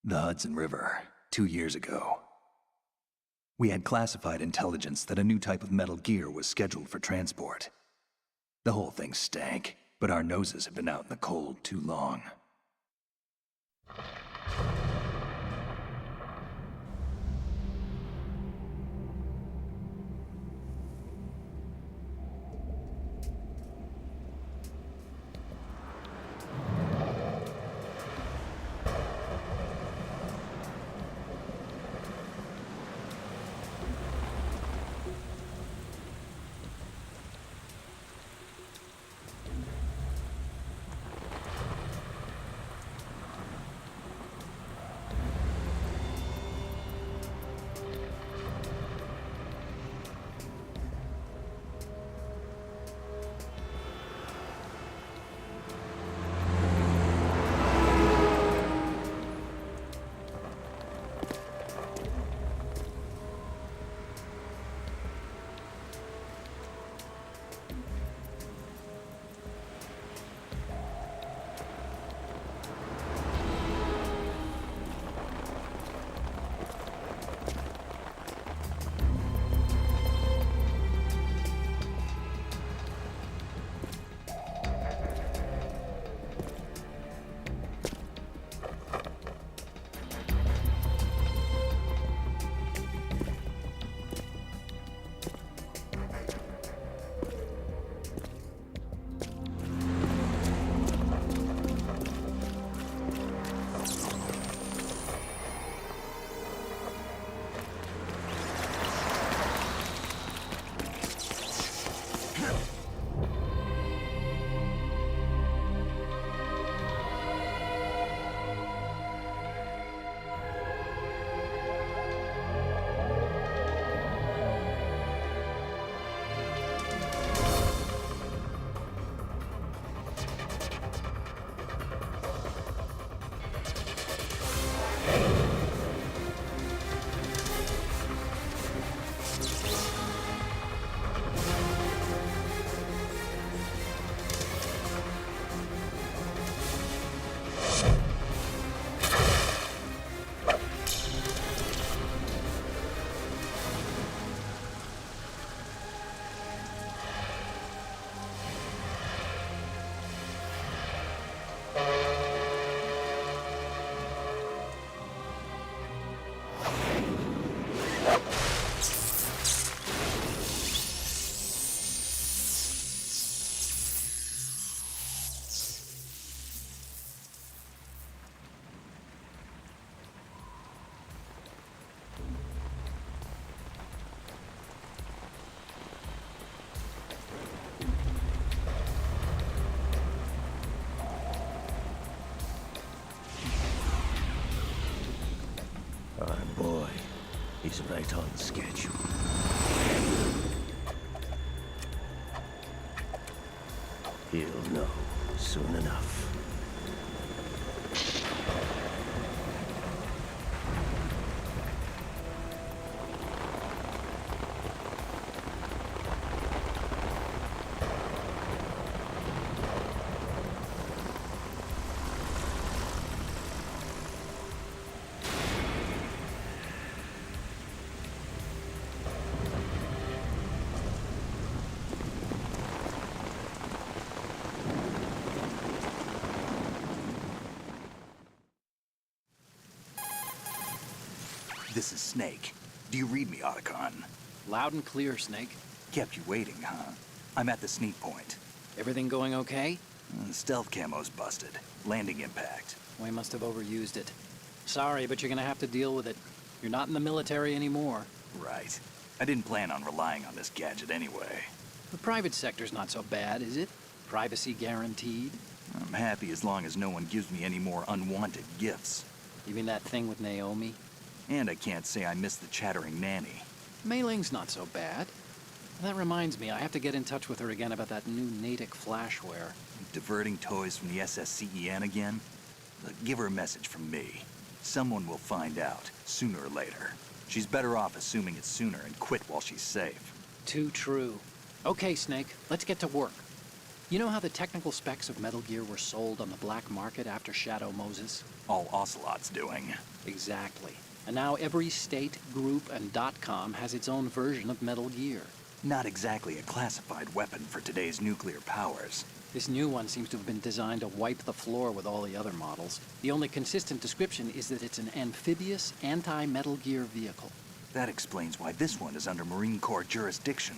The Hudson River, 2 years ago. We had classified intelligence that a new type of metal gear was scheduled for transport. The whole thing stank, but our noses had been out in the cold too long. Our boy, he's right on schedule. He'll know soon enough. This is Snake. Do you read me, Otacon? Loud and clear, Snake. Kept you waiting, huh? I'm at the sneak point. Everything going okay? Stealth camo's busted. Landing impact. We must have overused it. Sorry, but you're gonna have to deal with it. You're not in the military anymore. Right. I didn't plan on relying on this gadget anyway. The private sector's not so bad, is it? Privacy guaranteed? I'm happy as long as no one gives me any more unwanted gifts. You mean that thing with Naomi? And I can't say I miss the chattering nanny. Mei Ling's not so bad. That reminds me, I have to get in touch with her again about that new Natick flashware. Diverting toys from the SSCEN again? Look, give her a message from me. Someone will find out, sooner or later. She's better off assuming it's sooner and quit while she's safe. Too true. Okay, Snake, let's get to work. You know how the technical specs of Metal Gear were sold on the black market after Shadow Moses? All Ocelot's doing. Exactly. And now every state, group, and .com has its own version of Metal Gear. Not exactly a classified weapon for today's nuclear powers. This new one seems to have been designed to wipe the floor with all the other models. The only consistent description is that it's an amphibious, anti-Metal Gear vehicle. That explains why this one is under Marine Corps jurisdiction.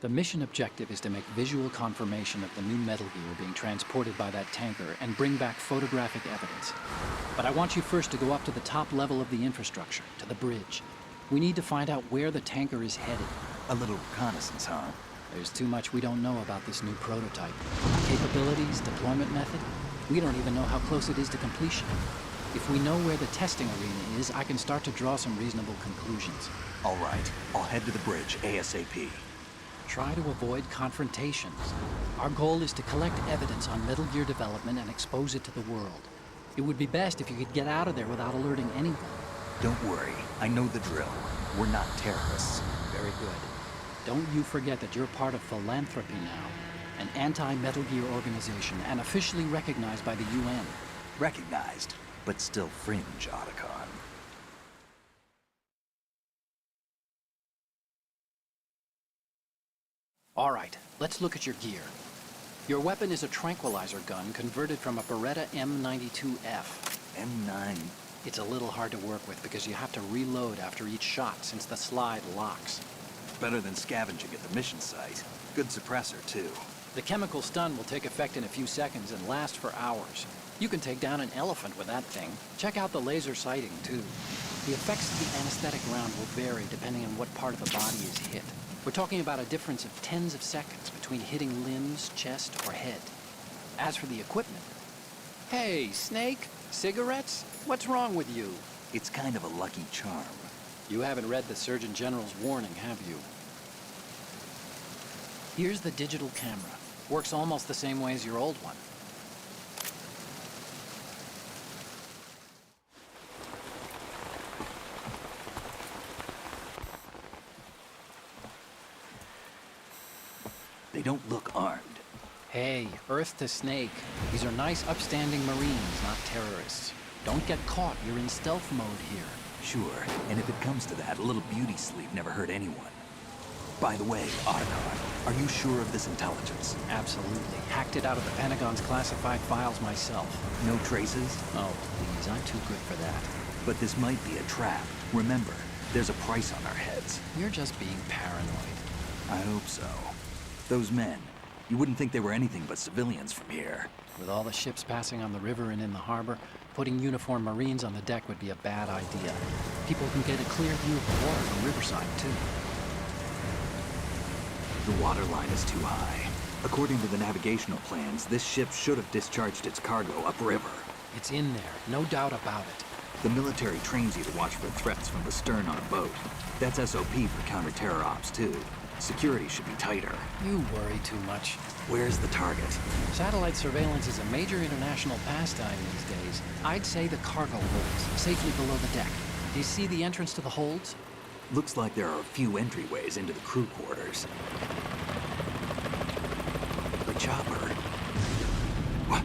The mission objective is to make visual confirmation of the new Metal Gear being transported by that tanker and bring back photographic evidence. But I want you first to go up to the top level of the infrastructure, to the bridge. We need to find out where the tanker is headed. A little reconnaissance, huh? There's too much we don't know about this new prototype. Capabilities, deployment method. We don't even know how close it is to completion. If we know where the testing arena is, I can start to draw some reasonable conclusions. All right, I'll head to the bridge ASAP. Try to avoid confrontations. Our goal is to collect evidence on Metal Gear development and expose it to the world. It would be best if you could get out of there without alerting anyone. Don't worry, I know the drill. We're not terrorists. Very good. Don't you forget that you're part of Philanthropy now, an anti-Metal Gear organization and officially recognized by the UN. Recognized, but still fringe, Otacon. All right, let's look at your gear. Your weapon is a tranquilizer gun converted from a Beretta M92F. M9. It's a little hard to work with because you have to reload after each shot since the slide locks. Better than scavenging at the mission site. Good suppressor, too. The chemical stun will take effect in a few seconds and last for hours. You can take down an elephant with that thing. Check out the laser sighting, too. The effects of the anesthetic round will vary depending on what part of the body is hit. We're talking about a difference of tens of seconds between hitting limbs, chest, or head. As for the equipment... Hey, Snake? Cigarettes? What's wrong with you? It's kind of a lucky charm. You haven't read the Surgeon General's warning, have you? Here's the digital camera. Works almost the same way as your old one. They don't look armed. Hey, Earth to Snake. These are nice, upstanding Marines, not terrorists. Don't get caught. You're in stealth mode here. Sure, and if it comes to that, a little beauty sleep never hurt anyone. By the way, Otacon, are you sure of this intelligence? Absolutely. Hacked it out of the Pentagon's classified files myself. No traces? Oh, please, I'm too good for that. But this might be a trap. Remember, there's a price on our heads. You're just being paranoid. I hope so. Those men, you wouldn't think they were anything but civilians from here. With all the ships passing on the river and in the harbor, putting uniformed Marines on the deck would be a bad idea. People can get a clear view of the water from Riverside, too. The water line is too high. According to the navigational plans, this ship should have discharged its cargo upriver. It's in there, no doubt about it. The military trains you to watch for threats from the stern on a boat. That's SOP for counter-terror ops, too. Security should be tighter. You worry too much. Where's the target? Satellite surveillance is a major international pastime these days. I'd say the cargo holds, safely below the deck. Do you see the entrance to the holds? Looks like there are a few entryways into the crew quarters. The chopper. What?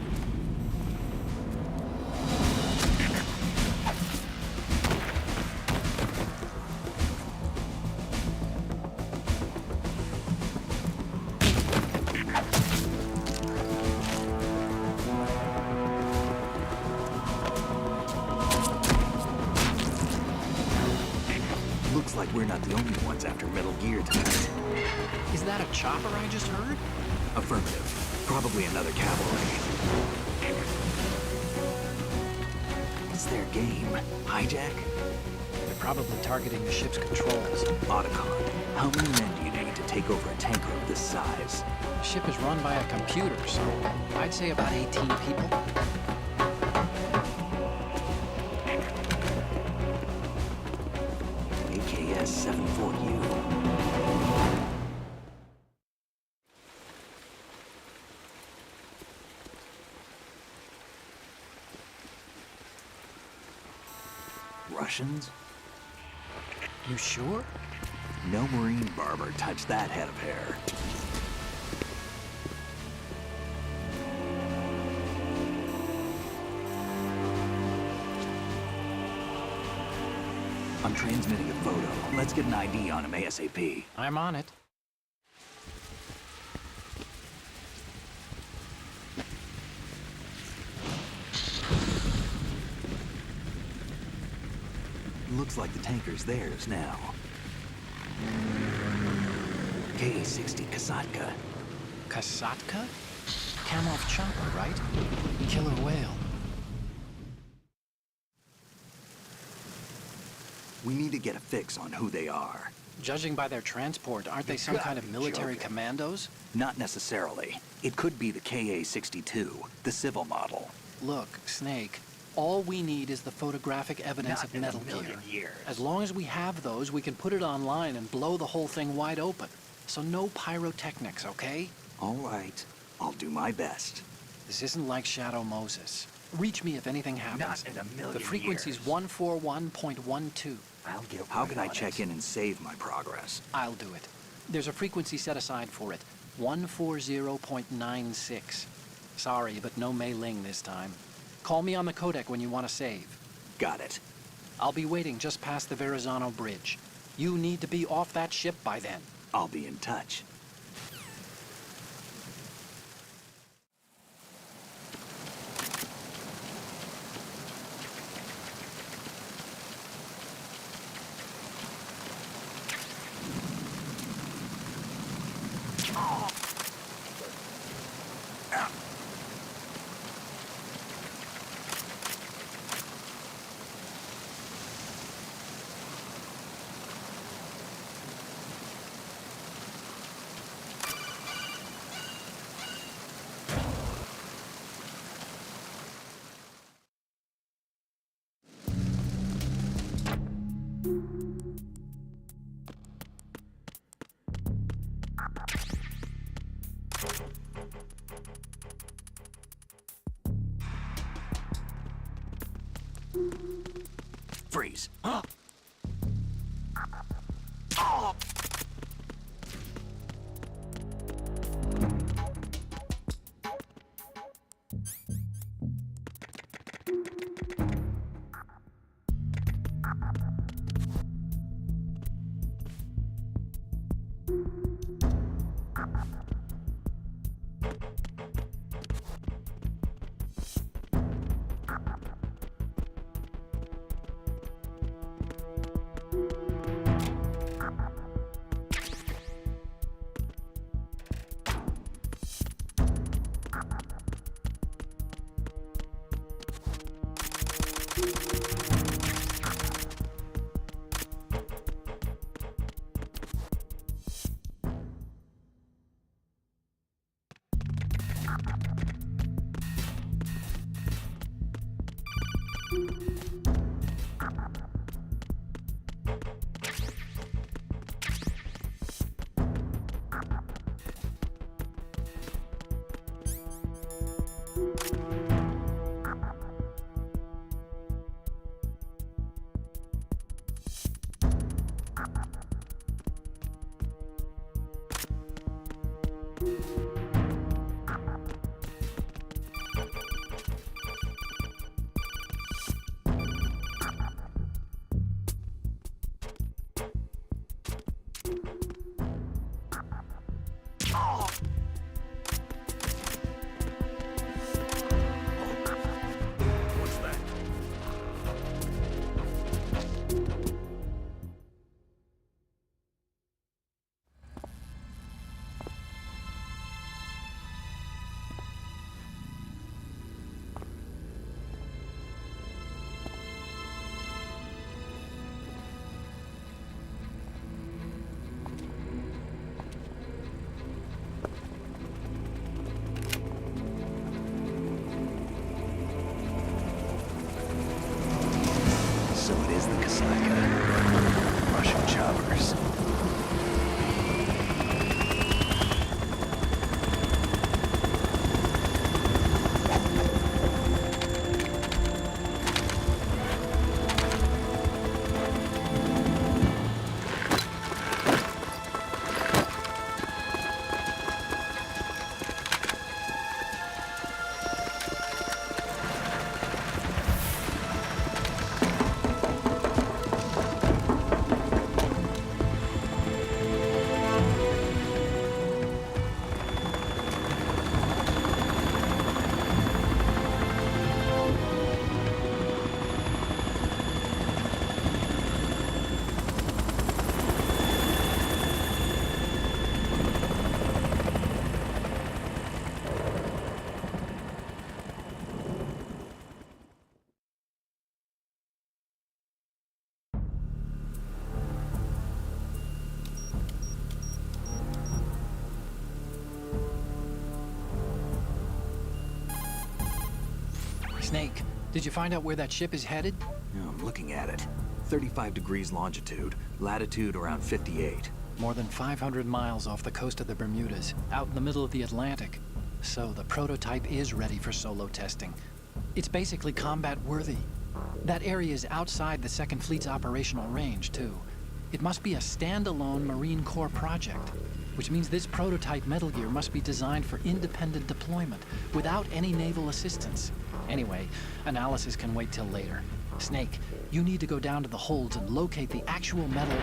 Looks like we're not the only ones after Metal Gear tonight. Is that a chopper I just heard? Affirmative. Probably another cavalry. What's their game? Hijack? They're probably targeting the ship's controls. Otacon, how many men do you need to take over a tanker of this size? The ship is run by a computer, so I'd say about 18 people. AKS 74U. Russians? You sure? No Marine barber touched that head of hair. I'm transmitting a photo. Let's get an ID on him ASAP. I'm on it. Looks like the tanker's theirs now. KA-60 Kasatka. Kasatka? Kamov chopper, right? Killer whale. We need to get a fix on who they are. Judging by their transport, aren't they some kind of military commandos? Not necessarily. It could be the KA-62, the civil model. Look, Snake, all we need is the photographic evidence of Metal Gear. As long as we have those, we can put it online and blow the whole thing wide open. So no pyrotechnics, okay? All right. I'll do my best. This isn't like Shadow Moses. Reach me if anything happens. Not in a million The frequency's years. 141.12. I'll get How can I check in and save my progress? I'll do it. There's a frequency set aside for it. 140.96. Sorry, but no Mei Ling this time. Call me on the codec when you want to save. Got it. I'll be waiting just past the Verrazano Bridge. You need to be off that ship by then. I'll be in touch. Freeze. Huh? What's that? So it is the Kasatka. Russian choppers. Snake, did you find out where that ship is headed? Yeah, I'm looking at it. 35 degrees longitude, latitude around 58. More than 500 miles off the coast of the Bermudas, out in the middle of the Atlantic. So the prototype is ready for solo testing. It's basically combat-worthy. That area is outside the Second Fleet's operational range, too. It must be a standalone Marine Corps project, which means this prototype Metal Gear must be designed for independent deployment, without any naval assistance. Anyway, analysis can wait till later. Snake, you need to go down to the holds and locate the actual metal...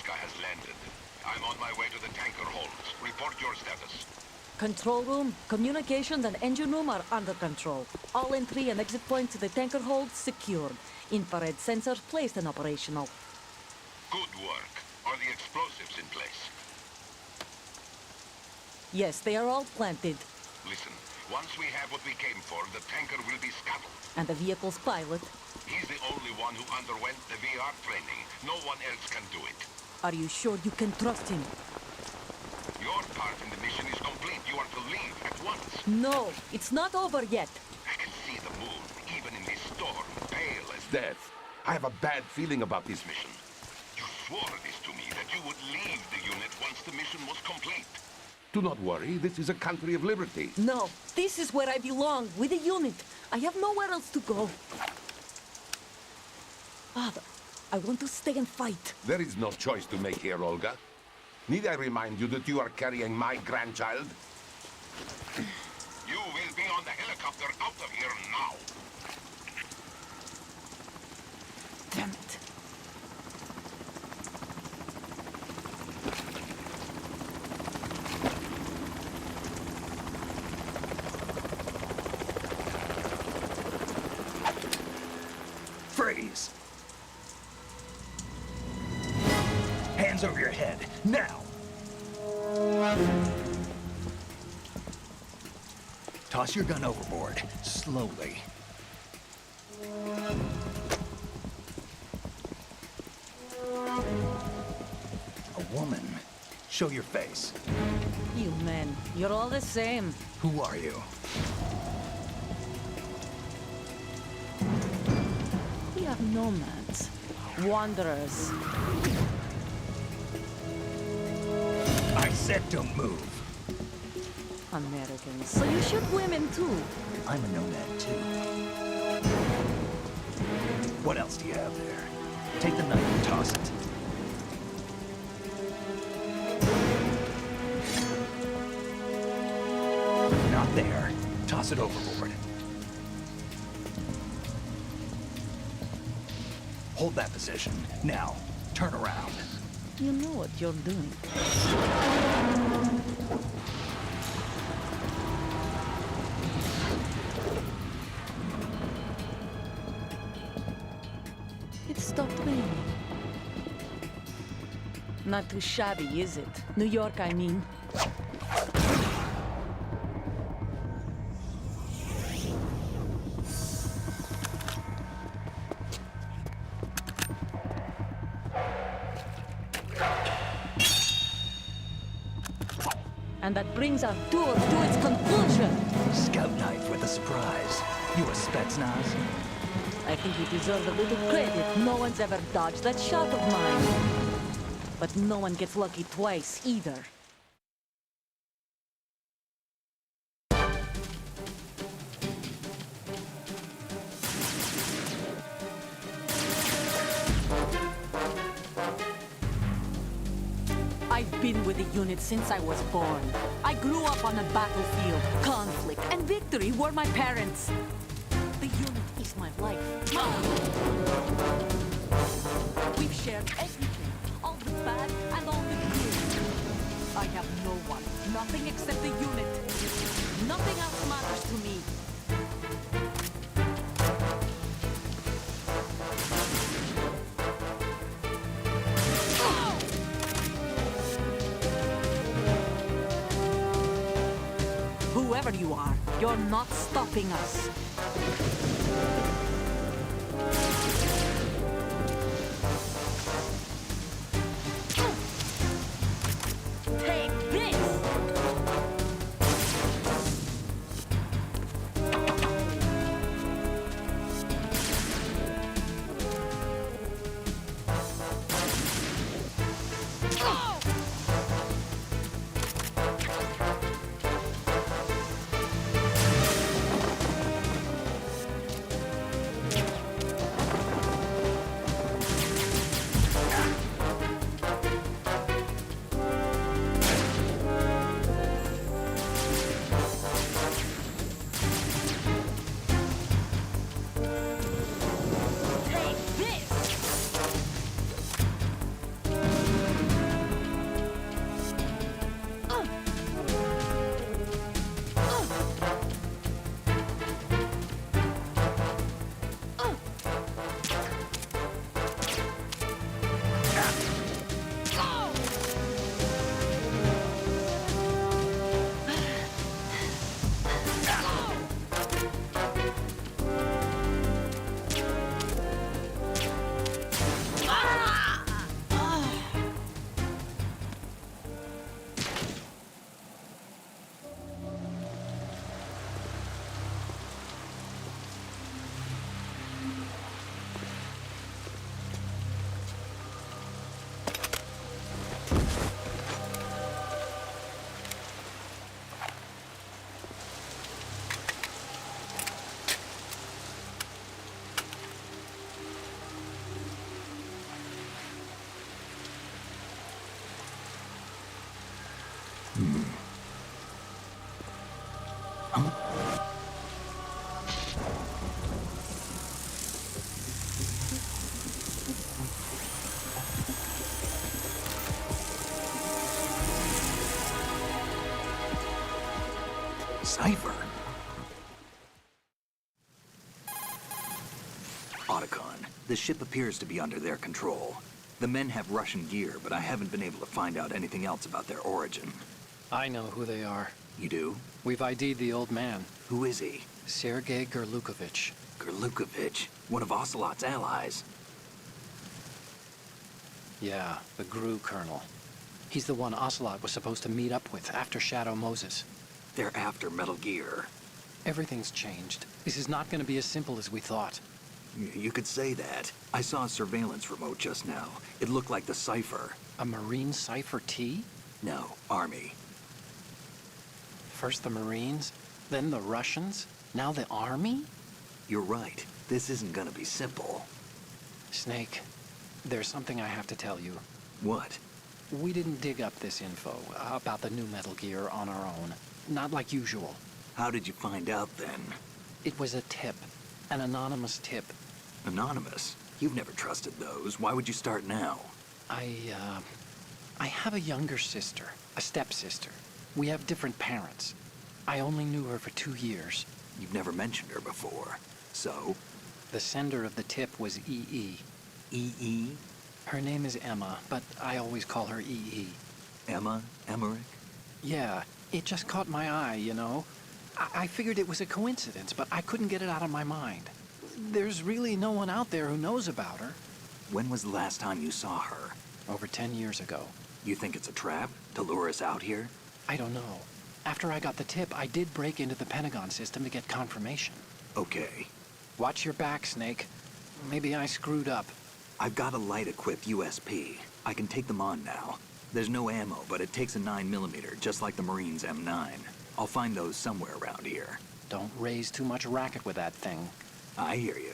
has landed. I'm on my way to the tanker holds. Report your status. Control room, communications and engine room are under control. All entry and exit points to the tanker hold secured. Infrared sensors placed and operational. Good work. Are the explosives in place? Yes, they are all planted. Listen, once we have what we came for, the tanker will be scuttled. And the vehicle's pilot. He's the only one who underwent the VR training. No one else can do it. Are you sure you can trust him? Your part in the mission is complete. You are to leave at once. No, it's not over yet. I can see the moon, even in this storm, pale as death. I have a bad feeling about this mission. You swore this to me, that you would leave the unit once the mission was complete. Do not worry, this is a country of liberty. No, this is where I belong, with the unit. I have nowhere else to go. Father, I want to stay and fight. There is no choice to make here, Olga. Need I remind you that you are carrying my grandchild? You will be on the helicopter out of here now. Damn it. Freeze! Hands over your head, now! Toss your gun overboard, slowly. A woman. Show your face. You men, you're all the same. Who are you? We are nomads. Wanderers. I said don't move. Americans. So you shoot women too. I'm a nomad too. What else do you have there? Take the knife and toss it. Not there. Toss it overboard. Hold that position. Now, turn around. You know what you're doing. It stopped raining. Not too shabby, is it? New York, I mean. And that brings our tour to its conclusion. Scout knife with a surprise. You a Spetsnaz? I think you deserve a little credit. No one's ever dodged that shot of mine. But no one gets lucky twice, either. I've been with the unit since I was born. I grew up on a battlefield. Conflict and victory were my parents. The unit is my life. We've shared everything, all the bad and all the good. I have no one. Nothing except the unit. Nothing else matters to me. Whoever you are, you're not stopping us. Take this! Take this! Cipher? Otacon, the ship appears to be under their control. The men have Russian gear, but I haven't been able to find out anything else about their origin. I know who they are. You do? We've ID'd the old man, Who is he? Sergei Gerlukovich. Gerlukovich, one of Ocelot's allies. Yeah, the GRU colonel. He's the one Ocelot was supposed to meet up with after Shadow Moses. They're after Metal Gear. Everything's changed. This is not going to be as simple as we thought. You could say that. I saw a surveillance remote just now. It looked like the Cipher. A Marine Cipher T? No, Army. First the Marines, then the Russians, now the Army? You're right. This isn't gonna be simple. Snake, there's something I have to tell you. What? We didn't dig up this info about the new Metal Gear on our own. Not like usual. How did you find out then? It was a tip. An anonymous tip. Anonymous? You've never trusted those. Why would you start now? I have a younger sister, a stepsister. We have different parents. I only knew her for 2 years. You've never mentioned her before. So? The sender of the tip was EE. EE? Her name is Emma, but I always call her EE. Emma? Emmerich? Yeah, it just caught my eye, you know? I figured it was a coincidence, but I couldn't get it out of my mind. There's really no one out there who knows about her. When was the last time you saw her? Over 10 years ago. You think it's a trap? To lure us out here? I don't know. After I got the tip, I did break into the Pentagon system to get confirmation. Okay. Watch your back, Snake. Maybe I screwed up. I've got a light-equipped USP. I can take them on now. There's no ammo, but it takes a 9mm, just like the Marines' M9. I'll find those somewhere around here. Don't raise too much racket with that thing. I hear you.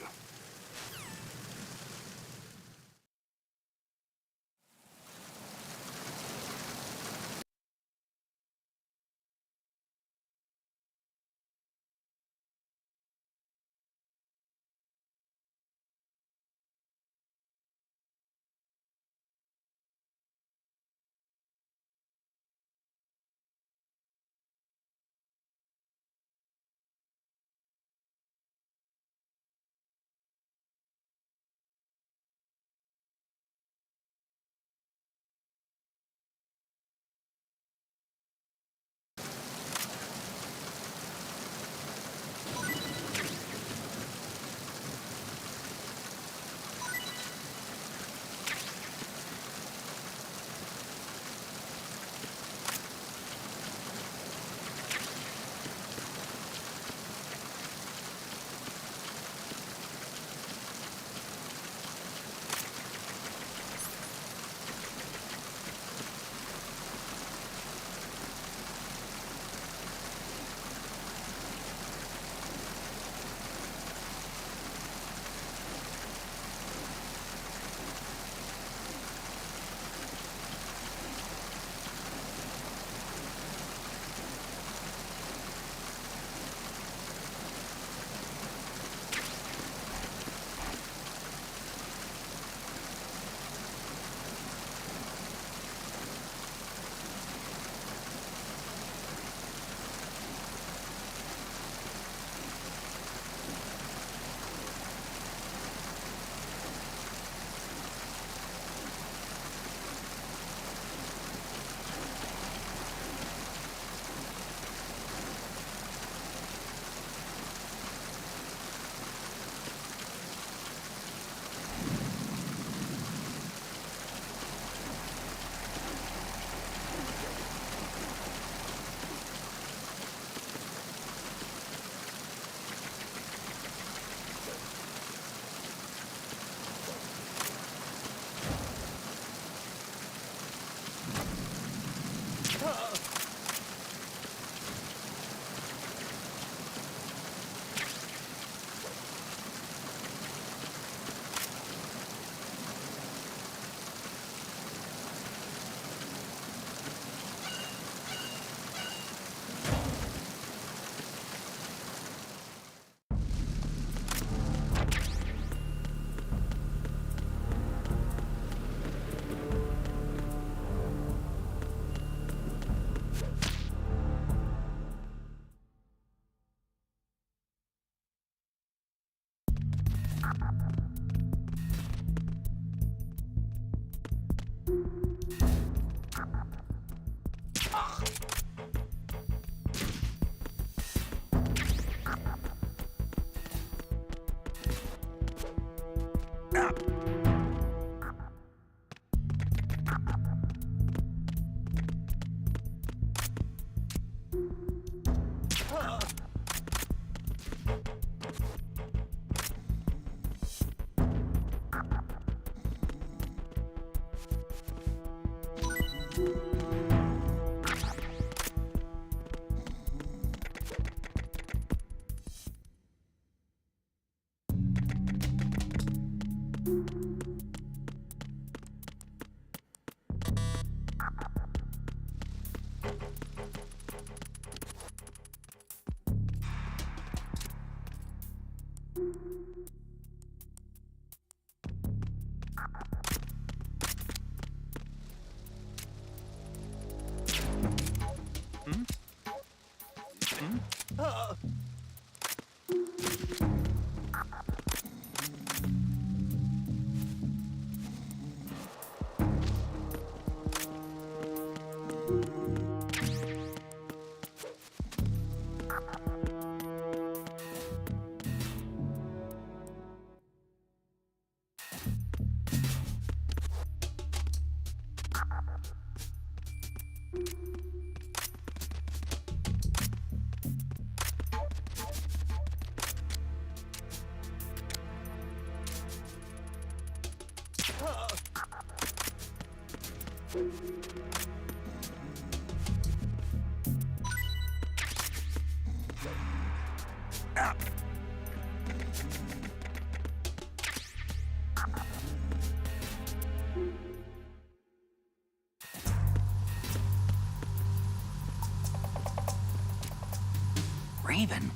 Raven?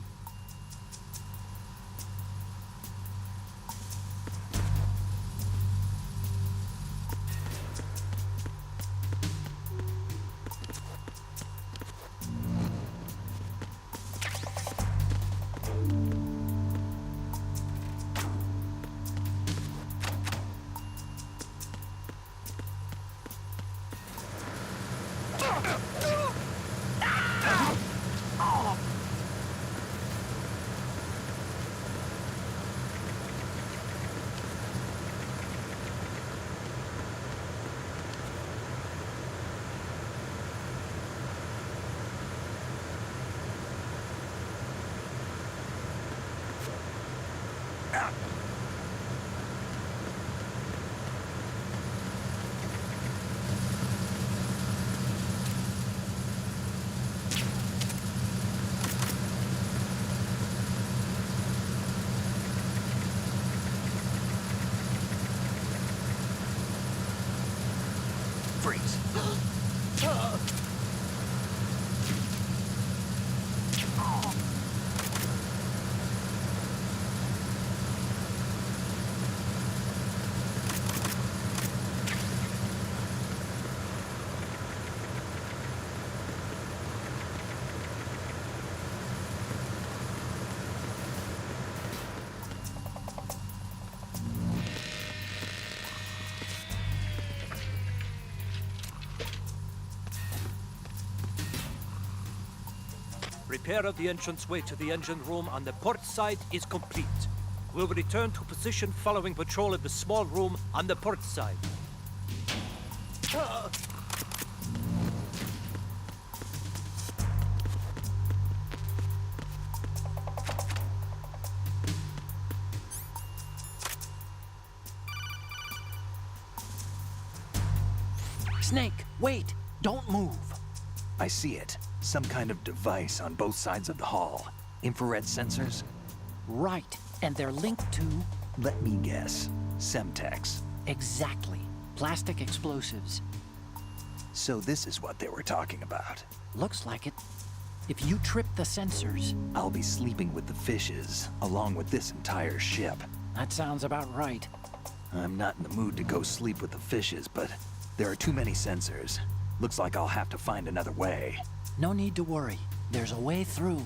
Freeze. Repair of the entranceway to the engine room on the port side is complete. We'll return to position following patrol of the small room on the port side. Snake, wait! Don't move! I see it. Some kind of device on both sides of the hall. Infrared sensors? Right, and they're linked to... Let me guess. Semtex. Exactly. Plastic explosives. So this is what they were talking about. Looks like it. If you trip the sensors... I'll be sleeping with the fishes, along with this entire ship. That sounds about right. I'm not in the mood to go sleep with the fishes, but there are too many sensors. Looks like I'll have to find another way. No need to worry. There's a way through.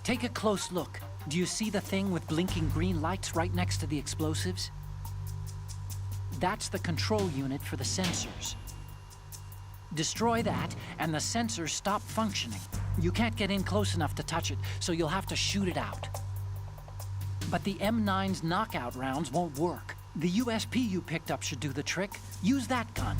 Take a close look. Do you see the thing with blinking green lights right next to the explosives? That's the control unit for the sensors. Destroy that, and the sensors stop functioning. You can't get in close enough to touch it, so you'll have to shoot it out. But the M9's knockout rounds won't work. The USP you picked up should do the trick. Use that gun.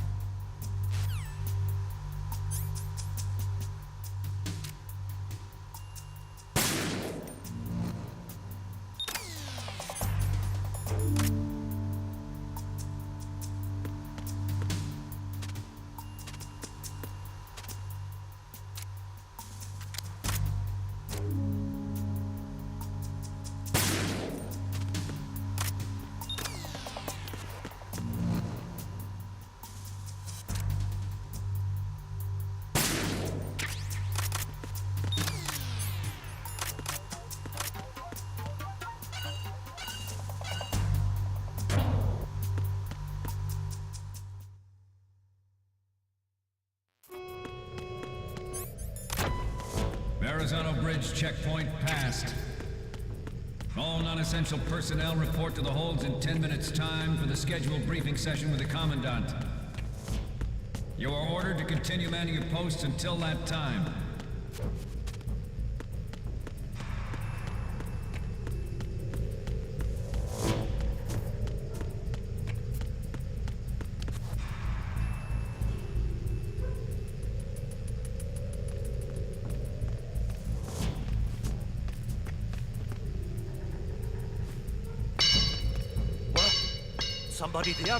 horizontal bridge checkpoint passed. All non-essential personnel report to the holds in 10 minutes' time for the scheduled briefing session with the Commandant. You are ordered to continue manning your posts until that time. Somebody there?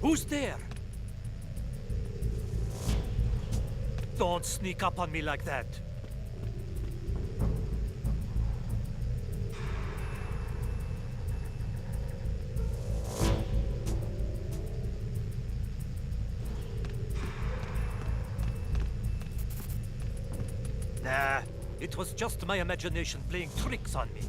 Who's there? Don't sneak up on me like that. Nah, it was just my imagination playing tricks on me.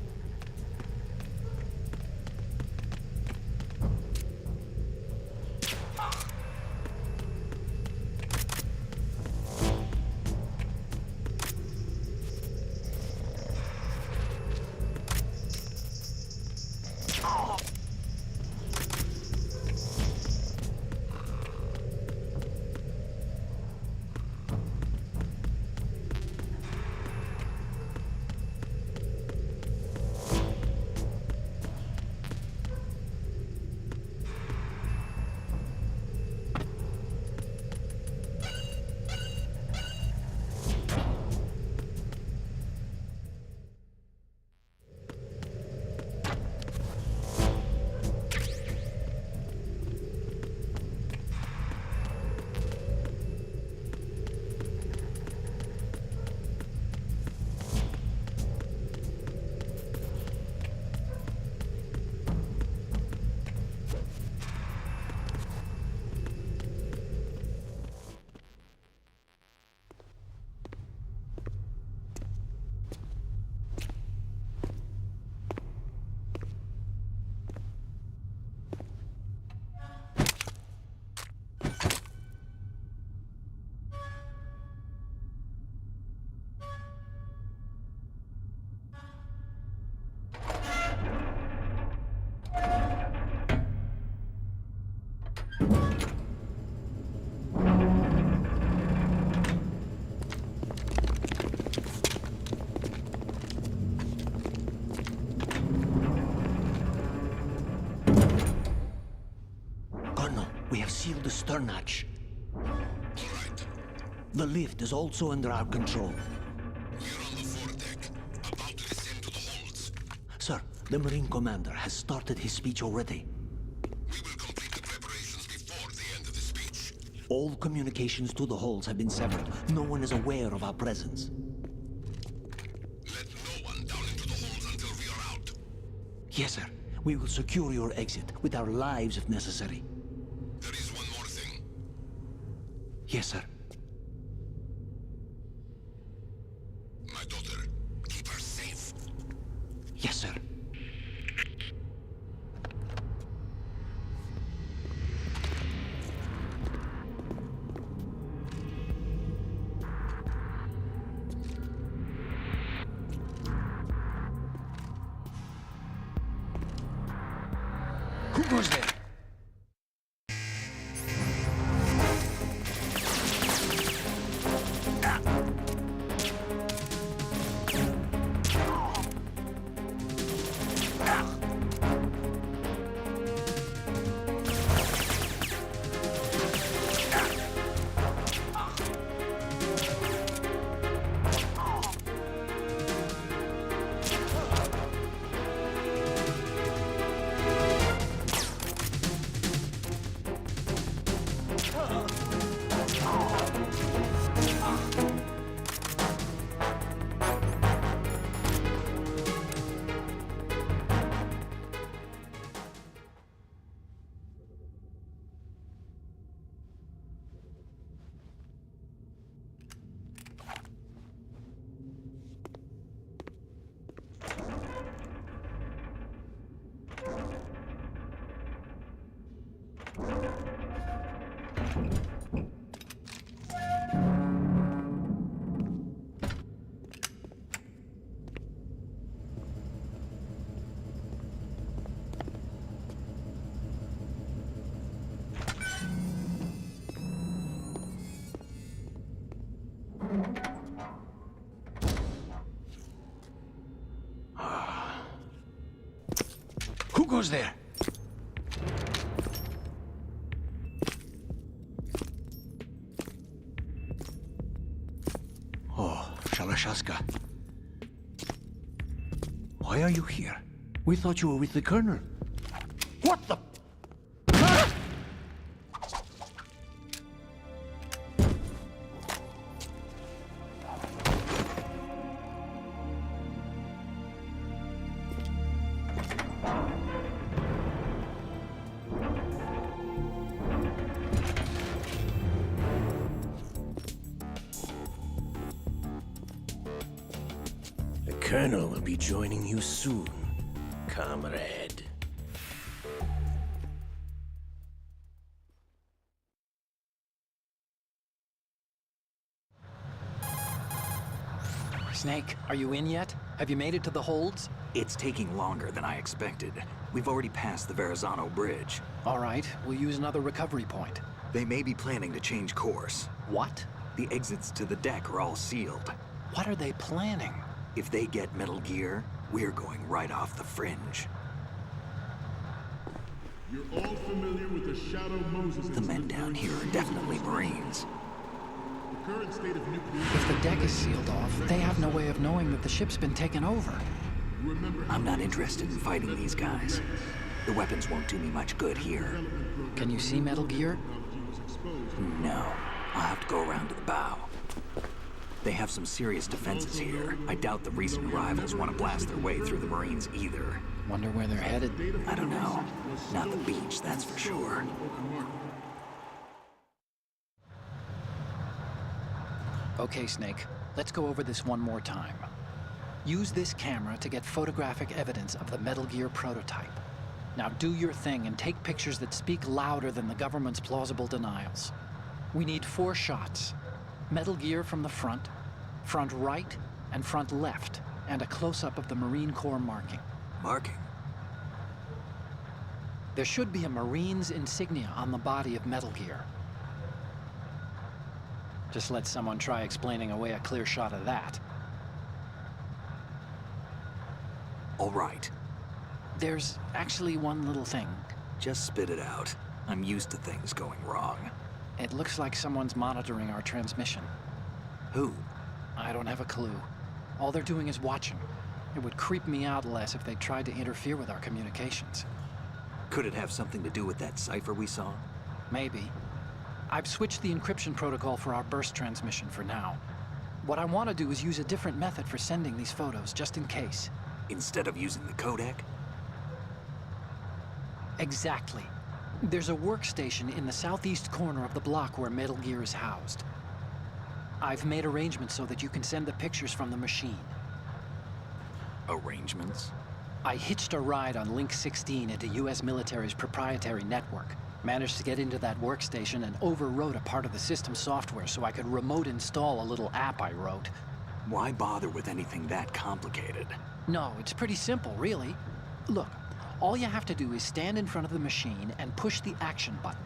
We have sealed the stern hatch. The lift is also under our control. We're on the foredeck, about to descend to the holds. Sir, the Marine Commander has started his speech already. We will complete the preparations before the end of the speech. All communications to the holds have been severed. No one is aware of our presence. Let no one down into the holds until we are out. Yes, sir. We will secure your exit, with our lives if necessary. There is one more thing. Yes, sir. My daughter, keep her safe. Yes, sir. Who goes there? Who goes there? Oh, Shalashaska. Why are you here? We thought you were with the Colonel. What the? The Colonel will be joining you soon, comrade. Snake, are you in yet? Have you made it to the holds? It's taking longer than I expected. We've already passed the Verrazano Bridge. All right, we'll use another recovery point. They may be planning to change course. What? The exits to the deck are all sealed. What are they planning? If they get Metal Gear, we're going right off the fringe. You're all familiar with the Shadow Moses The men incident down during here are the definitely Marines. The current state of nuclear... If the deck is sealed off, they have no way of knowing that the ship's been taken over. Remember how I'm not interested in fighting these guys. The weapons won't do me much good here. Can you see Metal Gear? technology was exposed. No, I'll have to go around to the bow. They have some serious defenses here. I doubt the recent arrivals want to blast their way through the Marines either. Wonder where they're headed. I don't know. Not the beach, that's for sure. Okay, Snake, let's go over this one more time. Use this camera to get photographic evidence of the Metal Gear prototype. Now do your thing and take pictures that speak louder than the government's plausible denials. We need 4 shots. Metal Gear from the front right, and front left, and a close-up of the Marine Corps marking. Marking? There should be a Marine's insignia on the body of Metal Gear. Just let someone try explaining away a clear shot of that. All right. There's actually one little thing. Just spit it out. I'm used to things going wrong. It looks like someone's monitoring our transmission. Who? I don't have a clue. All they're doing is watching. It would creep me out less if they tried to interfere with our communications. Could it have something to do with that cipher we saw? Maybe. I've switched the encryption protocol for our burst transmission for now. What I want to do is use a different method for sending these photos, just in case. Instead of using the codec? Exactly. There's a workstation in the southeast corner of the block where Metal Gear is housed. I've made arrangements so that you can send the pictures from the machine. Arrangements? I hitched a ride on Link 16 into US military's proprietary network. Managed to get into that workstation and overwrote a part of the system software so I could remote install a little app I wrote. Why bother with anything that complicated? No, it's pretty simple, really. Look, all you have to do is stand in front of the machine and push the action button.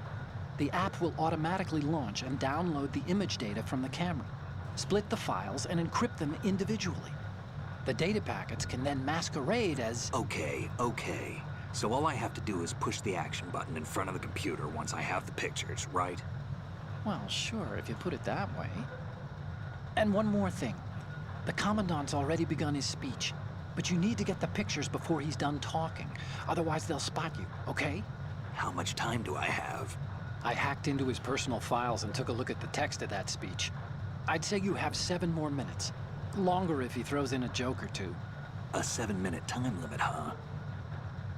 The app will automatically launch and download the image data from the camera, split the files, and encrypt them individually. The data packets can then masquerade as... Okay. So all I have to do is push the action button in front of the computer once I have the pictures, right? Well, sure, if you put it that way. And one more thing. The Commandant's already begun his speech, but you need to get the pictures before he's done talking. Otherwise, they'll spot you, okay? How much time do I have? I hacked into his personal files and took a look at the text of that speech. I'd say you have 7 more minutes. Longer if he throws in a joke or two. A 7-minute time limit, huh?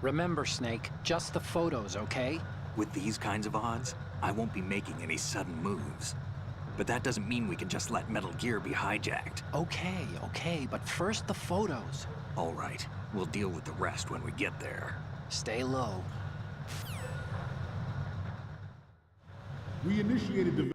Remember, Snake, just the photos, okay? With these kinds of odds, I won't be making any sudden moves. But that doesn't mean we can just let Metal Gear be hijacked. Okay, but first the photos. All right, we'll deal with the rest when we get there. Stay low. We initiated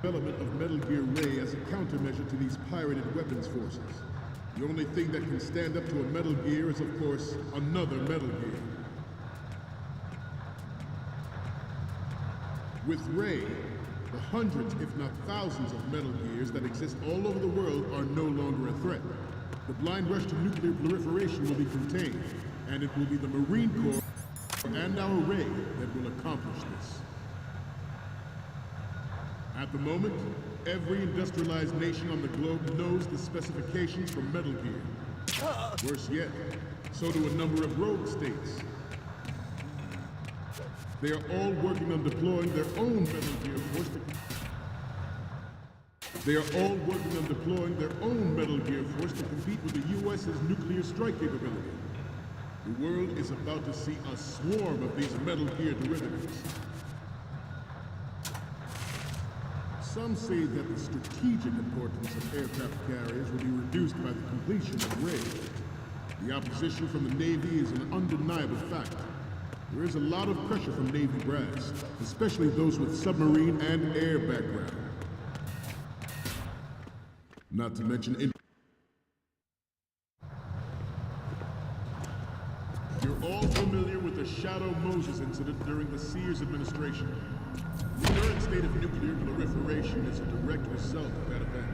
development of Metal Gear Ray as a countermeasure to these pirated weapons forces. The only thing that can stand up to a Metal Gear is, of course, another Metal Gear. With Ray, the hundreds, if not thousands, of Metal Gears that exist all over the world are no longer a threat. The blind rush to nuclear proliferation will be contained, and it will be the Marine Corps and our Ray that will accomplish this. At the moment, every industrialized nation on the globe knows the specifications for Metal Gear. Worse yet, so do a number of rogue states. They are all working on deploying their own Metal Gear force to compete with the U.S.'s nuclear strike capability. The world is about to see a swarm of these Metal Gear derivatives. Some say that the strategic importance of aircraft carriers will be reduced by the completion of Ray. The opposition from the Navy is an undeniable fact. There is a lot of pressure from Navy brass, especially those with submarine and air background. Not to mention You're all familiar with the Shadow Moses incident during the Sears administration. The current state of nuclear proliferation is a direct result of that event.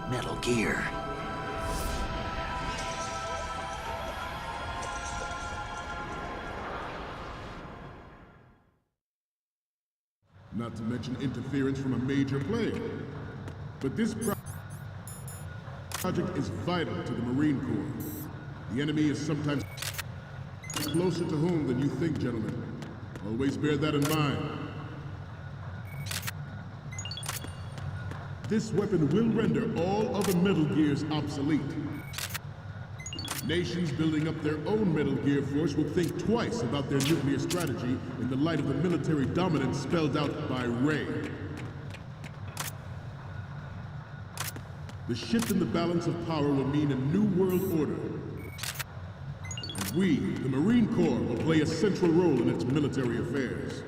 Metal Gear. Not to mention interference from a major player. But this project is vital to the Marine Corps. The enemy is sometimes closer to home than you think, gentlemen. Always bear that in mind. This weapon will render all other Metal Gears obsolete. Nations building up their own Metal Gear force will think twice about their nuclear strategy in the light of the military dominance spelled out by Ray. The shift in the balance of power will mean a new world order. And we, the Marine Corps, will play a central role in its military affairs.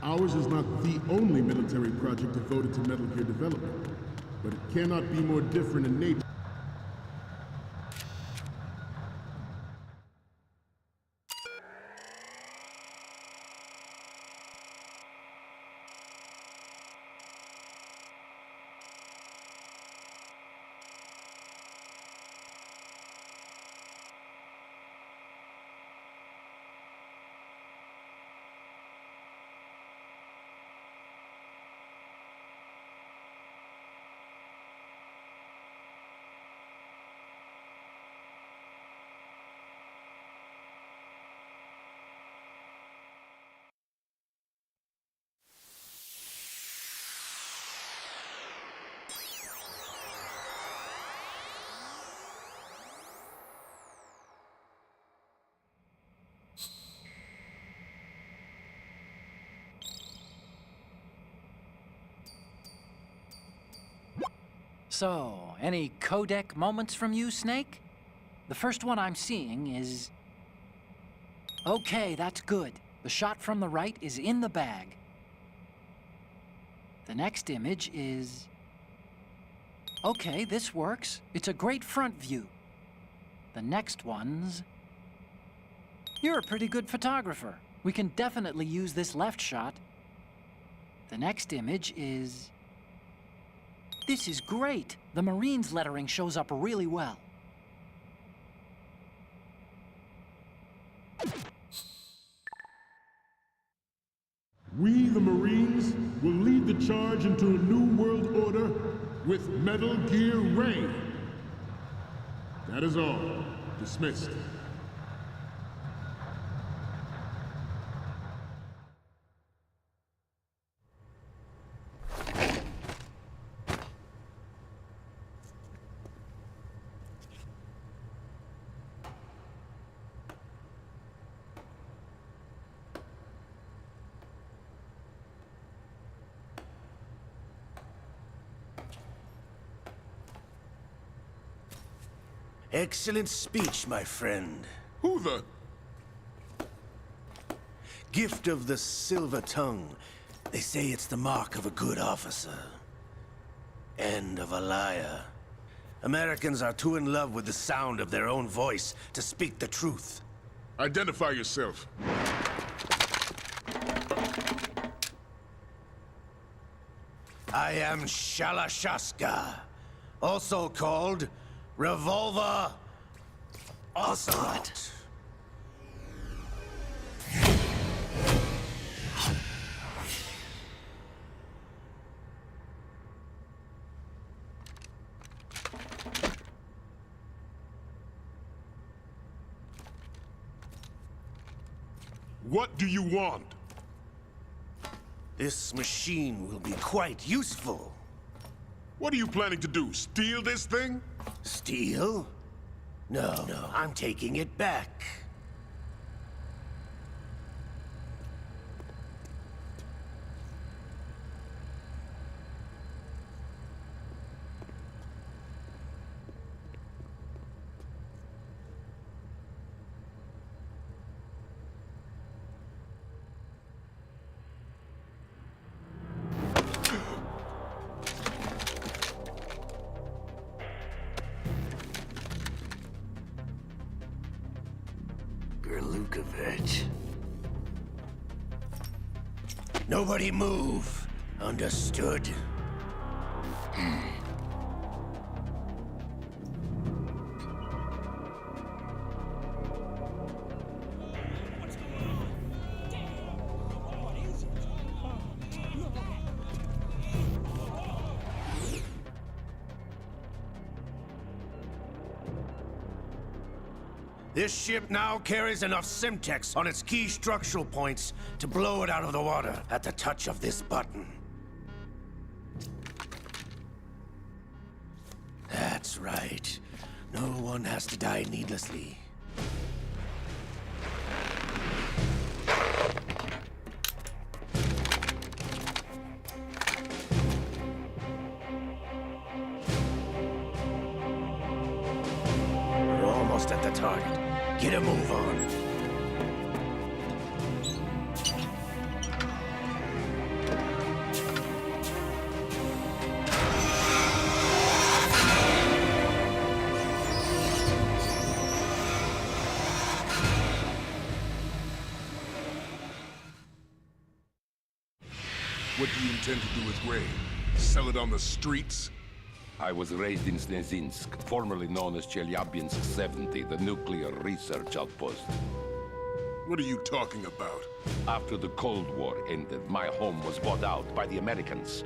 Ours is not the only military project devoted to Metal Gear development, but it cannot be more different in nature. So, any codec moments from you, Snake? The first one I'm seeing is... Okay, that's good. The shot from the right is in the bag. The next image is... Okay, this works. It's a great front view. The next one's... You're a pretty good photographer. We can definitely use this left shot. The next image is... This is great. The Marines lettering shows up really well. We, the Marines, will lead the charge into a new world order with Metal Gear Ray. That is all. Dismissed. Excellent speech, my friend. Who the... Gift of the silver tongue. They say it's the mark of a good officer. And of a liar. Americans are too in love with the sound of their own voice to speak the truth. Identify yourself. I am Shalashaska, also called Revolver Ocelot. What do you want? This machine will be quite useful. What are you planning to do? Steal this thing? Steal? No, I'm taking it back. Lukovich. Nobody move. Understood? This ship now carries enough Simtex on its key structural points to blow it out of the water at the touch of this button. That's right. No one has to die needlessly. We're almost at the target. Get a move on. What do you intend to do with Ray? Sell it on the streets? I was raised in Snezinsk, formerly known as Chelyabinsk 70, the nuclear research outpost. What are you talking about? After the Cold War ended, my home was bought out by the Americans.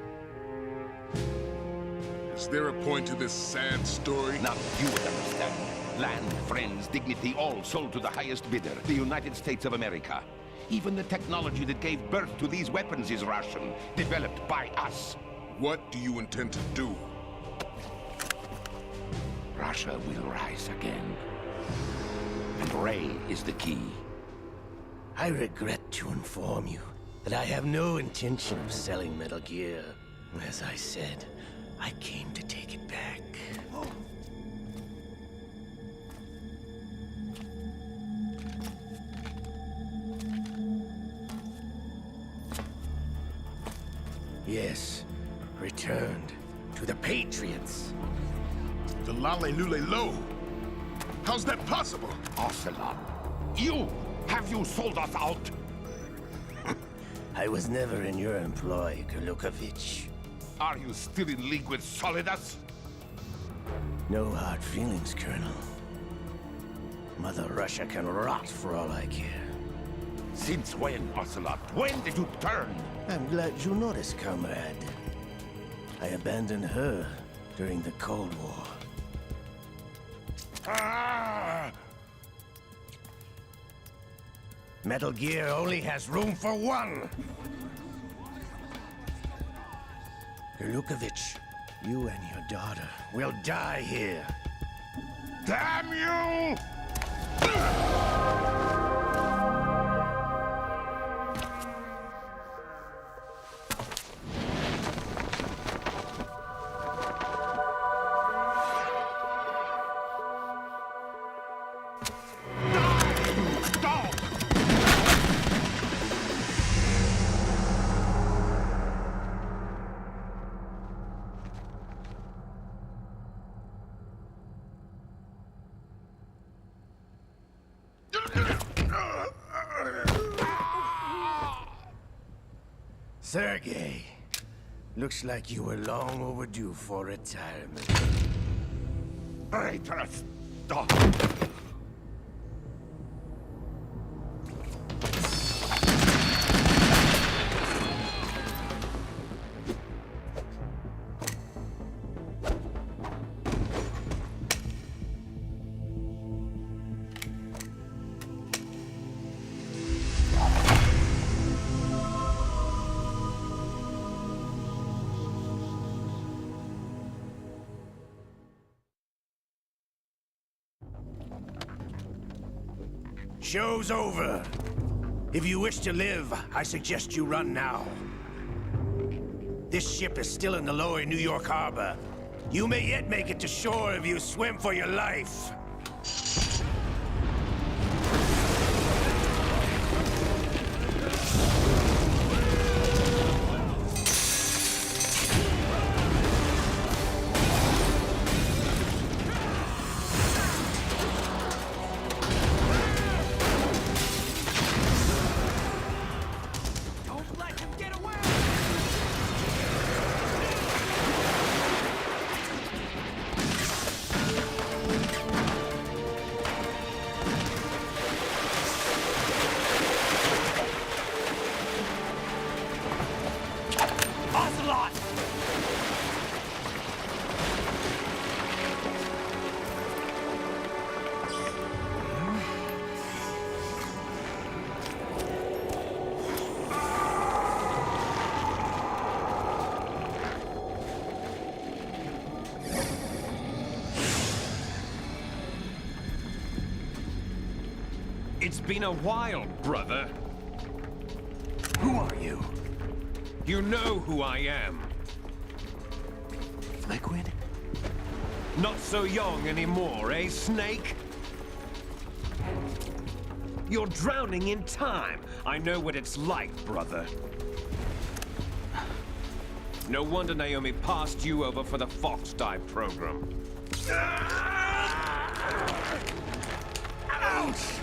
Is there a point to this sad story? Now you would understand. Land, friends, dignity, all sold to the highest bidder, the United States of America. Even the technology that gave birth to these weapons is Russian, developed by us. What do you intend to do? Russia will rise again. And Ray is the key. I regret to inform you that I have no intention of selling Metal Gear. As I said, I came to take it back. Yes, returned to the Patriots. The Lale Lule Lo? How's that possible? Ocelot, you! Have you sold us out? I was never in your employ, Lukovich. Are you still in league with Solidus? No hard feelings, Colonel. Mother Russia can rot for all I care. Since when, Ocelot? When did you turn? I'm glad you noticed, comrade. I abandoned her during the Cold War. Ah! Metal Gear only has room for one! Lukovich, you and your daughter will die here. Damn you! Sergei, looks like you were long overdue for retirement. Traitors! Stop! Show's over. If you wish to live, I suggest you run now. This ship is still in the lower New York harbor. You may yet make it to shore if you swim for your life. It's been a while, brother. Who are you? You know who I am. Liquid? Not so young anymore, eh, Snake? You're drowning in time. I know what it's like, brother. No wonder Naomi passed you over for the Fox Dive program. Ouch!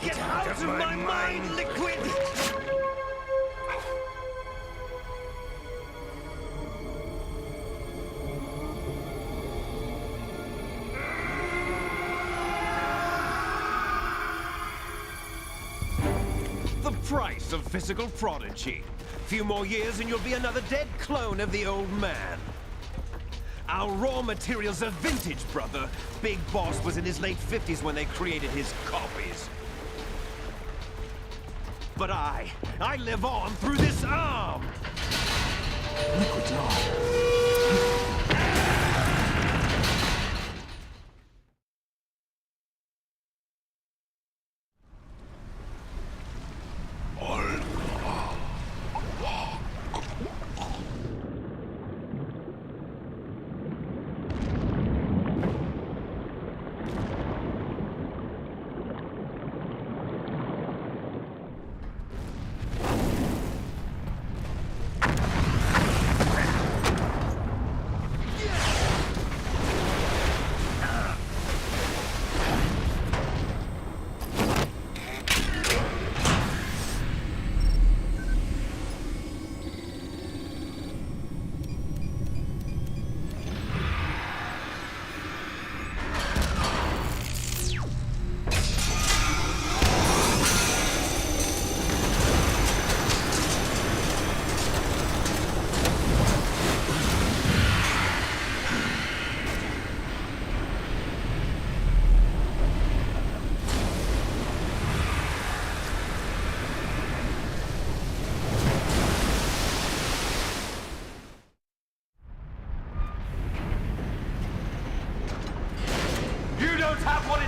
Get out of my mind, Liquid! The price of physical prodigy. Few more years and you'll be another dead clone of the old man. Our raw materials are vintage, brother. Big Boss was in his late 50s when they created his copies. But I live on through this arm! Liquid's on.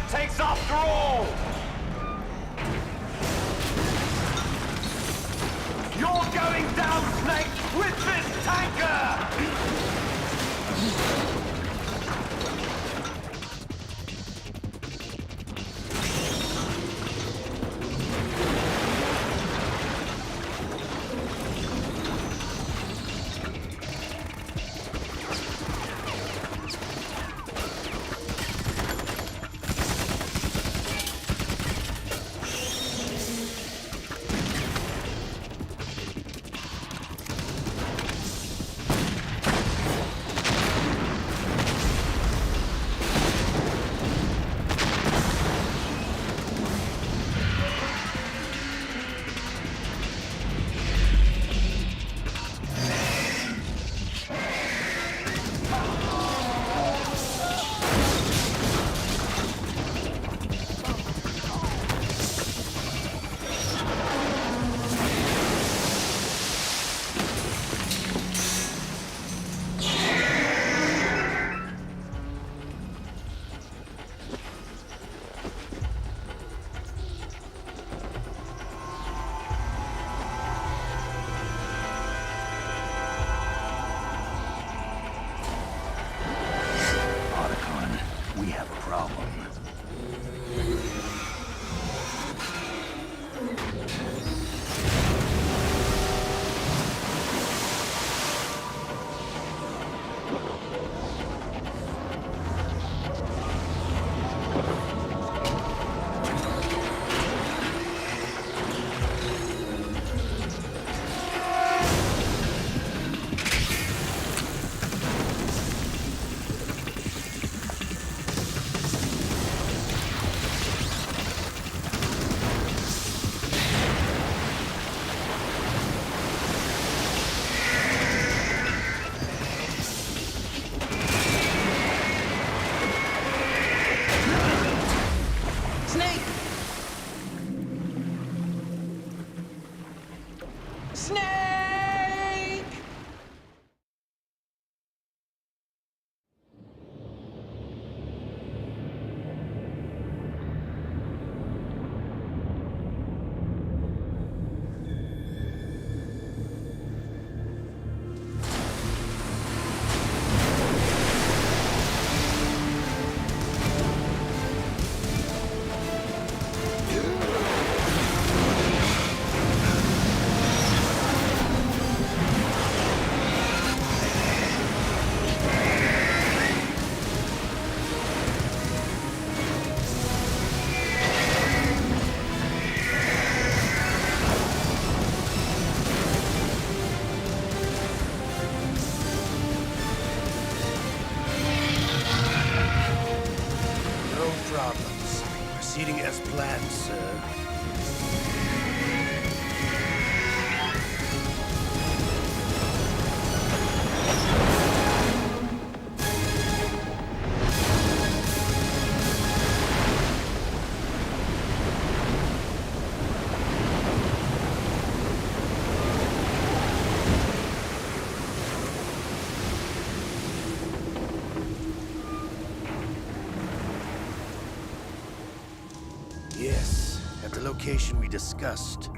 Takes after all! You're going down, Snake, with this tanker! planned, sir. Yes, at the location we discussed.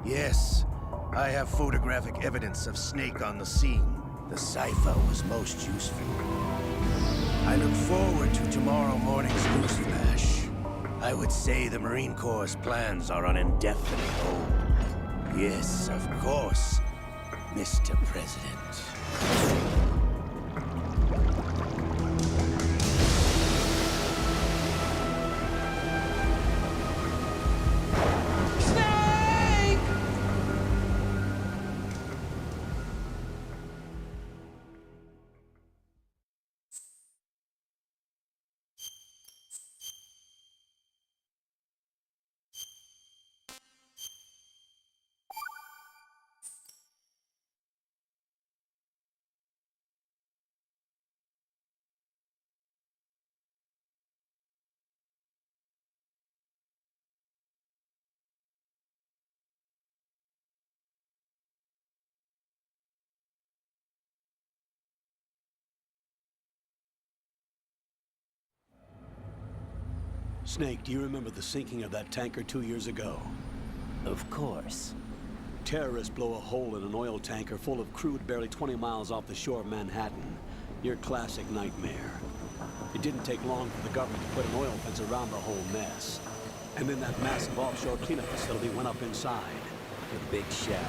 Yes, I have photographic evidence of Snake on the scene. The cipher was most useful. I look forward to tomorrow morning's newsflash. I would say the Marine Corps' plans are on indefinite hold. Yes, of course, Mr. President. Snake, do you remember the sinking of that tanker 2 years ago? Of course. Terrorists blow a hole in an oil tanker full of crude barely 20 miles off the shore of Manhattan. Your classic nightmare. It didn't take long for the government to put an oil fence around the whole mess. And then that massive offshore cleanup facility went up inside. The big shell.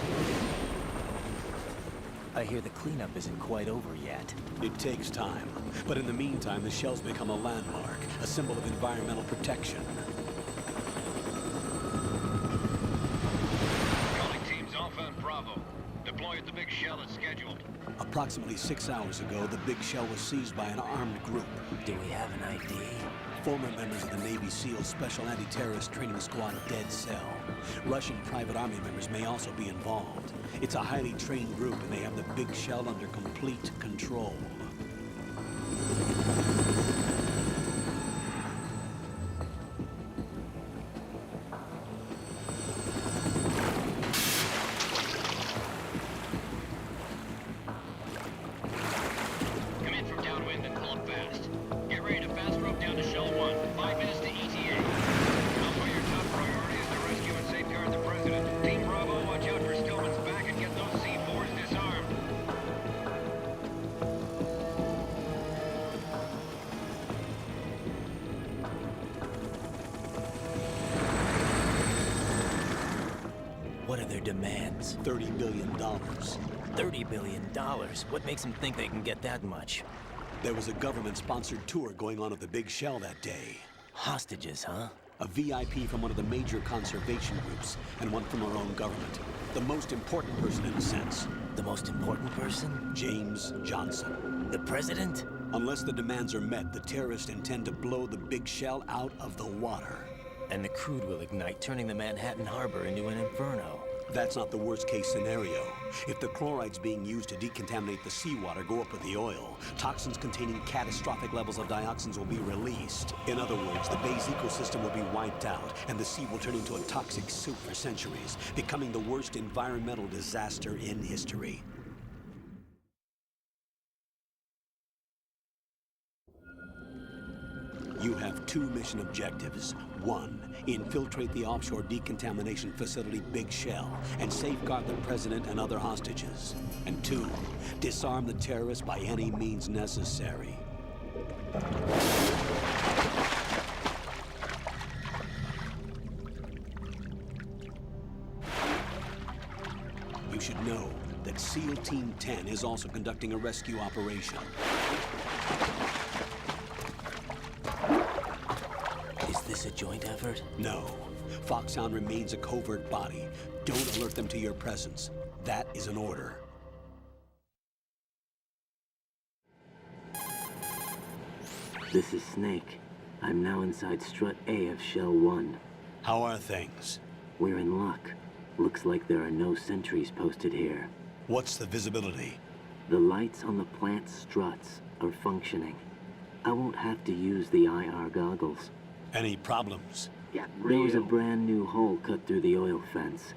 I hear the cleanup isn't quite over yet. It takes time. But in the meantime, the shell's become a landmark, a symbol of environmental protection. Calling teams Alpha and Bravo. Deploy at the big shell as scheduled. Approximately 6 hours ago, the big shell was seized by an armed group. Do we have an ID? Former members of the Navy SEAL Special Anti-Terrorist Training Squad Dead Cell. Russian private army members may also be involved. It's a highly trained group, and they have the big shell under complete control. Come in from downwind and pull up fast. Get ready to fast rope down to Shell 1. 5 minutes to ETA. Alpha, your top priority is to rescue and safeguard the President. Team Bravo, watch out for Stillman's back and get those C4s disarmed. What are their demands? $30 billion. $30 billion? What makes them think they can get that much? There was a government-sponsored tour going on at the big shell that day. Hostages, huh? A VIP from one of the major conservation groups, and one from our own government. The most important person in a sense. The most important person? James Johnson. The President? Unless the demands are met, the terrorists intend to blow the big shell out of the water. And the crude will ignite, turning the Manhattan Harbor into an inferno. That's not the worst-case scenario. If the chlorides being used to decontaminate the seawater go up with the oil, toxins containing catastrophic levels of dioxins will be released. In other words, the bay's ecosystem will be wiped out, and the sea will turn into a toxic soup for centuries, becoming the worst environmental disaster in history. You have 2 mission objectives. 1, infiltrate the offshore decontamination facility Big Shell and safeguard the President and other hostages. And 2, disarm the terrorists by any means necessary. You should know that SEAL Team 10 is also conducting a rescue operation. Is this a joint effort? No. Foxhound remains a covert body. Don't alert them to your presence. That is an order. This is Snake. I'm now inside Strut A of Shell 1. How are things? We're in luck. Looks like there are no sentries posted here. What's the visibility? The lights on the plant struts are functioning. I won't have to use the IR goggles. Any problems? There was a brand new hole cut through the oil fence.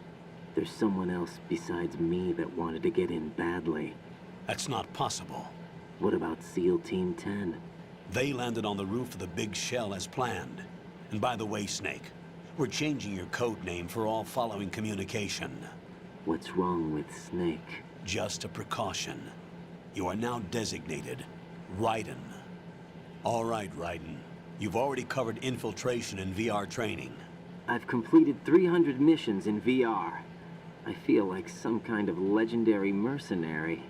There's someone else besides me that wanted to get in badly. That's not possible. What about SEAL Team 10? They landed on the roof of the big shell as planned. And by the way, Snake, we're changing your code name for all following communication. What's wrong with Snake? Just a precaution. You are now designated Raiden. All right, Raiden. You've already covered infiltration and VR training. I've completed 300 missions in VR. I feel like some kind of legendary mercenary.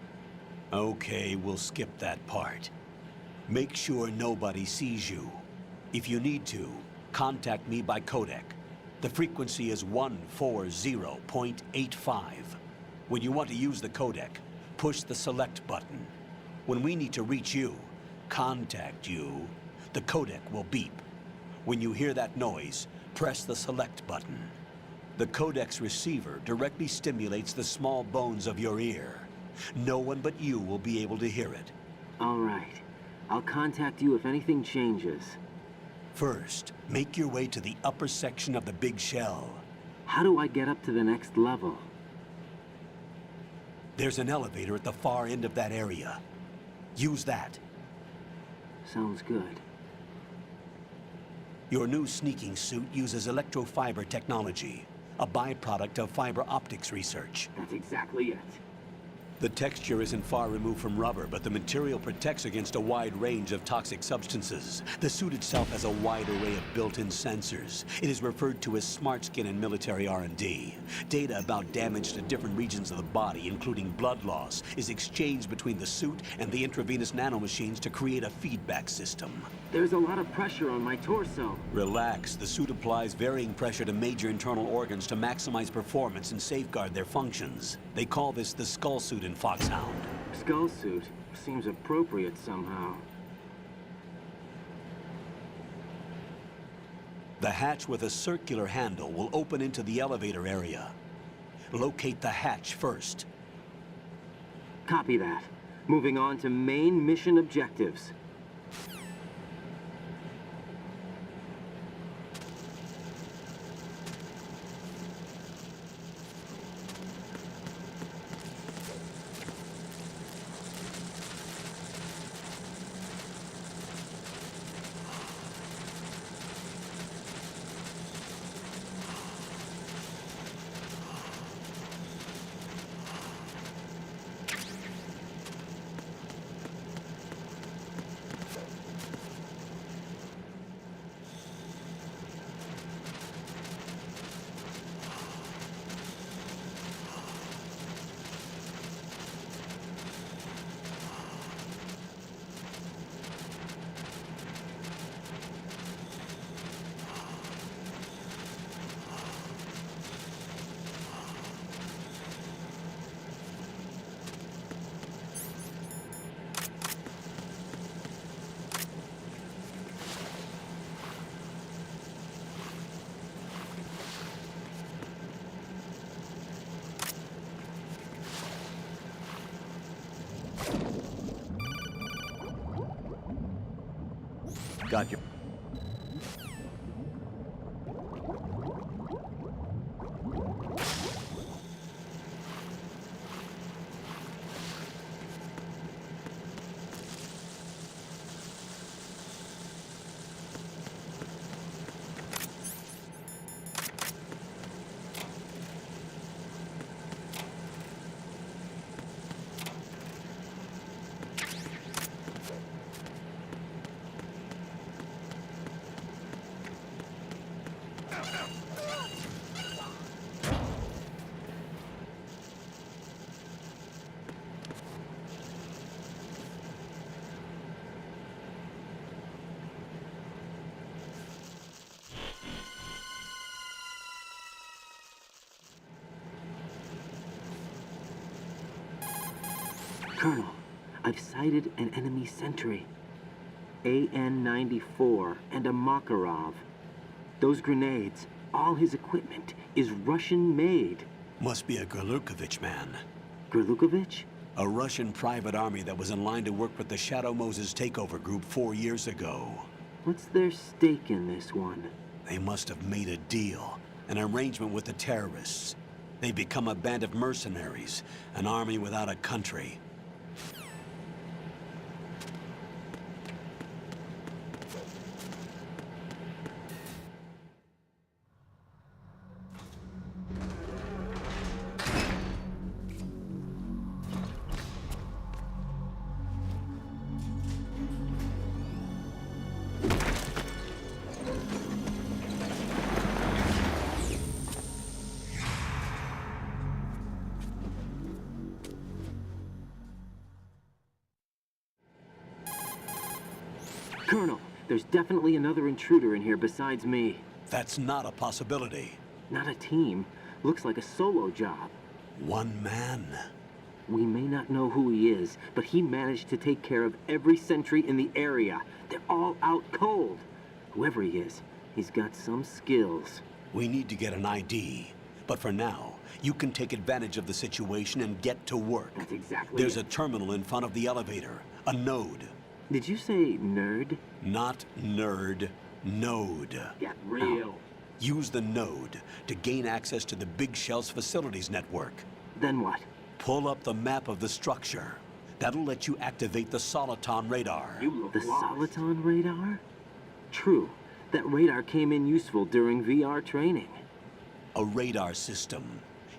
Okay, we'll skip that part. Make sure nobody sees you. If you need to, contact me by codec. The frequency is 140.85. When you want to use the codec, push the select button. When we need to reach you, contact you, the codec will beep. When you hear that noise, press the select button. The codec's receiver directly stimulates the small bones of your ear. No one but you will be able to hear it. All right. I'll contact you if anything changes. First, make your way to the upper section of the big shell. How do I get up to the next level? There's an elevator at the far end of that area. Use that. Sounds good. Your new sneaking suit uses electrofiber technology, a byproduct of fiber optics research. That's exactly it. The texture isn't far removed from rubber, but the material protects against a wide range of toxic substances. The suit itself has a wide array of built-in sensors. It is referred to as smart skin in military R&D. Data about damage to different regions of the body, including blood loss, is exchanged between the suit and the intravenous nanomachines to create a feedback system. There's a lot of pressure on my torso. Relax. The suit applies varying pressure to major internal organs to maximize performance and safeguard their functions. They call this the skull suit in Foxhound. Skull suit seems appropriate somehow. The hatch with a circular handle will open into the elevator area. Locate the hatch first. Copy that. Moving on to main mission objectives. Got your... Colonel, I've sighted an enemy sentry. AN-94 and a Makarov. Those grenades, all his equipment is Russian-made. Must be a Gerlukovich man. Gerlukovich? A Russian private army that was in line to work with the Shadow Moses takeover group 4 years ago. What's their stake in this one? They must have made a deal, an arrangement with the terrorists. They become a band of mercenaries, an army without a country. Colonel, there's definitely another intruder in here besides me. That's not a possibility. Not a team. Looks like a solo job. One man. We may not know who he is, but he managed to take care of every sentry in the area. They're all out cold. Whoever he is, he's got some skills. We need to get an ID. But for now, you can take advantage of the situation and get to work. That's exactly There's it. a terminal in front of the elevator. A node. Did you say nerd? Not nerd. Node. Get real. Use the node to gain access to the Big Shell's facilities network. Then what? Pull up the map of the structure. That'll let you activate the Soliton radar. The Soliton radar? True. That radar came in useful during VR training. A radar system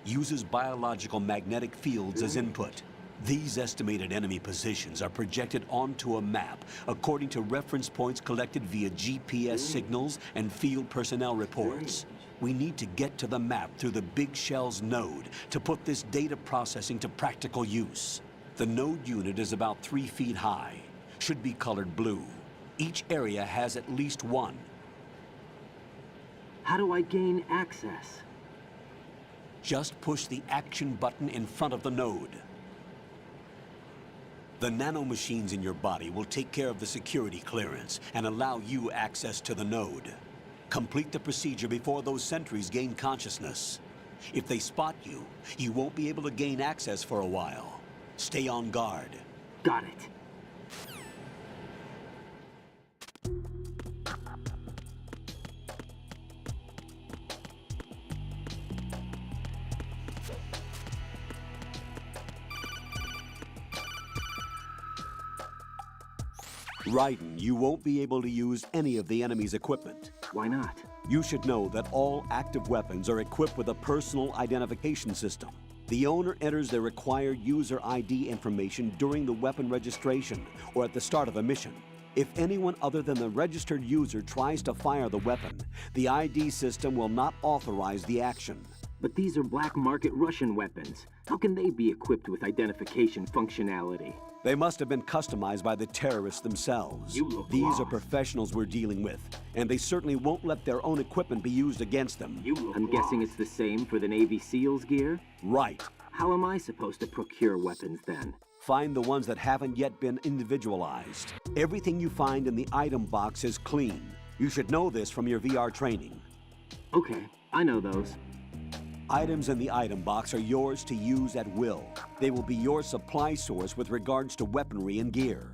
uses biological magnetic fields as input. These estimated enemy positions are projected onto a map according to reference points collected via GPS signals and field personnel reports. We need to get to the map through the Big Shell's node to put this data processing to practical use. The node unit is about 3 feet high, should be colored blue. Each area has at least one. How do I gain access? Just push the action button in front of the node. The nanomachines in your body will take care of the security clearance and allow you access to the node. Complete the procedure before those sentries gain consciousness. If they spot you, you won't be able to gain access for a while. Stay on guard. Got it. Raiden, you won't be able to use any of the enemy's equipment. Why not? You should know that all active weapons are equipped with a personal identification system. The owner enters their required user ID information during the weapon registration or at the start of a mission. If anyone other than the registered user tries to fire the weapon, the ID system will not authorize the action. But these are black market Russian weapons. How can they be equipped with identification functionality? They must have been customized by the terrorists themselves. These are professionals we're dealing with, and they certainly won't let their own equipment be used against them. I'm guessing it's the same for the Navy SEALs gear? Right. How am I supposed to procure weapons then? Find the ones that haven't yet been individualized. Everything you find in the item box is clean. You should know this from your VR training. Okay, I know those. Items in the item box are yours to use at will. They will be your supply source with regards to weaponry and gear.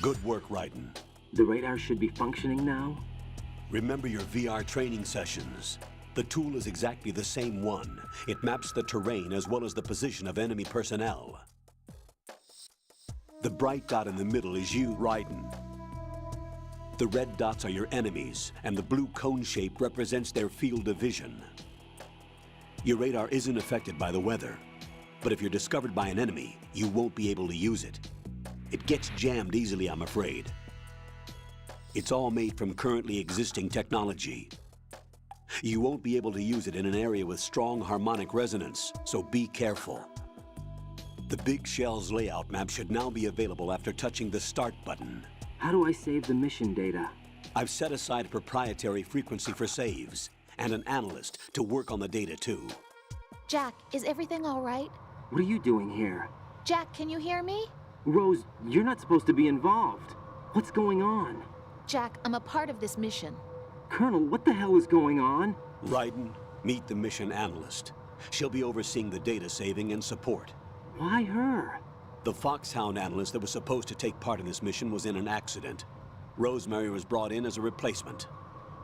Good work, Raiden. The radar should be functioning now? Remember your VR training sessions. The tool is exactly the same one. It maps the terrain as well as the position of enemy personnel. The bright dot in the middle is you, Raiden. The red dots are your enemies, and the blue cone shape represents their field of vision. Your radar isn't affected by the weather, but if you're discovered by an enemy, you won't be able to use it. It gets jammed easily, I'm afraid. It's all made from currently existing technology. You won't be able to use it in an area with strong harmonic resonance, so be careful. The Big Shell's layout map should now be available after touching the Start button. How do I save the mission data? I've set aside a proprietary frequency for saves, and an analyst to work on the data too. Jack, is everything all right? What are you doing here? Jack, can you hear me? Rose, you're not supposed to be involved. What's going on? Jack, I'm a part of this mission. Colonel, what the hell is going on? Raiden, meet the mission analyst. She'll be overseeing the data saving and support. Why her? The Foxhound analyst that was supposed to take part in this mission was in an accident. Rosemary was brought in as a replacement.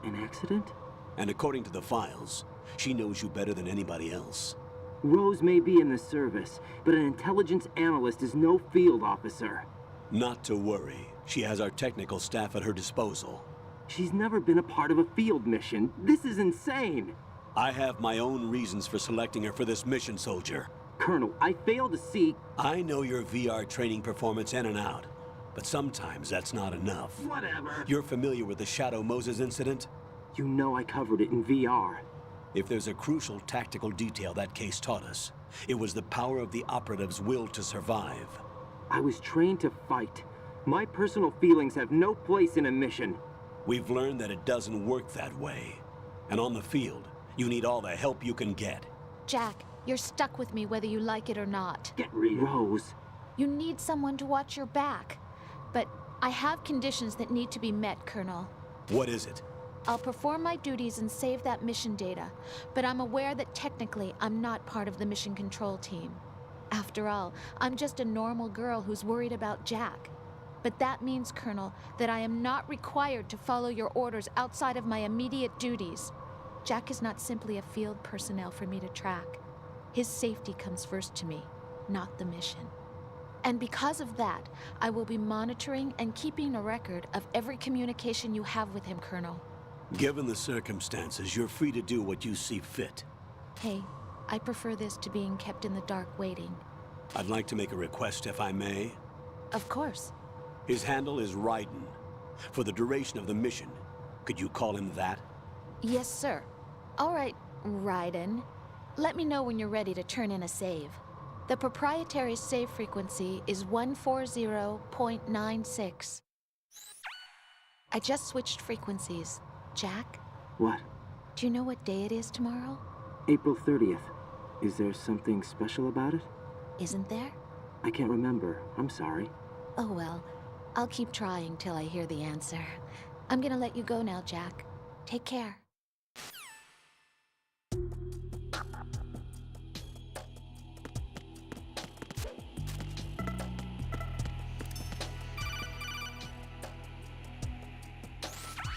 An accident? And according to the files, she knows you better than anybody else. Rose may be in the service, but an intelligence analyst is no field officer. Not to worry. She has our technical staff at her disposal. She's never been a part of a field mission. This is insane. I have my own reasons for selecting her for this mission, soldier. Colonel, I fail to see... I know your VR training performance in and out, but sometimes that's not enough. Whatever. You're familiar with the Shadow Moses incident? You know I covered it in VR. If there's a crucial tactical detail that case taught us, it was the power of the operative's will to survive. I was trained to fight. My personal feelings have no place in a mission. We've learned that it doesn't work that way. And on the field, you need all the help you can get. Jack, you're stuck with me whether you like it or not. Get real. Rose. You need someone to watch your back. But I have conditions that need to be met, Colonel. What is it? I'll perform my duties and save that mission data, but I'm aware that technically I'm not part of the mission control team. After all, I'm just a normal girl who's worried about Jack. But that means, Colonel, that I am not required to follow your orders outside of my immediate duties. Jack is not simply a field personnel for me to track. His safety comes first to me, not the mission. And because of that, I will be monitoring and keeping a record of every communication you have with him, Colonel. Given the circumstances, you're free to do what you see fit. Hey, I prefer this to being kept in the dark waiting. I'd like to make a request, if I may. Of course. His handle is Raiden. For the duration of the mission, could you call him that? Yes, sir. All right, Raiden. Let me know when you're ready to turn in a save. The proprietary save frequency is 140.96. I just switched frequencies. Jack? What? Do you know what day it is tomorrow? April 30th. Is there something special about it? Isn't there? I can't remember. I'm sorry. Oh well. I'll keep trying till I hear the answer. I'm gonna let you go now, Jack. Take care.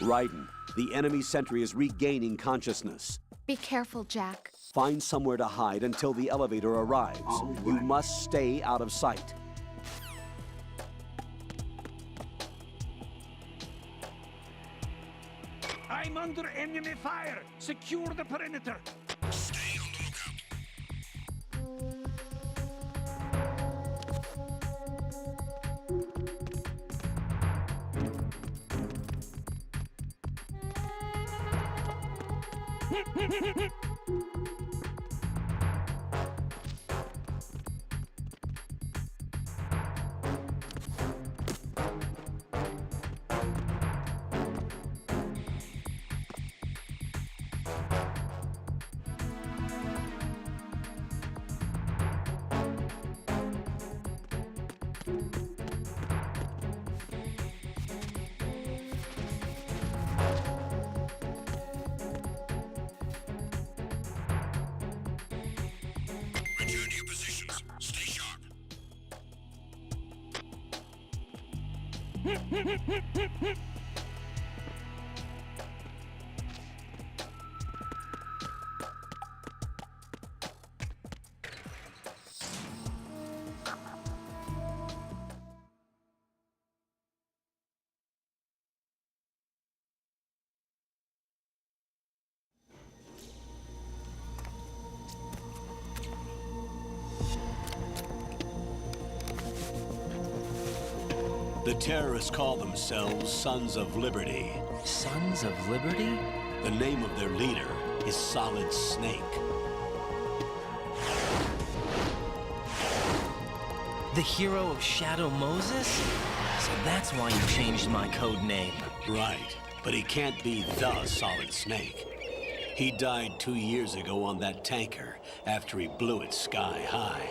Raiden, the enemy sentry is regaining consciousness. Be careful, Jack. Find somewhere to hide until the elevator arrives. You must stay out of sight. I'm under enemy fire! Secure the perimeter! Stay on the lookout. The terrorists call themselves Sons of Liberty. Sons of Liberty? The name of their leader is Solid Snake. The hero of Shadow Moses? So that's why you changed my code name. Right, but he can't be the Solid Snake. He died 2 years ago on that tanker after he blew it sky high.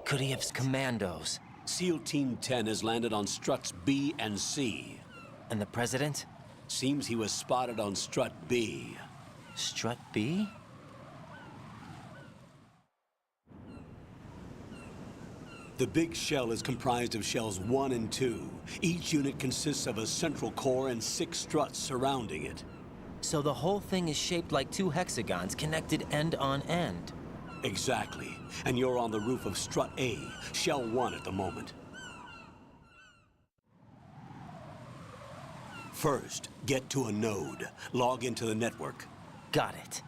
Could he have commandos? SEAL Team 10 has landed on struts B and C. And the president? Seems he was spotted on strut B. Strut B? The big shell is comprised of shells 1 and 2. Each unit consists of a central core and 6 struts surrounding it. So the whole thing is shaped like 2 hexagons connected end on end. Exactly. And you're on the roof of strut A, shell 1 at the moment. First, get to a node. Log into the network. Got it.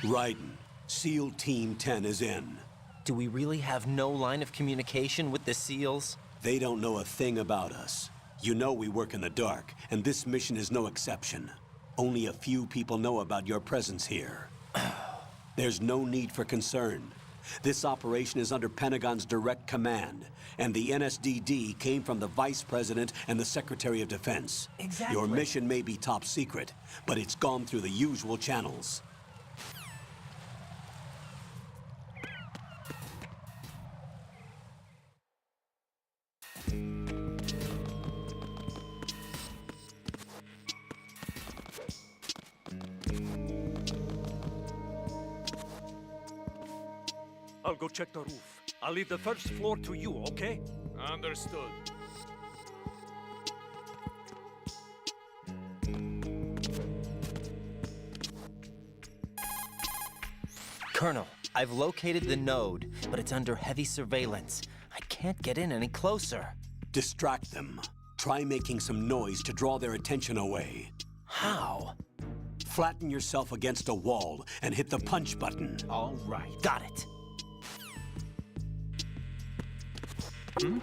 Raiden, SEAL Team 10 is in. Do we really have no line of communication with the SEALs? They don't know a thing about us. You know we work in the dark, and this mission is no exception. Only a few people know about your presence here. There's no need for concern. This operation is under Pentagon's direct command, and the NSDD came from the Vice President and the Secretary of Defense. Exactly. Your mission may be top secret, but it's gone through the usual channels. I'll go check the roof. I'll leave the first floor to you, okay? Understood. Colonel, I've located the node, but it's under heavy surveillance. I can't get in any closer. Distract them. Try making some noise to draw their attention away. How? Flatten yourself against a wall and hit the punch button. All right. Got it. Hmm?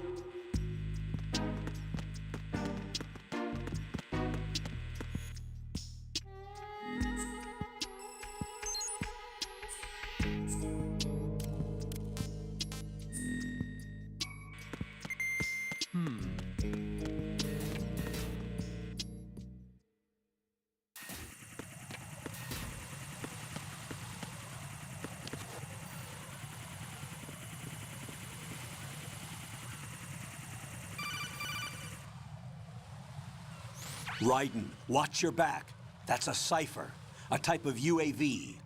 Raiden, watch your back. That's a cipher, a type of UAV.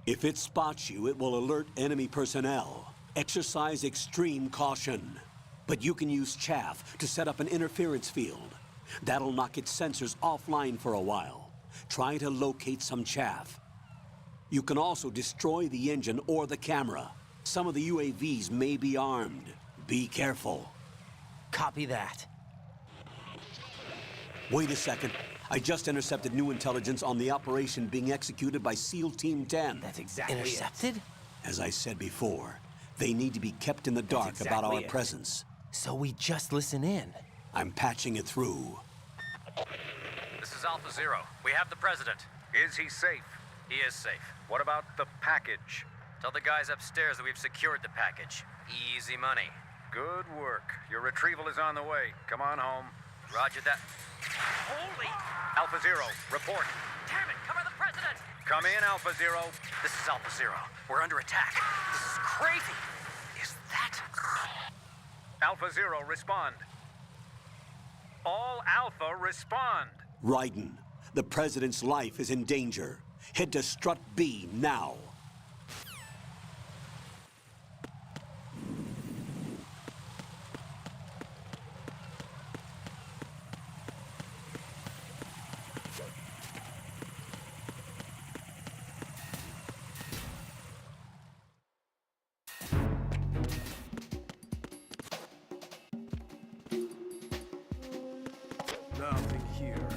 If it spots you, it will alert enemy personnel. Exercise extreme caution. But you can use chaff to set up an interference field. That'll knock its sensors offline for a while. Try to locate some chaff. You can also destroy the engine or the camera. Some of the UAVs may be armed. Be careful. Copy that. Wait a second. I just intercepted new intelligence on the operation being executed by SEAL Team 10. That's exactly Intercepted? As I said before, they need to be kept in the dark about our presence. So we just listen in. I'm patching it through. This is Alpha Zero. We have the president. Is he safe? He is safe. What about the package? Tell the guys upstairs that we've secured the package. Easy money. Good work. Your retrieval is on the way. Come on home. Roger that. Holy! Alpha Zero, report. Damn it, cover the president! Come in, Alpha Zero. This is Alpha Zero. We're under attack. This is crazy. Is that... Alpha Zero, respond. All Alpha, respond. Raiden, the President's life is in danger. Head to Strut B now. Nothing here.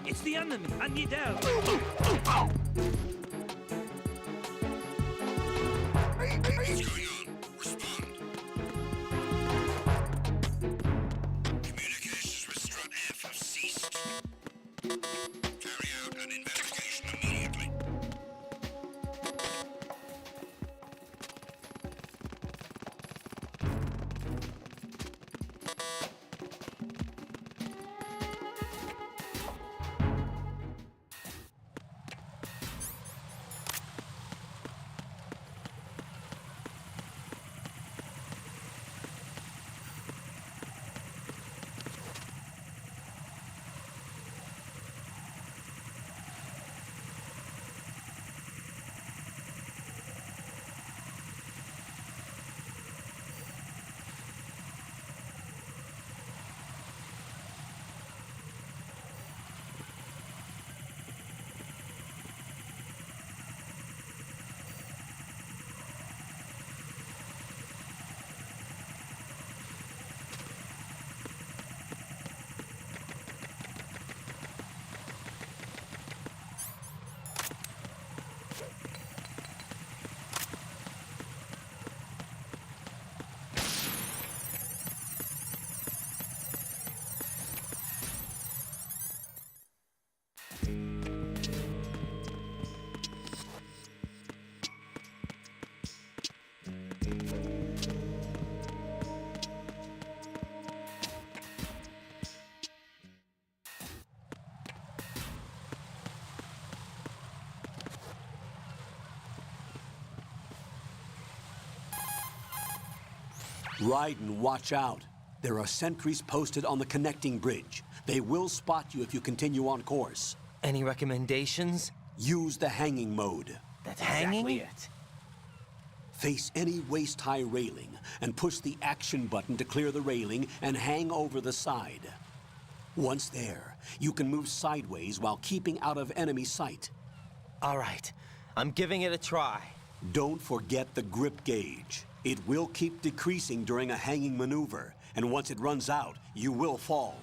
It's the enemy! I need help! Communications with Strut F have ceased. Carry out an investigation immediately. Raiden, watch out. There are sentries posted on the connecting bridge. They will spot you if you continue on course. Any recommendations? Use the hanging mode. That's hanging? it. Face any waist-high railing and push the action button to clear the railing and hang over the side. Once there, you can move sideways while keeping out of enemy sight. All right, I'm giving it a try. Don't forget the grip gauge. It will keep decreasing during a hanging maneuver, and once it runs out, you will fall.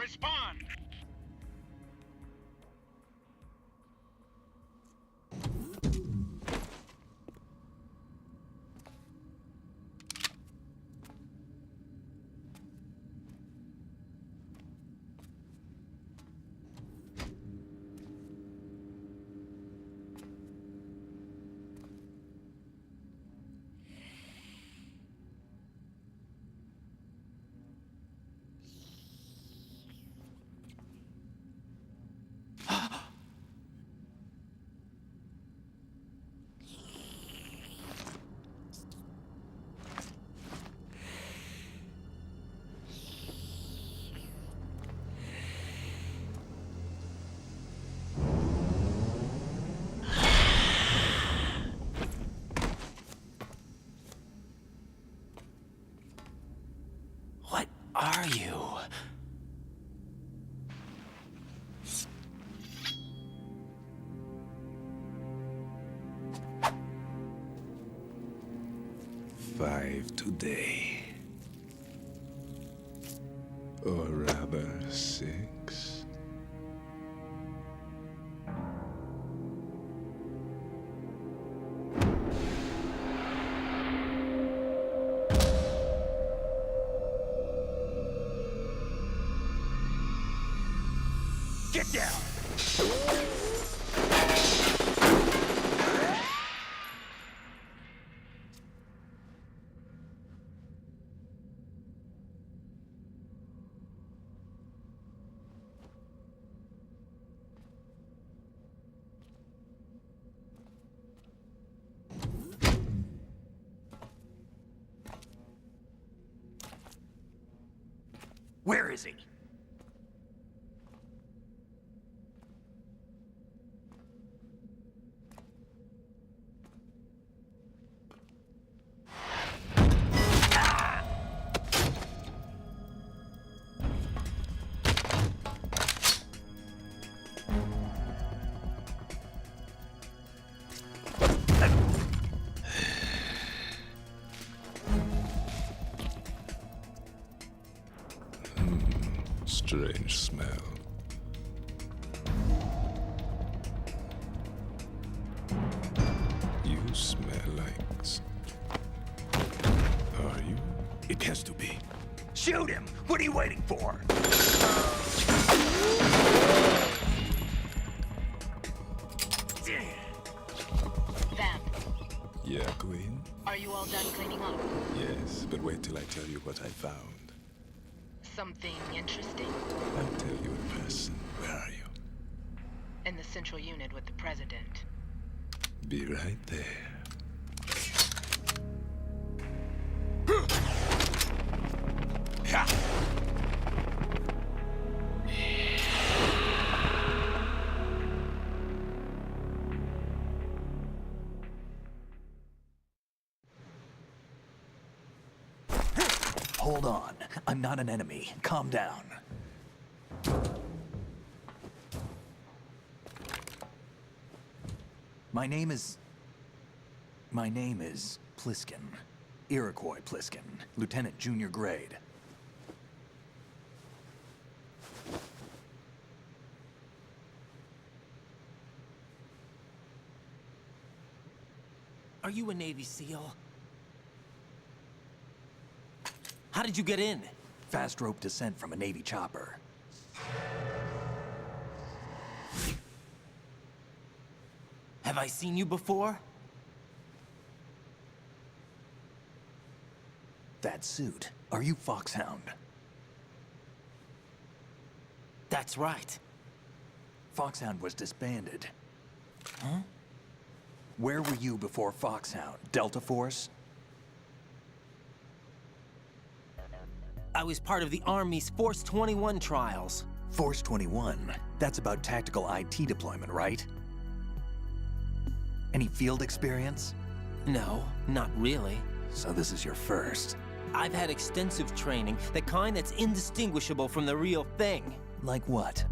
Respond! What are you? Five today. Or rather, 6. Get down! Where is he? Strange smell. You smell like... Are you? It has to be. Shoot him! What are you waiting for? Vamp, Yeah, Queen? are you all done cleaning up? Yes, but wait till I tell you what I found. Something interesting? I'll tell you in person. Where are you? In the central unit with the president. Be right there. Hold on. I'm not an enemy. Calm down. My name is Pliskin. Iroquois Pliskin. Lieutenant Junior Grade. Are you a Navy SEAL? How did you get in? Fast rope descent from a Navy chopper. Have I seen you before? That suit. Are you Foxhound? That's right. Foxhound was disbanded. Huh? Where were you before Foxhound? Delta Force? I was part of the Army's Force 21 trials. Force 21? That's about tactical IT deployment, right? Any field experience? No, not really. So this is your first. I've had extensive training, the kind that's indistinguishable from the real thing. Like what?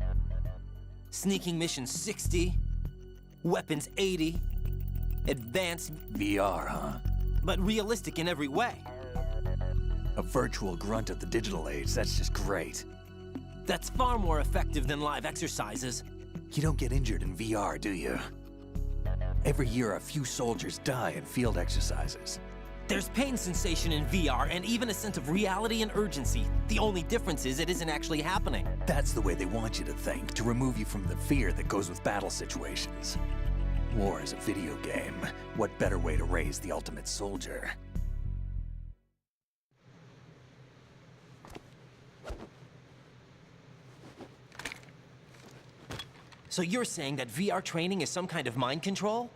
Sneaking mission 60, weapons 80, advanced... VR, huh? But realistic in every way. A virtual grunt of the digital age, that's just great. That's far more effective than live exercises. You don't get injured in VR, do you? Every year, a few soldiers die in field exercises. There's pain sensation in VR and even a sense of reality and urgency. The only difference is it isn't actually happening. That's the way they want you to think, to remove you from the fear that goes with battle situations. War is a video game. What better way to raise the ultimate soldier? So you're saying that VR training is some kind of mind control?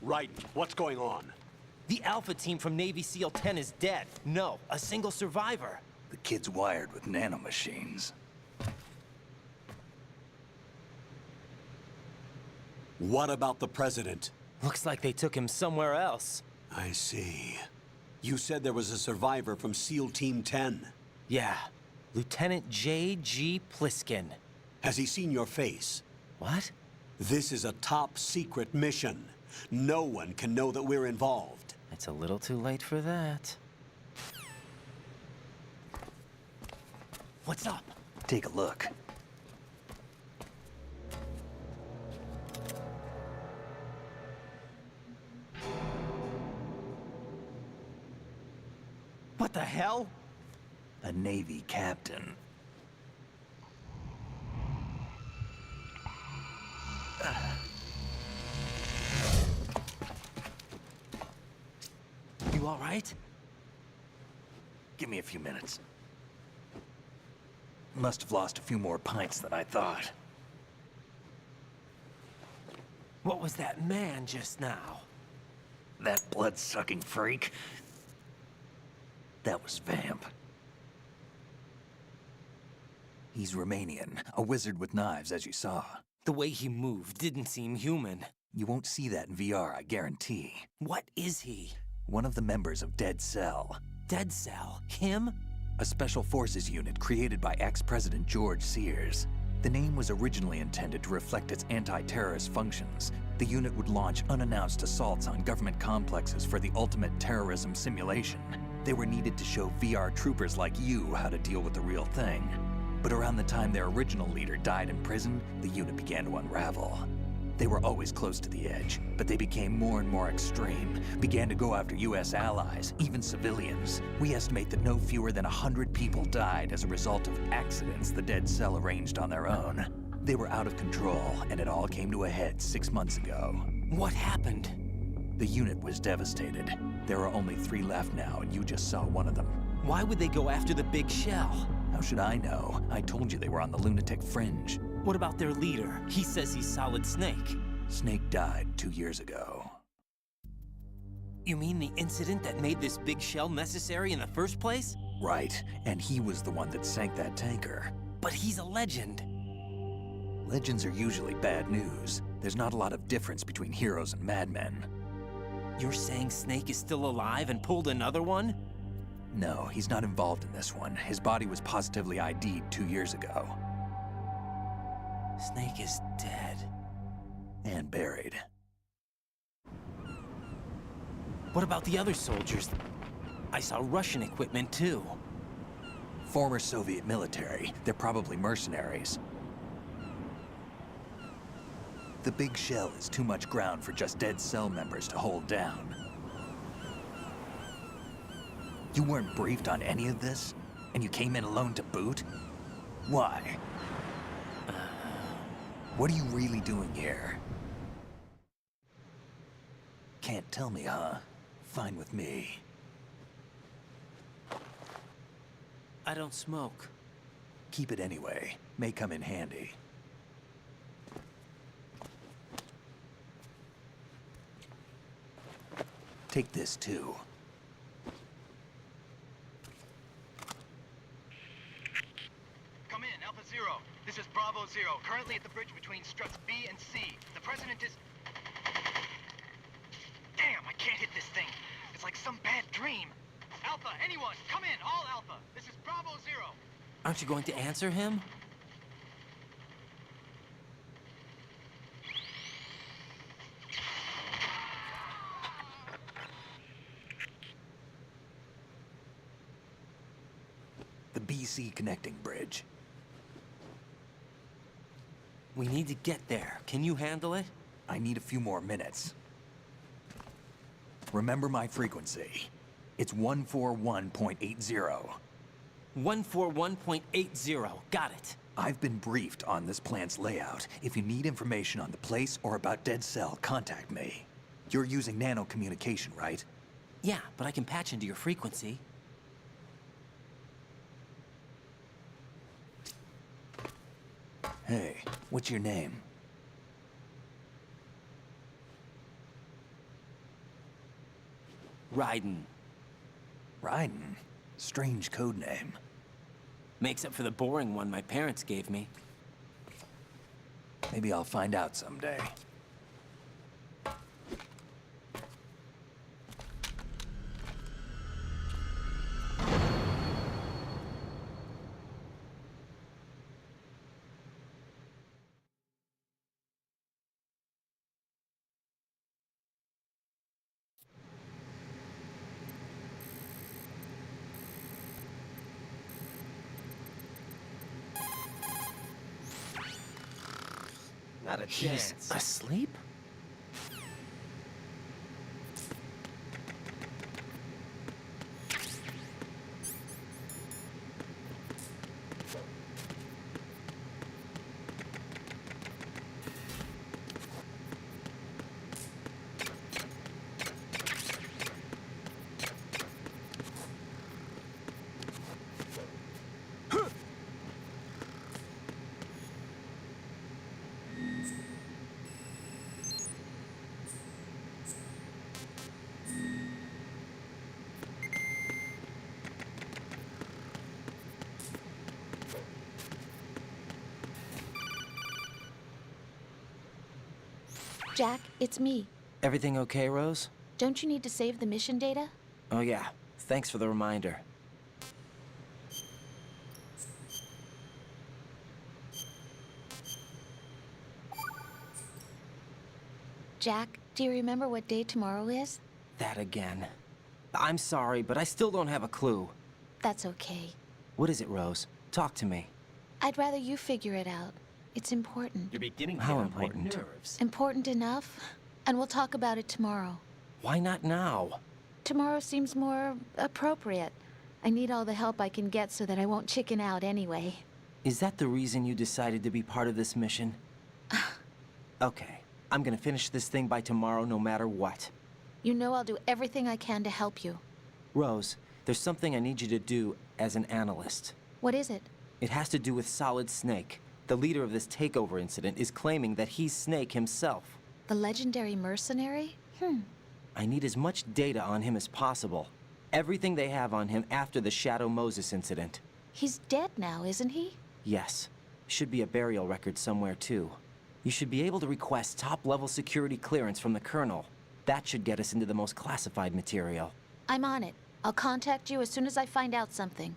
Right. What's going on? The Alpha team from Navy SEAL 10 is dead. No, a single survivor. The kid's wired with nanomachines. What about the president? Looks like they took him somewhere else. I see. You said there was a survivor from SEAL Team 10. Yeah. Lieutenant J.G. Pliskin. Has he seen your face? What? This is a top secret mission. No one can know that we're involved. It's a little too late for that. What's up? Take a look. What the hell? A Navy captain. You all right? Give me a few minutes. Must have lost a few more pints than I thought. What was that man just now? That blood-sucking freak? That was Vamp. He's Romanian, a wizard with knives, as you saw. The way he moved didn't seem human. You won't see that in VR, I guarantee. What is he? One of the members of Dead Cell. Dead Cell? Him? A special forces unit created by ex-President George Sears. The name was originally intended to reflect its anti-terrorist functions. The unit would launch unannounced assaults on government complexes for the ultimate terrorism simulation. They were needed to show VR troopers like you how to deal with the real thing. But around the time their original leader died in prison, the unit began to unravel. They were always close to the edge, but they became more and more extreme, began to go after US allies, even civilians. We estimate that no fewer than 100 people died as a result of accidents the Dead Cell arranged on their own. They were out of control, and it all came to a head 6 months ago. What happened? The unit was devastated. There are only 3 left now, and you just saw one of them. Why would they go after the big shell? How should I know? I told you they were on the lunatic fringe. What about their leader? He says he's Solid Snake. Snake died 2 years ago. You mean the incident that made this big shell necessary in the first place? Right, and he was the one that sank that tanker. But he's a legend. Legends are usually bad news. There's not a lot of difference between heroes and madmen. You're saying Snake is still alive and pulled another one? No, he's not involved in this one. His body was positively ID'd 2 years ago. Snake is dead. And buried. What about the other soldiers? I saw Russian equipment too. Former Soviet military. They're probably mercenaries. The big shell is too much ground for just Dead Cell members to hold down. You weren't briefed on any of this? And you came in alone to boot? Why? What are you really doing here? Can't tell me, huh? Fine with me. I don't smoke. Keep it anyway. May come in handy. Take this too. Come in, Alpha Zero. This is Bravo Zero, currently at the bridge between struts B and C. The President is... Damn, I can't hit this thing. It's like some bad dream. Alpha, anyone, come in, all Alpha. This is Bravo Zero. Aren't you going to answer him? DC connecting bridge. We need to get there. Can you handle it? I need a few more minutes. Remember my frequency. It's 141.80. 141.80. Got it. I've been briefed on this plant's layout. If you need information on the place or about Dead Cell, contact me. You're using nano communication, right? Yeah, but I can patch into your frequency. Hey, what's your name? Raiden. Raiden? Strange code name. Makes up for the boring one my parents gave me. Maybe I'll find out someday. Not a He's chance. asleep? Jack, it's me. Everything okay, Rose? Don't you need to save the mission data? Oh yeah, thanks for the reminder. Jack, do you remember what day tomorrow is? That again. I'm sorry, but I still don't have a clue. That's okay. What is it, Rose? Talk to me. I'd rather you figure it out. It's important. You're beginning to How get on important? my nerves. Important enough? And we'll talk about it tomorrow. Why not now? Tomorrow seems more appropriate. I need all the help I can get so that I won't chicken out anyway. Is that the reason you decided to be part of this mission? Okay, I'm gonna finish this thing by tomorrow no matter what. You know I'll do everything I can to help you. Rose, there's something I need you to do as an analyst. What is it? It has to do with Solid Snake. The leader of this takeover incident is claiming that he's Snake himself. The legendary mercenary? I need as much data on him as possible. Everything they have on him after the Shadow Moses incident. He's dead now, isn't he? Yes. Should be a burial record somewhere, too. You should be able to request top-level security clearance from the Colonel. That should get us into the most classified material. I'm on it. I'll contact you as soon as I find out something.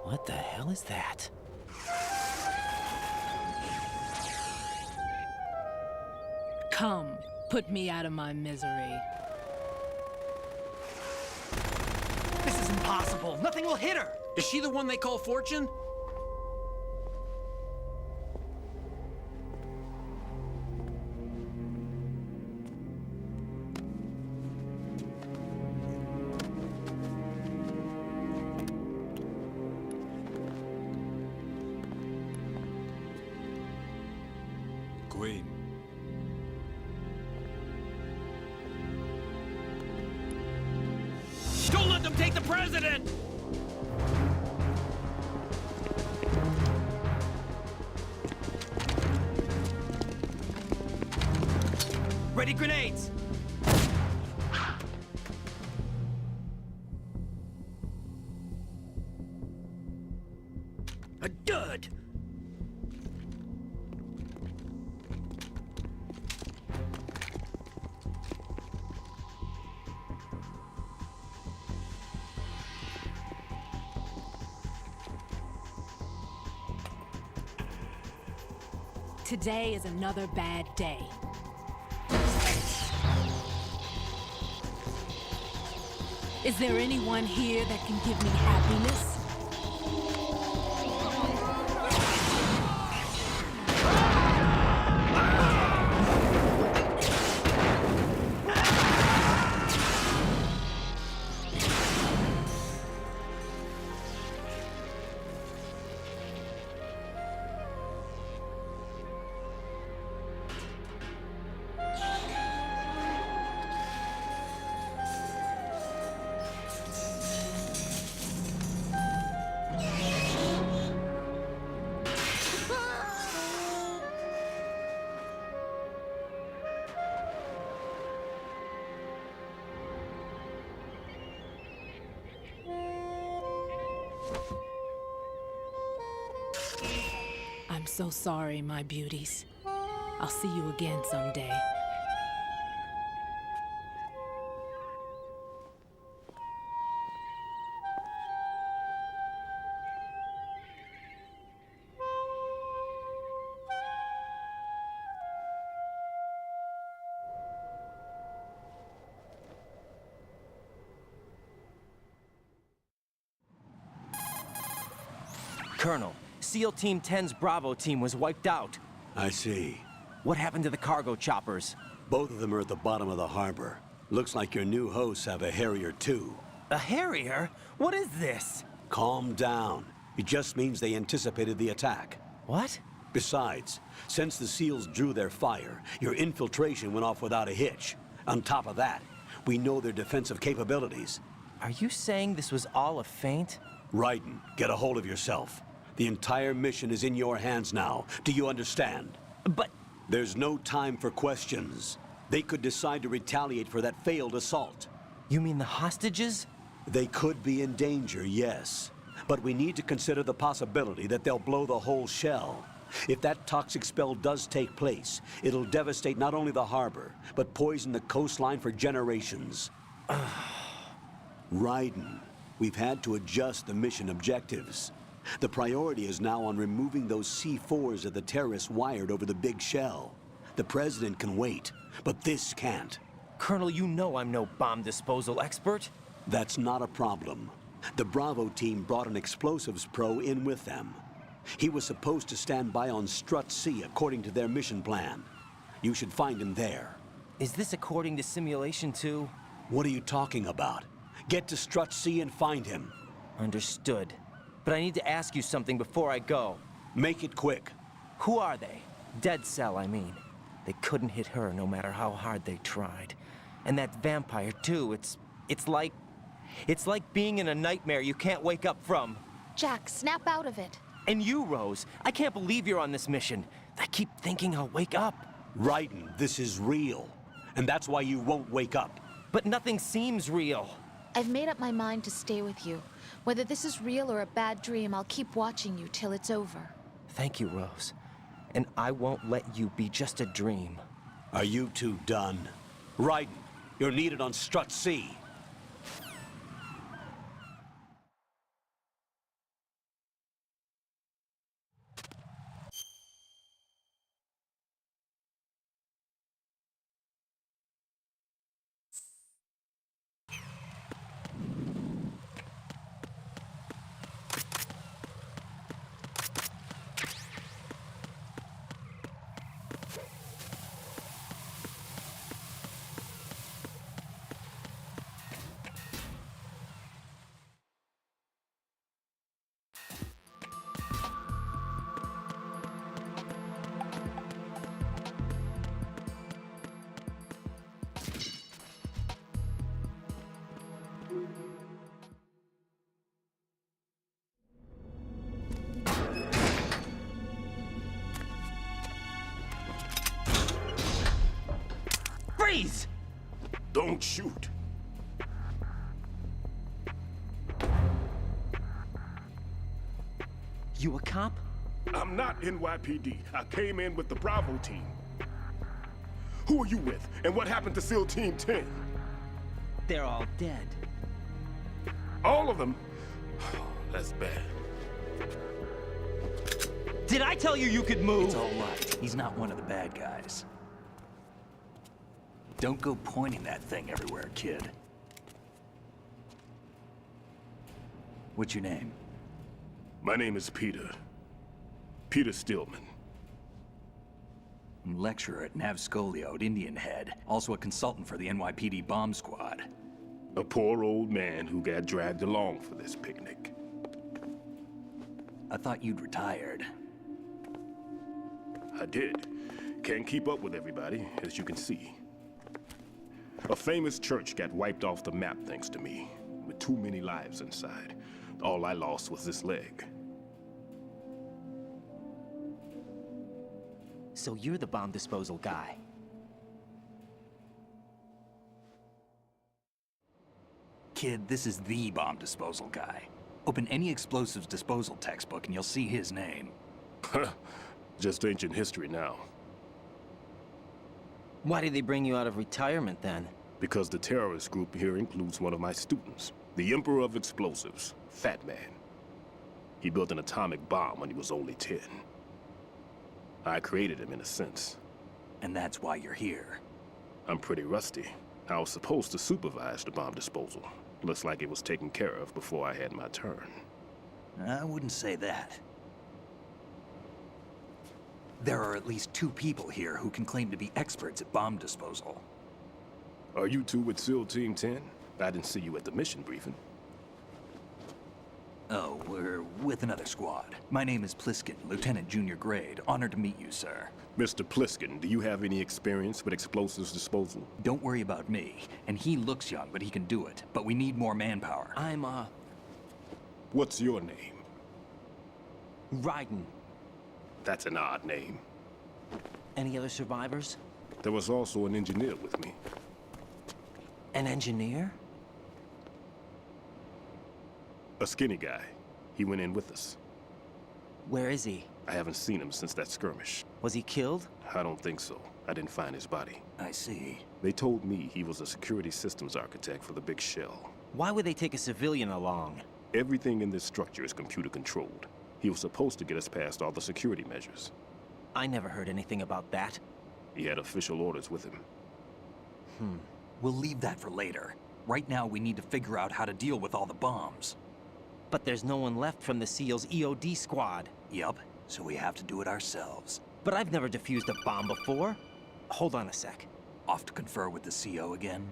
What the hell is that? Come, put me out of my misery. This is impossible. Nothing will hit her. Is she the one they call Fortune? Queen. Don't let them take the president! Ready grenades! A dud! Today is another bad day. Is there anyone here that can give me happiness? I'm so sorry, my beauties. I'll see you again someday. Colonel, SEAL Team 10's Bravo team was wiped out. I see. What happened to the cargo choppers? Both of them are at the bottom of the harbor. Looks like your new hosts have a Harrier too. A Harrier? What is this? Calm down. It just means they anticipated the attack. What? Besides, since the SEALs drew their fire, your infiltration went off without a hitch. On top of that, we know their defensive capabilities. Are you saying this was all a feint? Raiden, get a hold of yourself. The entire mission is in your hands now. Do you understand? But... There's no time for questions. They could decide to retaliate for that failed assault. You mean the hostages? They could be in danger, yes. But we need to consider the possibility that they'll blow the whole shell. If that toxic spell does take place, it'll devastate not only the harbor, but poison the coastline for generations. Raiden, we've had to adjust the mission objectives. The priority is now on removing those C4s that the terrorists wired over the big shell. The President can wait, but this can't. Colonel, you know I'm no bomb disposal expert. That's not a problem. The Bravo team brought an explosives pro in with them. He was supposed to stand by on Strut C according to their mission plan. You should find him there. Is this according to simulation too? What are you talking about? Get to Strut C and find him. Understood. But I need to ask you something before I go. Make it quick. Who are they? Dead Cell, I mean. They couldn't hit her no matter how hard they tried. And that vampire too, it's like being in a nightmare you can't wake up from. Jack, snap out of it. And you, Rose, I can't believe you're on this mission. I keep thinking I'll wake up. Raiden, this is real. And that's why you won't wake up. But nothing seems real. I've made up my mind to stay with you. Whether this is real or a bad dream, I'll keep watching you till it's over. Thank you, Rose. And I won't let you be just a dream. Are you two done? Raiden, you're needed on Strut C. Please! Don't shoot. You a cop? I'm not NYPD. I came in with the Bravo team. Who are you with? And what happened to SEAL Team 10? They're all dead. All of them? That's bad. Did I tell you you could move? It's all right. He's not one of the bad guys. Don't go pointing that thing everywhere, kid. What's your name? My name is Peter. Peter Stillman. I'm lecturer at Navscolio at Indian Head. Also a consultant for the NYPD bomb squad. A poor old man who got dragged along for this picnic. I thought you'd retired. I did. Can't keep up with everybody, as you can see. A famous church got wiped off the map thanks to me, with too many lives inside. All I lost was this leg. So you're the bomb disposal guy. Kid, this is the bomb disposal guy. Open any explosives disposal textbook and you'll see his name. Just ancient history now. Why did they bring you out of retirement then? Because the terrorist group here includes one of my students, the Emperor of Explosives, Fat Man. He built an atomic bomb when he was only 10. I created him in a sense. And that's why you're here. I'm pretty rusty. I was supposed to supervise the bomb disposal. Looks like it was taken care of before I had my turn. I wouldn't say that. There are at least 2 people here who can claim to be experts at bomb disposal. Are you two with SEAL Team 10? I didn't see you at the mission briefing. Oh, we're with another squad. My name is Pliskin, Lieutenant Junior Grade. Honored to meet you, sir. Mr. Pliskin, do you have any experience with explosives disposal? Don't worry about me. And he looks young, but he can do it. But we need more manpower. I'm, What's your name? Raiden. That's an odd name. Any other survivors? There was also an engineer with me. An engineer? A skinny guy. He went in with us. Where is he? I haven't seen him since that skirmish. Was he killed? I don't think so. I didn't find his body. I see. They told me he was a security systems architect for the big shell. Why would they take a civilian along? Everything in this structure is computer controlled. He was supposed to get us past all the security measures. I never heard anything about that. He had official orders with him. We'll leave that for later. Right now, we need to figure out how to deal with all the bombs. But there's no one left from the SEAL's EOD squad. Yup, so we have to do it ourselves. But I've never defused a bomb before. Hold on a sec. Off to confer with the CO again?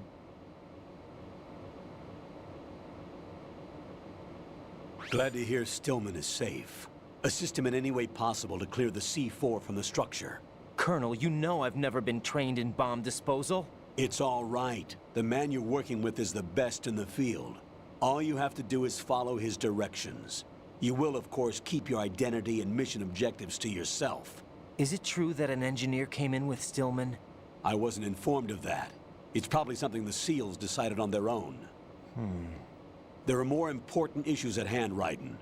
Glad to hear Stillman is safe. Assist him in any way possible to clear the C4 from the structure. Colonel, you know I've never been trained in bomb disposal. It's all right. The man you're working with is the best in the field. All you have to do is follow his directions. You will, of course, keep your identity and mission objectives to yourself. Is it true that an engineer came in with Stillman? I wasn't informed of that. It's probably something the SEALs decided on their own. There are more important issues at hand, Raiden.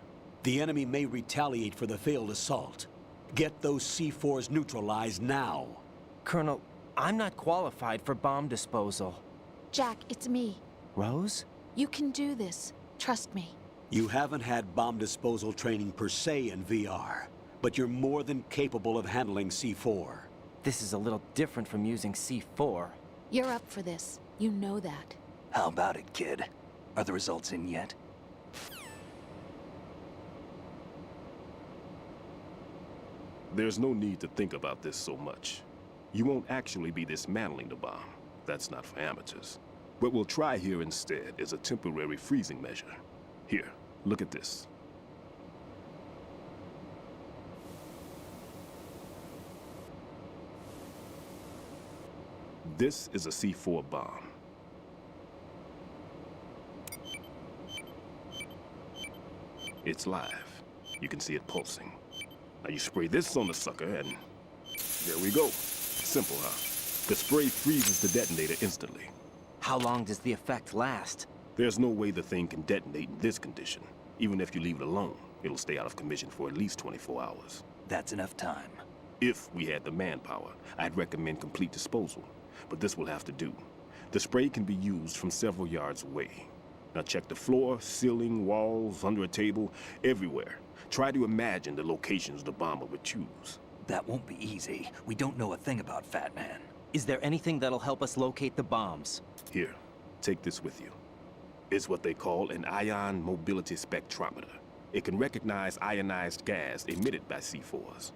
The enemy may retaliate for the failed assault. Get those C4s neutralized now. Colonel, I'm not qualified for bomb disposal. Jack, it's me. Rose? You can do this. Trust me. You haven't had bomb disposal training per se in VR, but you're more than capable of handling C4. This is a little different from using C4. You're up for this. You know that. How about it, kid? Are the results in yet? There's no need to think about this so much. You won't actually be dismantling the bomb. That's not for amateurs. What we'll try here instead is a temporary freezing measure. Here, look at this. This is a C4 bomb. It's live. You can see it pulsing. Now you spray this on the sucker and there we go. Simple, huh? The spray freezes the detonator instantly. How long does the effect last? There's no way the thing can detonate in this condition. Even if you leave it alone, it'll stay out of commission for at least 24 hours. That's enough time. If we had the manpower, I'd recommend complete disposal. But this will have to do. The spray can be used from several yards away. Now check the floor, ceiling, walls, under a table, everywhere. Try to imagine the locations the bomber would choose. That won't be easy. We don't know a thing about Fat Man. Is there anything that'll help us locate the bombs? Here, take this with you. It's what they call an ion mobility spectrometer. It can recognize ionized gas emitted by C4s.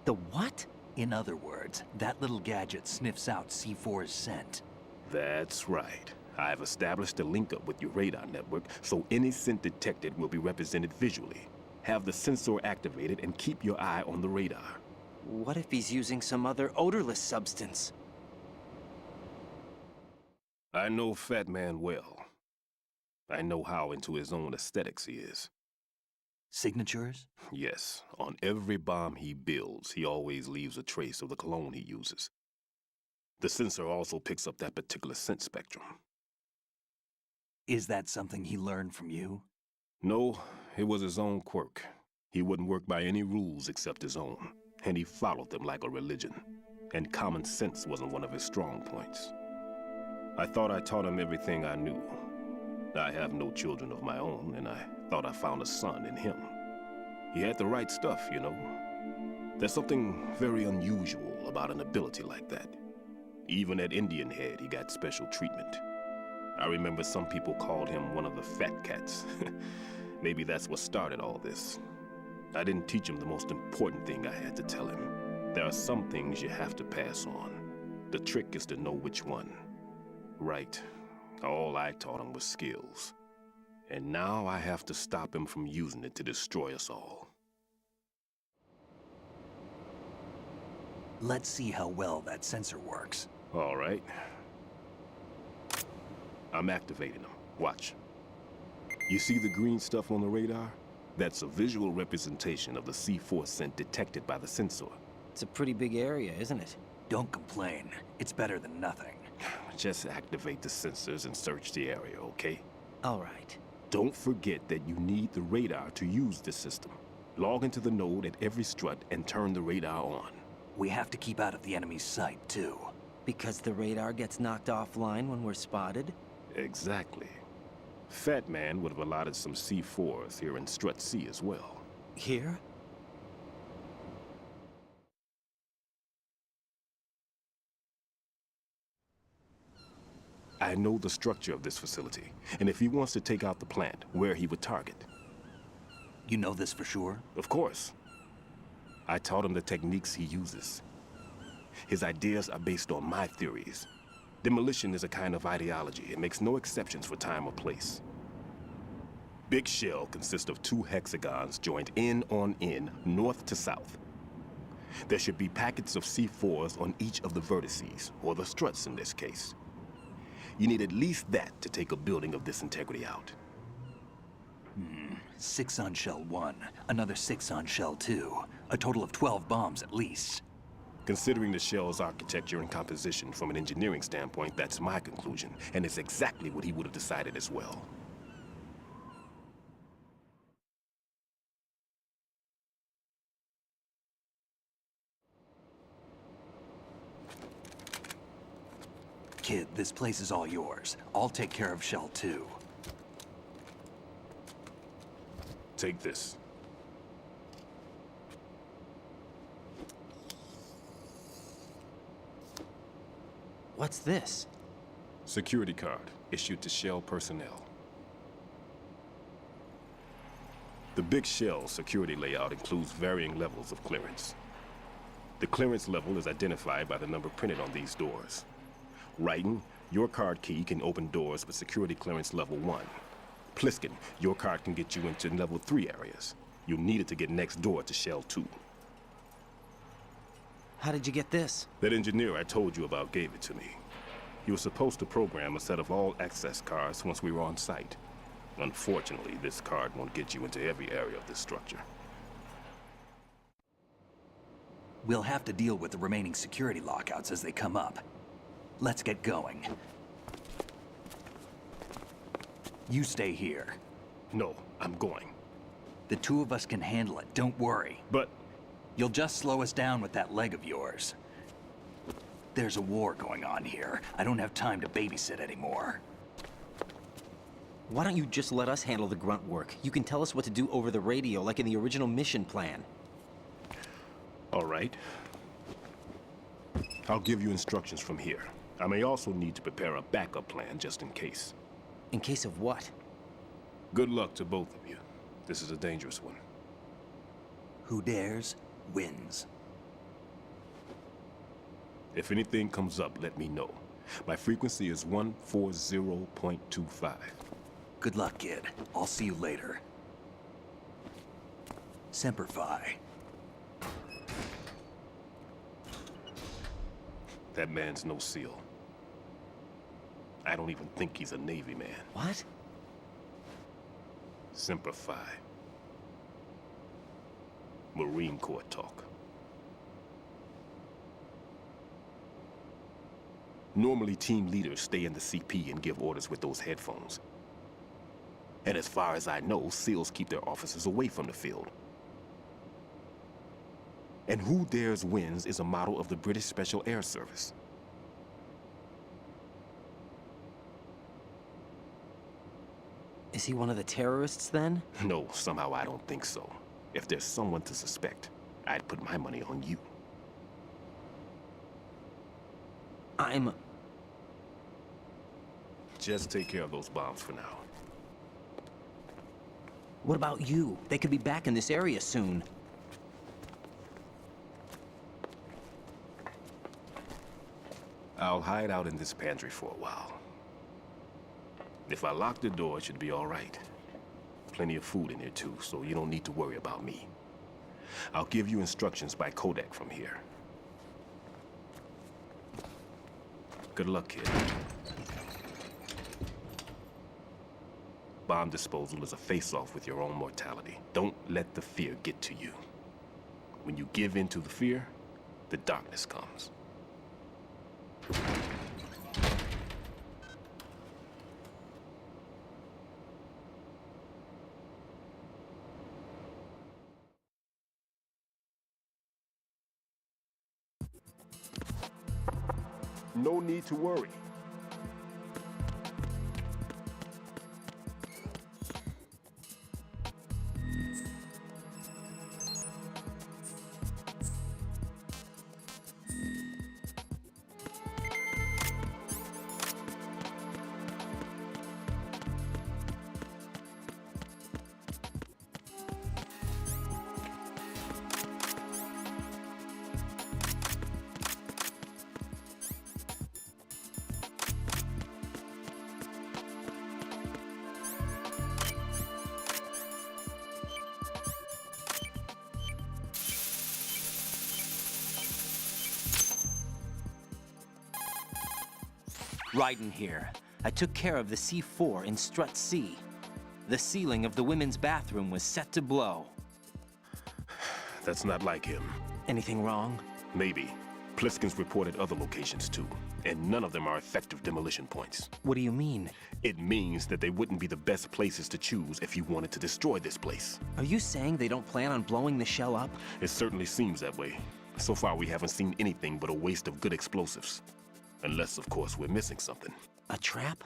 The what? In other words, that little gadget sniffs out C4's scent. That's right. I've established a link-up with your radar network, so any scent detected will be represented visually. Have the sensor activated and keep your eye on the radar. What if he's using some other odorless substance? I know Fat Man well. I know how into his own aesthetics he is. Signatures? Yes. On every bomb he builds, he always leaves a trace of the cologne he uses. The sensor also picks up that particular scent spectrum. Is that something he learned from you? No, it was his own quirk. He wouldn't work by any rules except his own, and he followed them like a religion. And common sense wasn't one of his strong points. I thought I taught him everything I knew. I have no children of my own, and I thought I found a son in him. He had the right stuff, you know. There's something very unusual about an ability like that. Even at Indian Head, he got special treatment. I remember some people called him one of the fat cats. Maybe that's what started all this. I didn't teach him the most important thing I had to tell him. There are some things you have to pass on. The trick is to know which one. Right. All I taught him was skills. And now I have to stop him from using it to destroy us all. Let's see how well that sensor works. All right. I'm activating them. Watch. You see the green stuff on the radar? That's a visual representation of the C4 scent detected by the sensor. It's a pretty big area, isn't it? Don't complain. It's better than nothing. Just activate the sensors and search the area, okay? All right. Don't forget that you need the radar to use this system. Log into the node at every strut and turn the radar on. We have to keep out of the enemy's sight, too. Because the radar gets knocked offline when we're spotted? Exactly. Fat Man would have allotted some C4s here in Strut C as well. Here? I know the structure of this facility, and if he wants to take out the plant, where he would target. You know this for sure? Of course. I taught him the techniques he uses. His ideas are based on my theories. Demolition is a kind of ideology. It makes no exceptions for time or place. Big Shell consists of 2 hexagons joined end on end, north to south. There should be packets of C4s on each of the vertices, or the struts in this case. You need at least that to take a building of this integrity out. 6 on Shell 1, another 6 on Shell 2. A total of 12 bombs at least. Considering the shell's architecture and composition from an engineering standpoint, that's my conclusion, and it's exactly what he would have decided as well. Kid, this place is all yours. I'll take care of Shell 2. Take this. What's this? Security card, issued to Shell personnel. The Big Shell security layout includes varying levels of clearance. The clearance level is identified by the number printed on these doors. Writing, your card key can open doors with security clearance level 1. Pliskin, your card can get you into level 3 areas. You'll need it to get next door to Shell 2. How did you get this? That engineer I told you about gave it to me. He was supposed to program a set of all access cards once we were on site. Unfortunately, this card won't get you into every area of this structure. We'll have to deal with the remaining security lockouts as they come up. Let's get going. You stay here. No, I'm going. The two of us can handle it, don't worry. But... You'll just slow us down with that leg of yours. There's a war going on here. I don't have time to babysit anymore. Why don't you just let us handle the grunt work? You can tell us what to do over the radio, like in the original mission plan. All right. I'll give you instructions from here. I may also need to prepare a backup plan just in case. In case of what? Good luck to both of you. This is a dangerous one. Who dares, wins. If anything comes up, let me know. My frequency is 140.25. Good luck, kid. I'll see you later. Semper Fi. That man's no SEAL. I don't even think he's a Navy man. What? Semper Fi. Marine Corps talk. Normally, team leaders stay in the CP and give orders with those headphones. And as far as I know, SEALs keep their officers away from the field. And Who Dares Wins is a model of the British Special Air Service. Is he one of the terrorists, then? No, somehow I don't think so. If there's someone to suspect, I'd put my money on you. Just take care of those bombs for now. What about you? They could be back in this area soon. I'll hide out in this pantry for a while. If I lock the door, it should be all right. Plenty of food in here too, so you don't need to worry about me. I'll give you instructions by Kodak from here. Good luck, kid. Bomb disposal is a face-off with your own mortality. Don't let the fear get to you. When you give in to the fear, the darkness comes. No need to worry. Raiden here. I took care of the C4 in Strut C. The ceiling of the women's bathroom was set to blow. That's not like him. Anything wrong? Maybe. Pliskin's reported other locations too, and none of them are effective demolition points. What do you mean? It means that they wouldn't be the best places to choose if you wanted to destroy this place. Are you saying they don't plan on blowing the shell up? It certainly seems that way. So far, we haven't seen anything but a waste of good explosives. Unless, of course, we're missing something. A trap?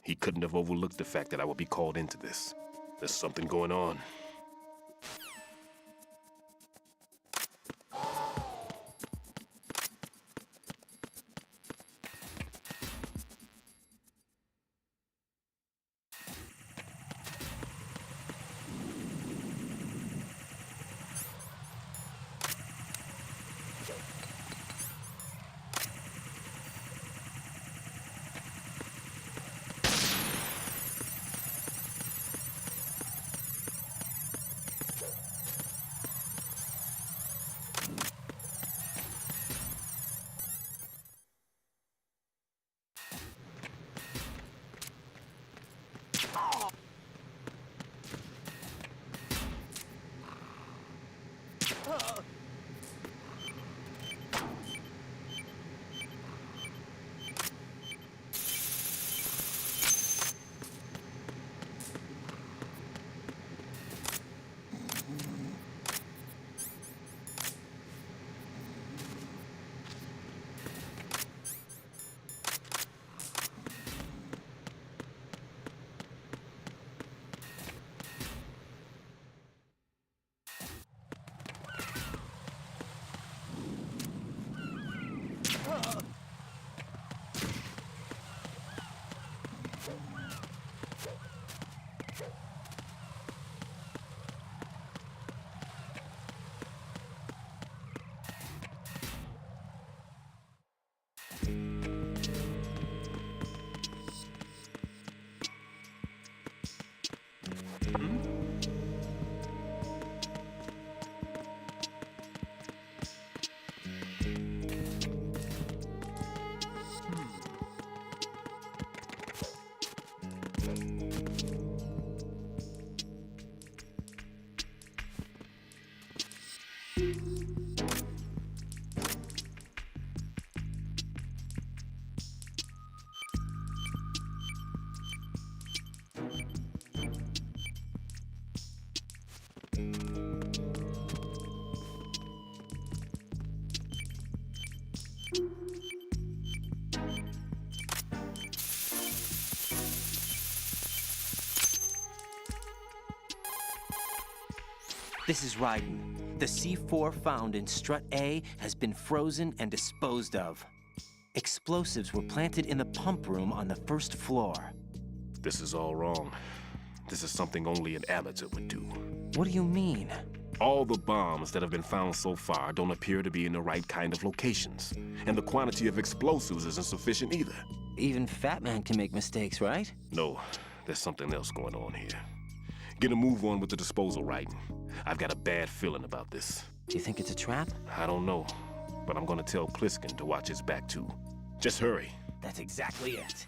He couldn't have overlooked the fact that I would be called into this. There's something going on. This is Raiden. The C4 found in Strut A has been frozen and disposed of. Explosives were planted in the pump room on the first floor. This is all wrong. This is something only an amateur would do. What do you mean? All the bombs that have been found so far don't appear to be in the right kind of locations. And the quantity of explosives isn't sufficient either. Even Fat Man can make mistakes, right? No, there's something else going on here. Get a move on with the disposal, Raiden. I've got a bad feeling about this. Do you think it's a trap? I don't know, but I'm gonna tell Pliskin to watch his back too. Just hurry. That's exactly it.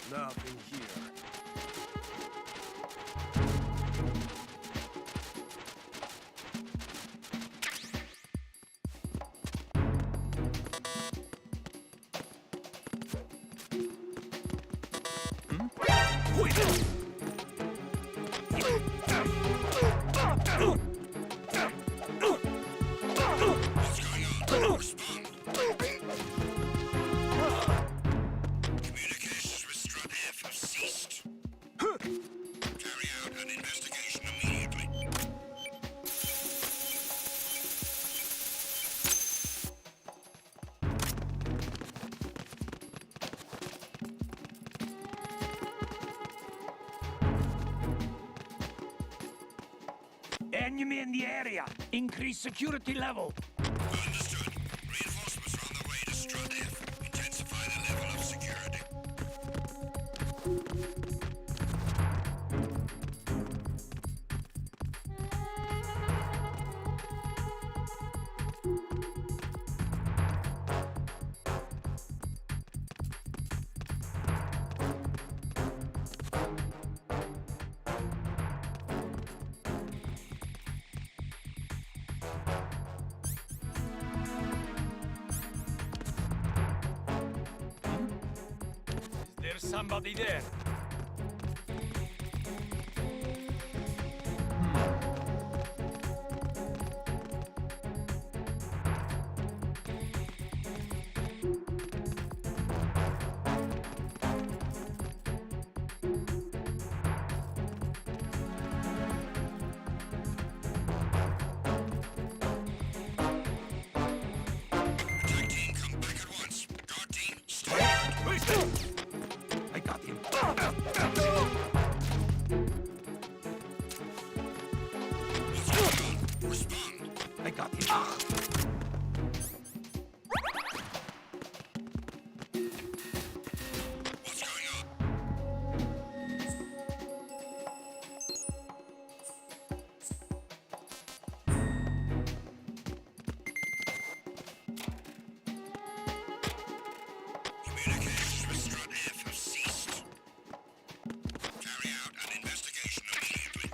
Nothing here. Enemy in the area. Increase security level. Understood. Reinforcements are on the way to Strut F. Intensify the level of security. There's somebody there. Attack team, come back at once. Guard team, stay. I got him. What's going on? Respond. I got him. What's going on? Communications with Strut F have ceased. Carry out an investigation immediately.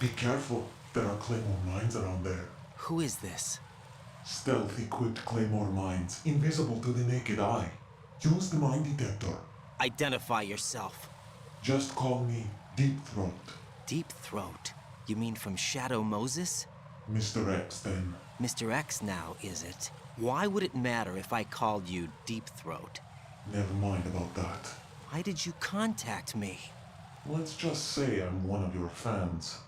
Be careful. There are Claymore mines around there. Who is this? Stealth-equipped Claymore mines, invisible to the naked eye. Use the mine detector. Identify yourself. Just call me Deep Throat. Deep Throat? You mean from Shadow Moses? Mr. X, then. Mr. X now, is it? Why would it matter if I called you Deep Throat? Never mind about that. Why did you contact me? Let's just say I'm one of your fans.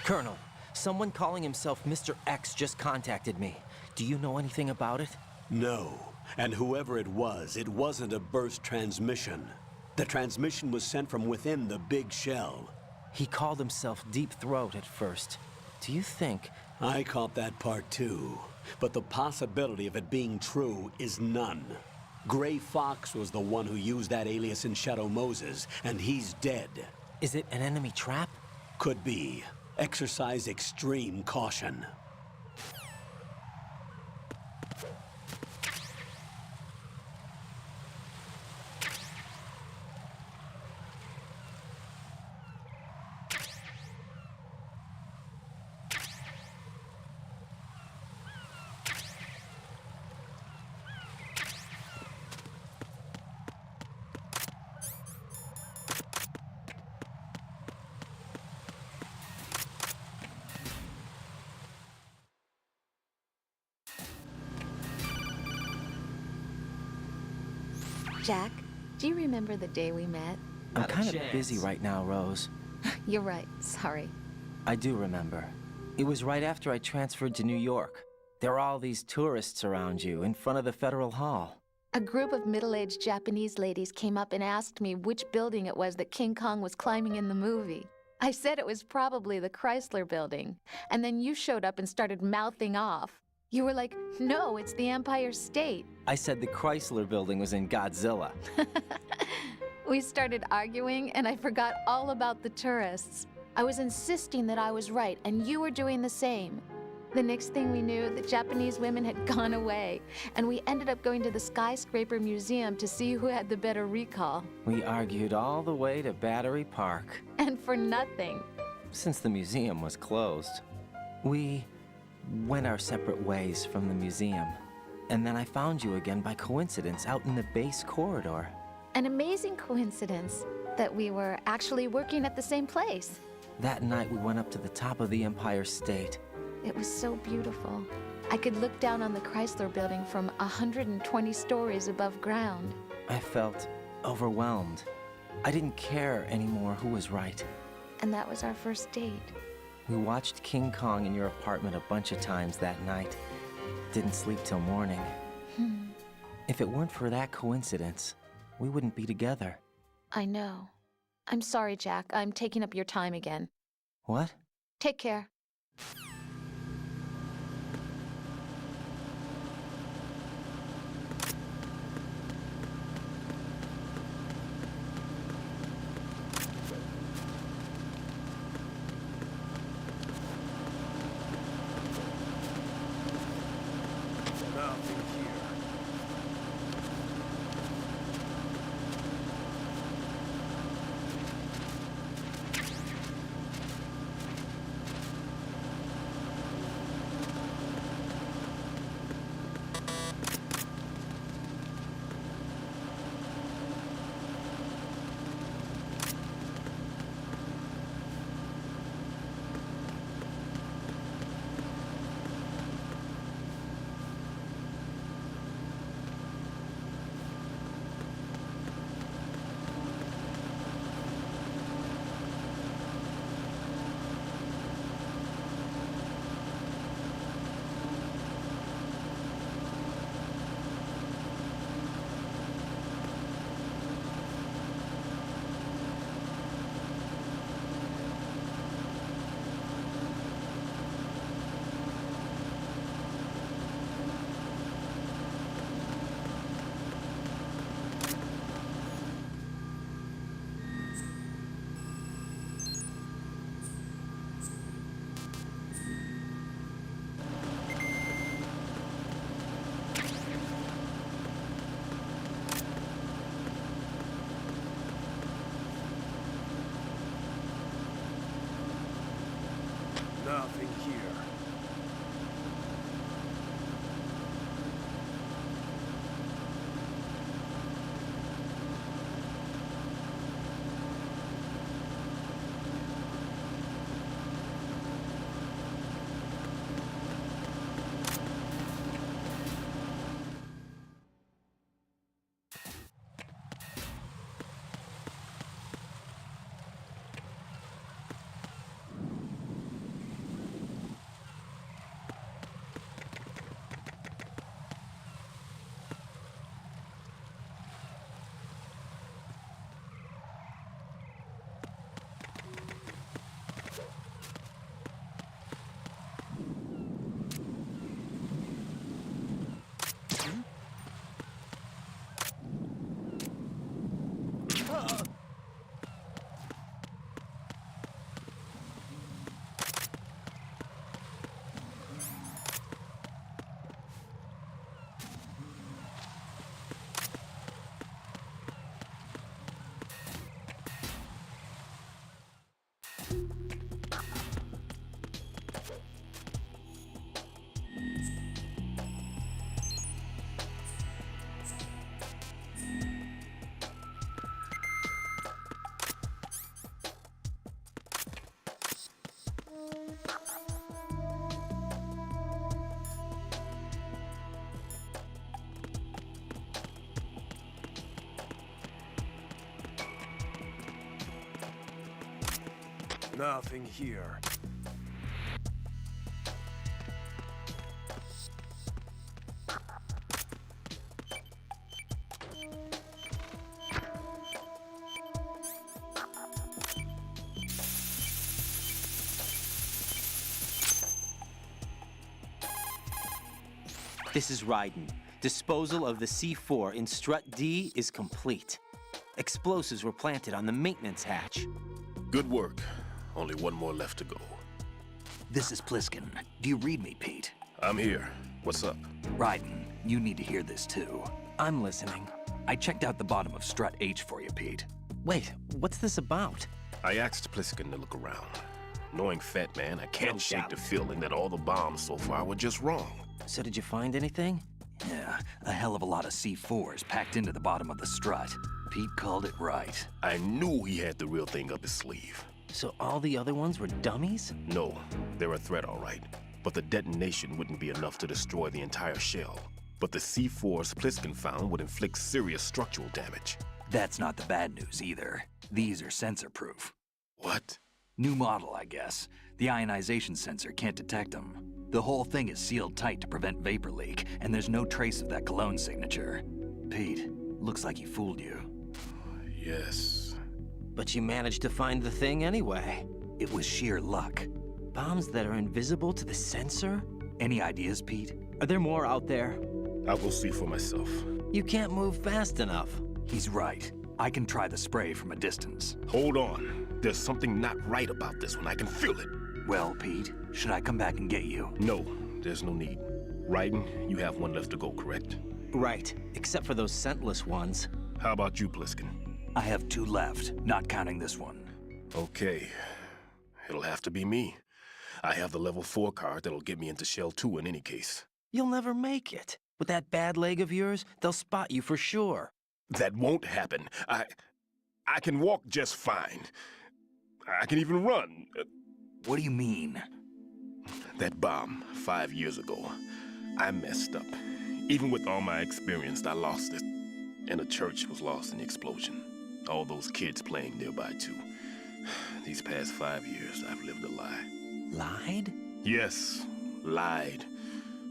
Colonel, someone calling himself Mr. X just contacted me. Do you know anything about it? No. And whoever it wasn't a burst transmission. The transmission was sent from within the big shell. He called himself Deep Throat at first. Do you think... I caught that part too. But the possibility of it being true is none. Gray Fox was the one who used that alias in Shadow Moses, and he's dead. Is it an enemy trap? Could be. Exercise extreme caution. Jack, do you remember the day we met? I'm kind of busy right now, Rose. You're right, sorry. I do remember. It was right after I transferred to New York. There are all these tourists around you in front of the Federal Hall. A group of middle-aged Japanese ladies came up and asked me which building it was that King Kong was climbing in the movie. I said it was probably the Chrysler Building, and then you showed up and started mouthing off. You were like, no, it's the Empire State. I said the Chrysler Building was in Godzilla. We started arguing, and I forgot all about the tourists. I was insisting that I was right, and you were doing the same. The next thing we knew, the Japanese women had gone away, and we ended up going to the Skyscraper Museum to see who had the better recall. We argued all the way to Battery Park. And for nothing. Since the museum was closed, we went our separate ways from the museum. And then I found you again by coincidence out in the base corridor. An amazing coincidence that we were actually working at the same place. That night we went up to the top of the Empire State. It was so beautiful. I could look down on the Chrysler Building from 120 stories above ground. I felt overwhelmed. I didn't care anymore who was right. And that was our first date. We watched King Kong in your apartment a bunch of times that night. Didn't sleep till morning. If it weren't for that coincidence, we wouldn't be together. I know. I'm sorry, Jack. I'm taking up your time again. What? Take care. Nothing here. This is Raiden. Disposal of the C4 in Strut D is complete. Explosives were planted on the maintenance hatch. Good work. Only one more left to go. This is Pliskin. Do you read me, Pete? I'm here. What's up? Raiden, you need to hear this too. I'm listening. I checked out the bottom of Strut H for you, Pete. Wait, what's this about? I asked Pliskin to look around. Knowing Fat Man, I can't shake the feeling that all the bombs so far were just wrong. So did you find anything? Yeah, a hell of a lot of C4s packed into the bottom of the strut. Pete called it right. I knew he had the real thing up his sleeve. So all the other ones were dummies? No, they're a threat, all right. But the detonation wouldn't be enough to destroy the entire shell. But the C4s Pliskin found would inflict serious structural damage. That's not the bad news either. These are sensor-proof. What? New model, I guess. The ionization sensor can't detect them. The whole thing is sealed tight to prevent vapor leak, and there's no trace of that cologne signature. Pete, looks like he fooled you. Yes. But you managed to find the thing anyway. It was sheer luck. Bombs that are invisible to the sensor? Any ideas, Pete? Are there more out there? I'll go see for myself. You can't move fast enough. He's right. I can try the spray from a distance. Hold on. There's something not right about this one. I can feel it. Well, Pete, should I come back and get you? No, there's no need. Raiden, you have one left to go, correct? Right, except for those scentless ones. How about you, Pliskin? I have 2 left, not counting this one. Okay. It'll have to be me. I have the level 4 card that'll get me into Shell 2 in any case. You'll never make it. With that bad leg of yours, they'll spot you for sure. That won't happen. I can walk just fine. I can even run. What do you mean? That bomb 5 years ago, I messed up. Even with all my experience, I lost it. And the church was lost in the explosion. All those kids playing nearby, too. These past 5 years, I've lived a lie. Lied? Yes, lied.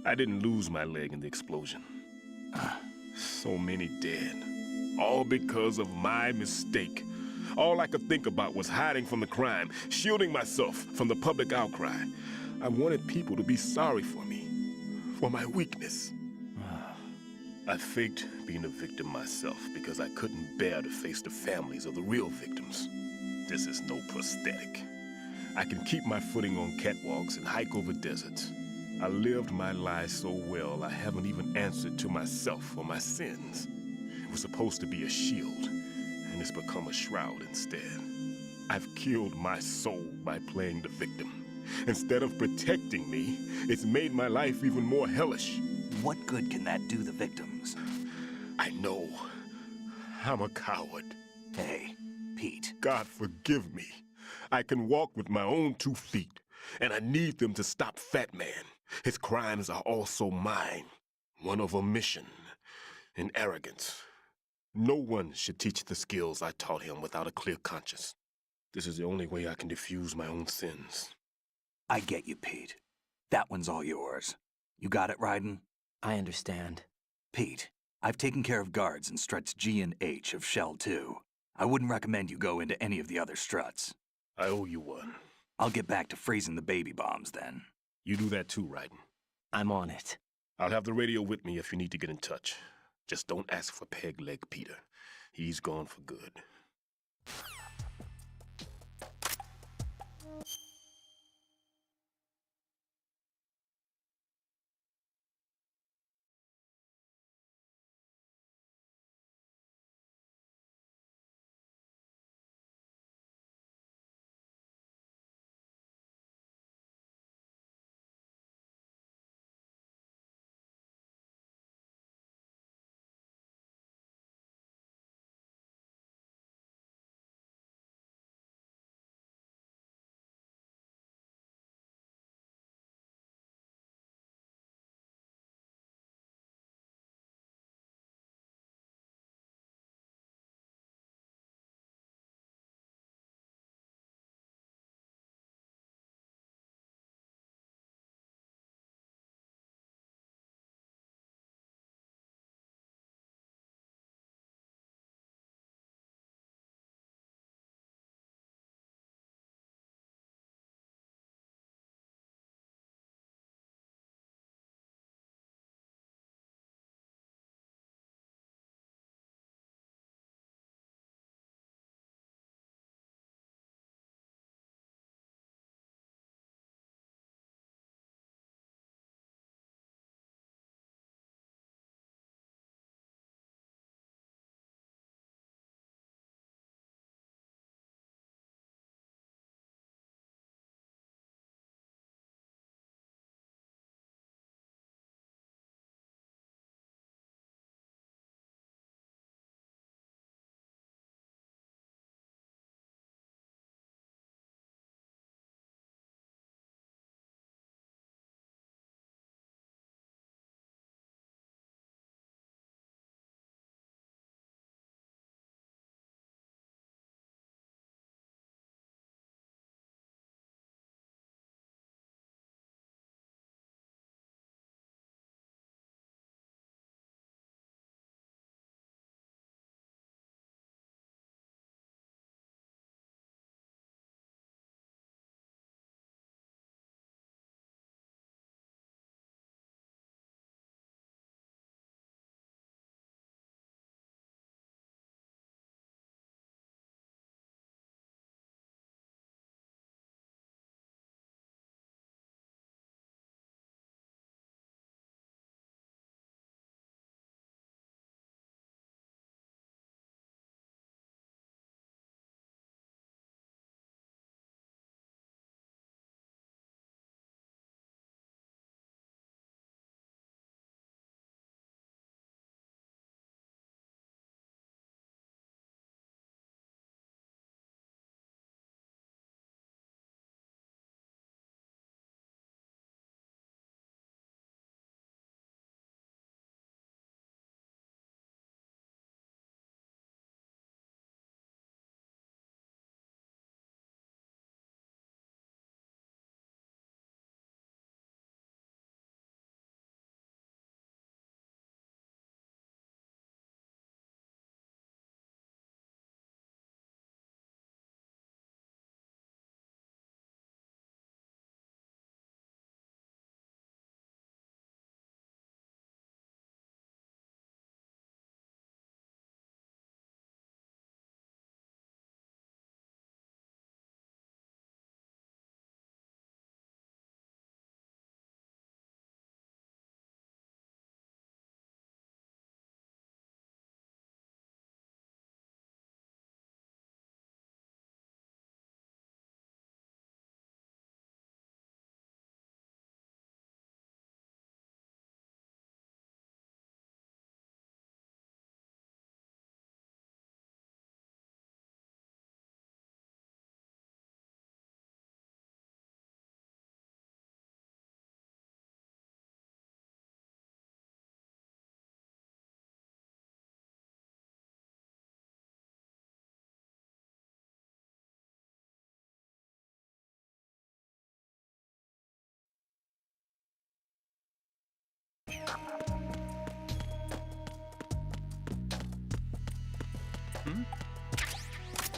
I didn't lose my leg in the explosion. So many dead. All because of my mistake. All I could think about was hiding from the crime, shielding myself from the public outcry. I wanted people to be sorry for me, for my weakness. I faked being a victim myself because I couldn't bear to face the families of the real victims. This is no prosthetic. I can keep my footing on catwalks and hike over deserts. I lived my lie so well I haven't even answered to myself for my sins. It was supposed to be a shield, and it's become a shroud instead. I've killed my soul by playing the victim. Instead of protecting me, it's made my life even more hellish. What good can that do the victims? I know. I'm a coward. Hey, Pete. God forgive me. I can walk with my own 2 feet, and I need them to stop Fat Man. His crimes are also mine. One of omission and arrogance. No one should teach the skills I taught him without a clear conscience. This is the only way I can diffuse my own sins. I get you, Pete. That one's all yours. You got it, Raiden? I understand. Pete, I've taken care of guards in struts G and H of Shell 2. I wouldn't recommend you go into any of the other struts. I owe you one. I'll get back to freezing the baby bombs then. You do that too, Raiden. I'm on it. I'll have the radio with me if you need to get in touch. Just don't ask for Peg Leg Peter. He's gone for good.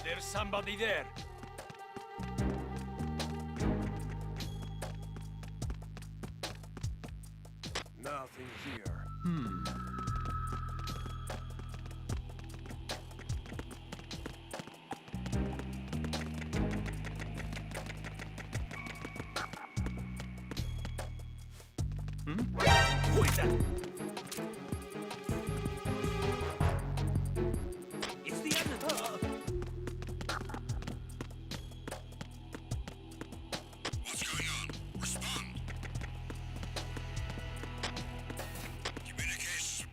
There's somebody there. Nothing here. Who is that? It's the enemy. What's going on? Respond. Communications.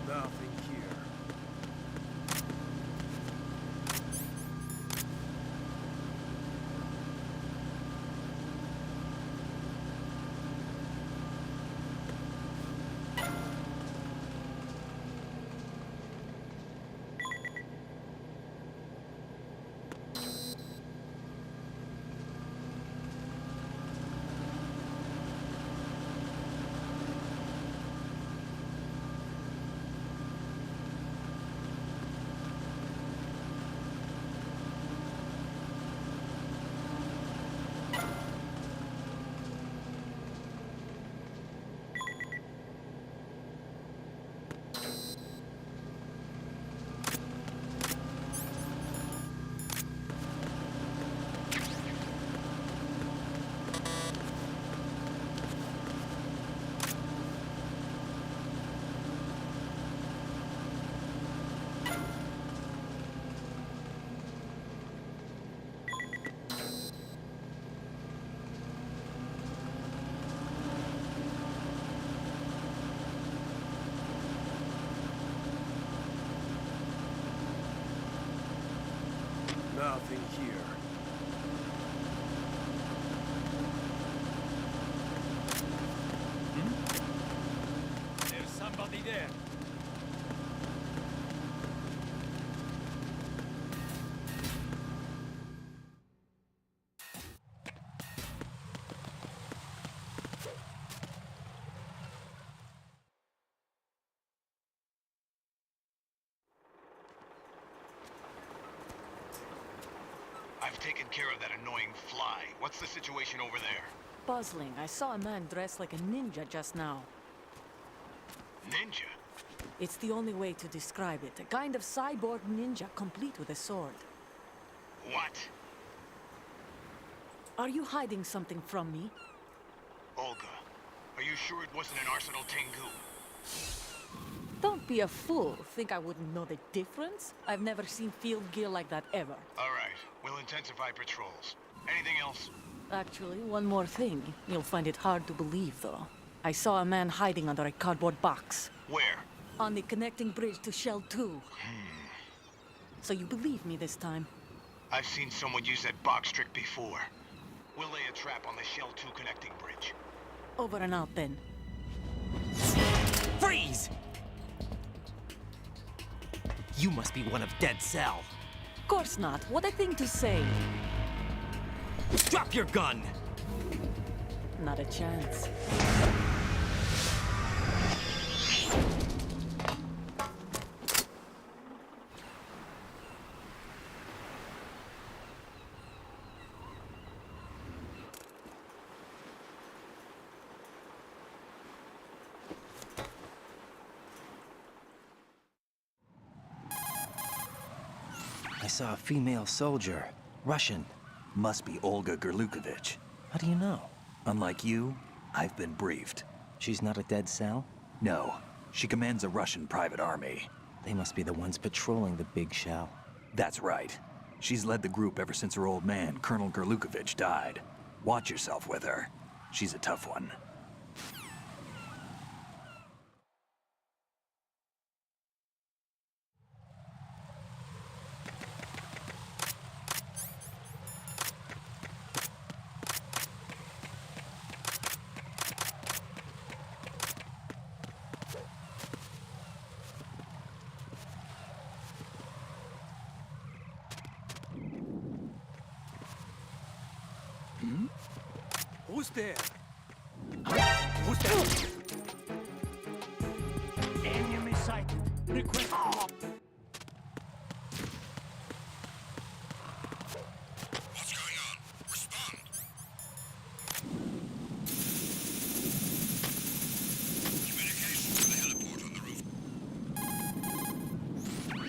Nothing here. Nothing here. There's somebody there. I've taken care of that annoying fly. What's the situation over there? Puzzling. I saw a man dressed like a ninja just now. Ninja? It's the only way to describe it. A kind of cyborg ninja, complete with a sword. What? Are you hiding something from me? Olga, are you sure it wasn't an Arsenal Tengu? Don't be a fool. Think I wouldn't know the difference? I've never seen field gear like that ever. All right, we'll intensify patrols. Anything else? Actually, one more thing. You'll find it hard to believe, though. I saw a man hiding under a cardboard box. Where? On the connecting bridge to Shell 2. So you believe me this time? I've seen someone use that box trick before. We'll lay a trap on the Shell 2 connecting bridge. Over and out, then. Freeze! You must be one of Dead Cell. Of course not. What a thing to say. Drop your gun! Not a chance. I saw a female soldier. Russian. Must be Olga Gerlukovich. How do you know? Unlike you, I've been briefed. She's not a dead cell? No. She commands a Russian private army. They must be the ones patrolling the big shell. That's right. She's led the group ever since her old man, Colonel Gerlukovich, died. Watch yourself with her. She's a tough one. Who's there? Who's there? Enemy sighted. Request. What's going on? Respond. Communications to the heliport on the roof.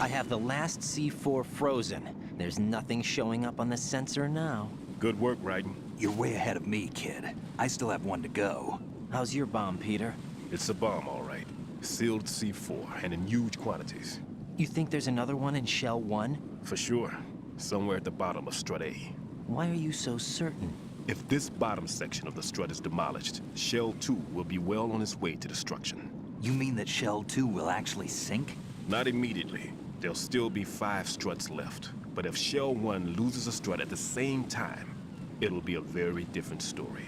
I have the last C4 frozen. There's nothing showing up on the sensor now. Good work, Raiden. You're way ahead of me, kid. I still have one to go. How's your bomb, Peter? It's a bomb, all right. Sealed C4, and in huge quantities. You think there's another one in Shell 1? For sure. Somewhere at the bottom of Strut A. Why are you so certain? If this bottom section of the strut is demolished, Shell 2 will be well on its way to destruction. You mean that Shell 2 will actually sink? Not immediately. There'll still be 5 struts left. But if Shell 1 loses a strut at the same time, it'll be a very different story.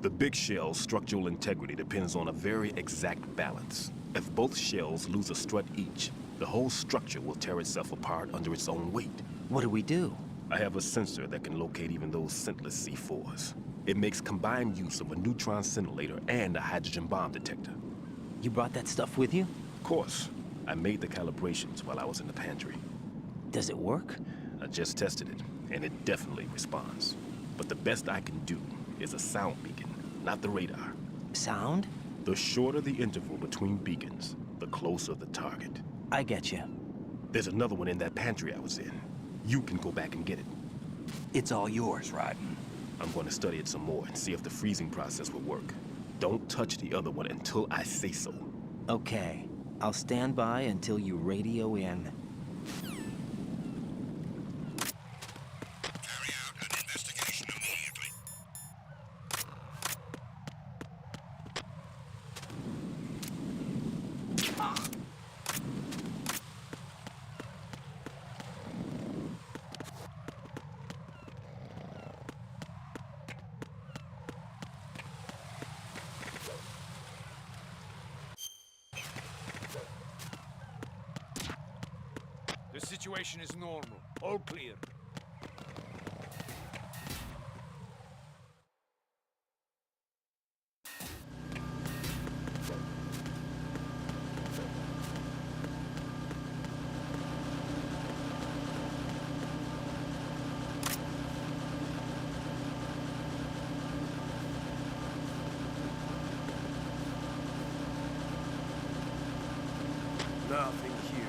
The big shell's structural integrity depends on a very exact balance. If both shells lose a strut each, the whole structure will tear itself apart under its own weight. What do we do? I have a sensor that can locate even those scentless C4s. It makes combined use of a neutron scintillator and a hydrogen bomb detector. You brought that stuff with you? Of course. I made the calibrations while I was in the pantry. Does it work? I just tested it, and it definitely responds. But the best I can do is a sound beacon, not the radar. Sound? The shorter the interval between beacons, the closer the target. I get you. There's another one in that pantry I was in. You can go back and get it. It's all yours, Raiden. I'm going to study it some more and see if the freezing process will work. Don't touch the other one until I say so. Okay. I'll stand by until you radio in. Carry out an investigation immediately. The situation is normal. All clear. Nothing here.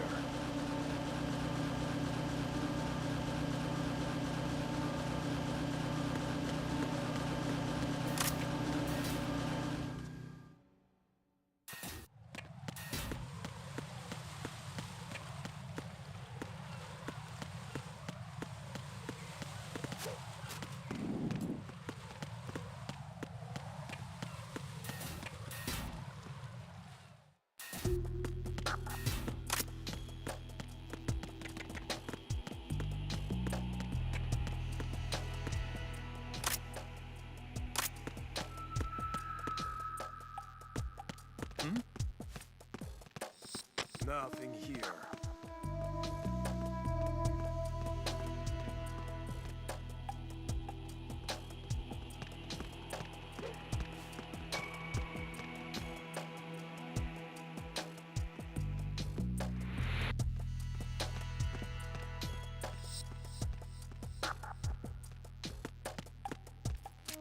Nothing here.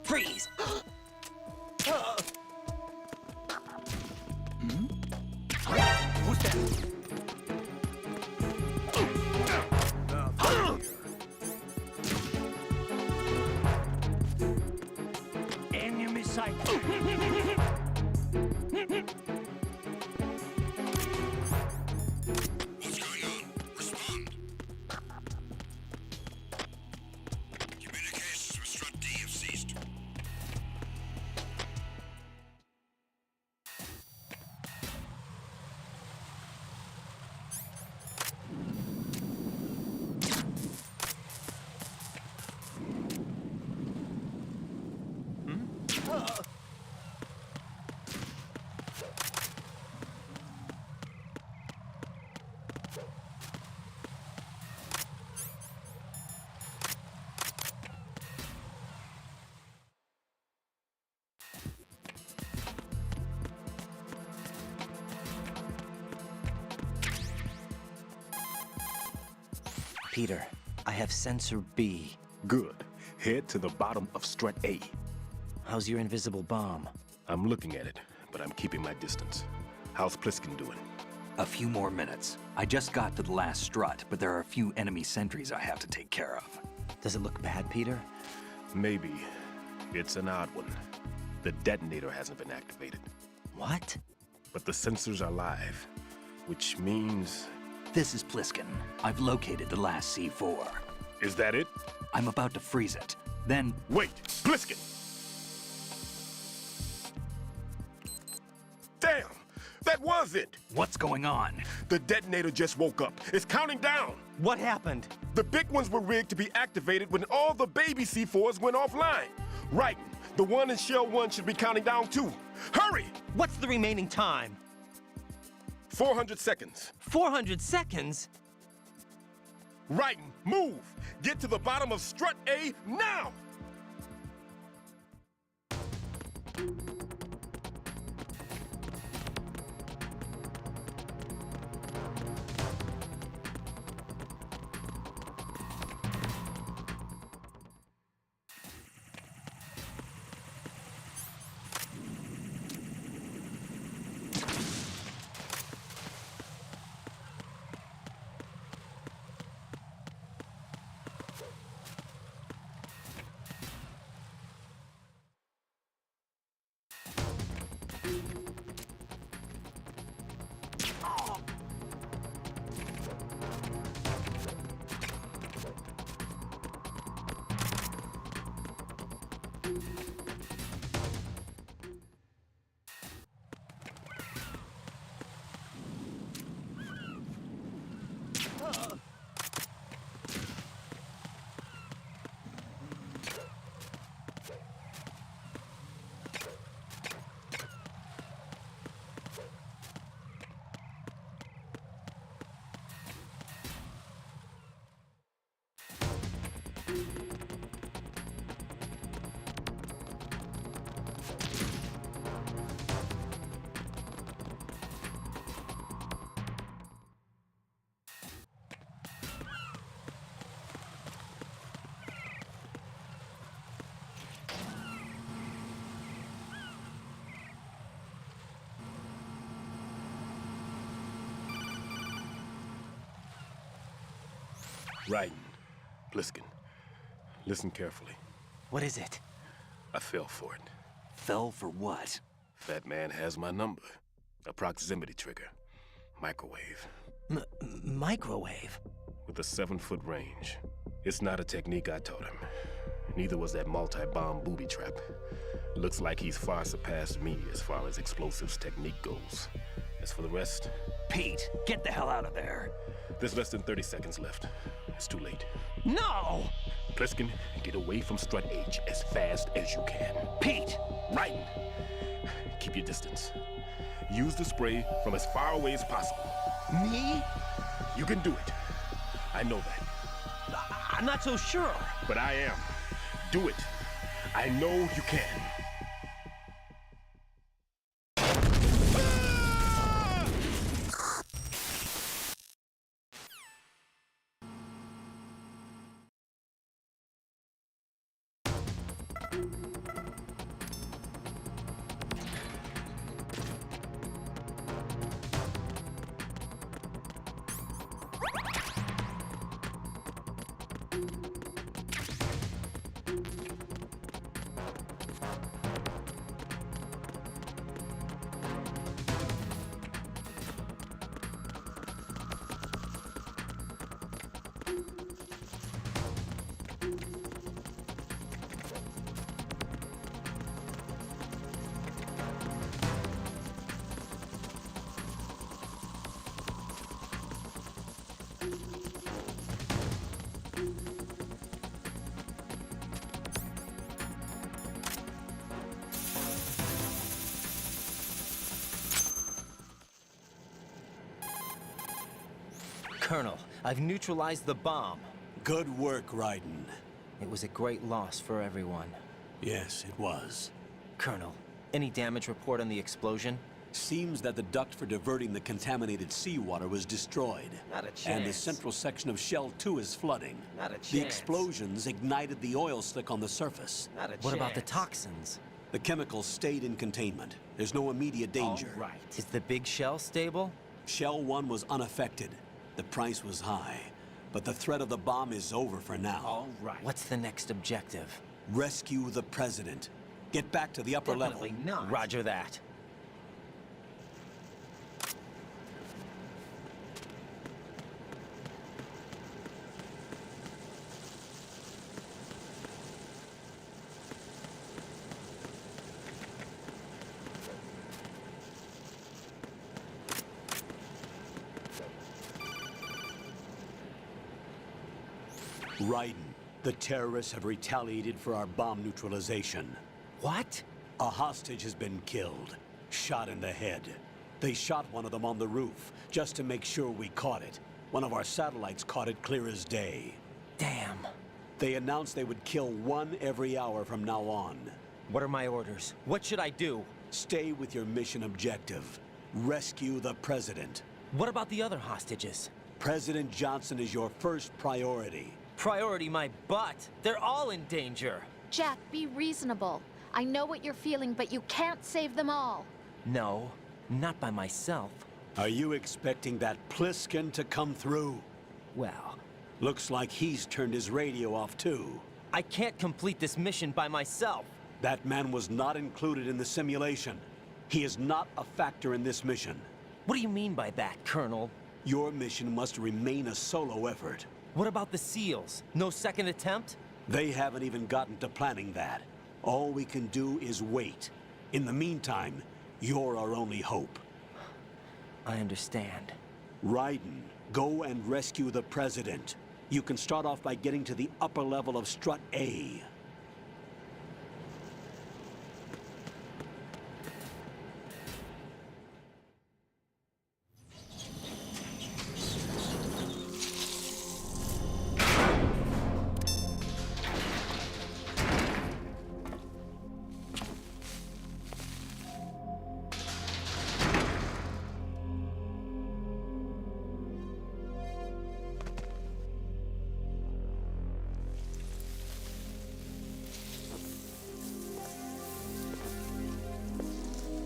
Freeze! Who's that? Enemy sight! What's going on? Respond. Communications with Strut D have ceased. Peter, I have sensor B. Good. Head to the bottom of strut A. How's your invisible bomb? I'm looking at it, but I'm keeping my distance. How's Pliskin doing? A few more minutes. I just got to the last strut, but there are a few enemy sentries I have to take care of. Does it look bad, Peter? Maybe. It's an odd one. The detonator hasn't been activated. What? But the sensors are live, which means... This is Pliskin. I've located the last C4. Is that it? I'm about to freeze it. Then... Wait! Pliskin! Damn! That was it! What's going on? The detonator just woke up. It's counting down! What happened? The big ones were rigged to be activated when all the baby C4s went offline. Right. The one in Shell 1 should be counting down too. Hurry! What's the remaining time? 400 seconds. 400 seconds? Right. Move! Get to the bottom of strut A now! Raiden, Pliskin, listen carefully. What is it? I fell for it. Fell for what? Fat man has my number. A proximity trigger. Microwave. Microwave? With a 7-foot range. It's not a technique I taught him. Neither was that multi-bomb booby trap. Looks like he's far surpassed me as far as explosives technique goes. As for the rest... Pete, get the hell out of there. There's less than 30 seconds left. It's too late. No! Pliskin, get away from Strut H as fast as you can. Pete! Raiden, keep your distance. Use the spray from as far away as possible. Me? You can do it. I know that. I'm not so sure. But I am. Do it. I know you can. Colonel, I've neutralized the bomb. Good work, Raiden. It was a great loss for everyone. Yes, it was. Colonel, any damage report on the explosion? Seems that the duct for diverting the contaminated seawater was destroyed. Not a chance. And the central section of Shell 2 is flooding. Not a chance. The explosions ignited the oil slick on the surface. Not a chance. What about the toxins? The chemicals stayed in containment. There's no immediate danger. All right. Is the big shell stable? Shell 1 was unaffected. The price was high. But the threat of the bomb is over for now. All right. What's the next objective? Rescue the president. Get back to the upper Definitely level. not. Roger that. Raiden, the terrorists have retaliated for our bomb neutralization. What? A hostage has been killed, shot in the head. They shot one of them on the roof, just to make sure we caught it. One of our satellites caught it clear as day. Damn. They announced they would kill one every hour from now on. What are my orders? What should I do? Stay with your mission objective. Rescue the president. What about the other hostages? President Johnson is your first priority. Priority my butt. They're all in danger. Jack, be reasonable. I know what you're feeling, but you can't save them all. No, not by myself. Are you expecting that Pliskin to come through? Well, looks like he's turned his radio off too. I can't complete this mission by myself. That man was not included in the simulation. He is not a factor in this mission. What do you mean by that, Colonel? Your mission must remain a solo effort. What about the SEALs? No second attempt? They haven't even gotten to planning that. All we can do is wait. In the meantime, you're our only hope. I understand. Raiden, go and rescue the president. You can start off by getting to the upper level of Strut A.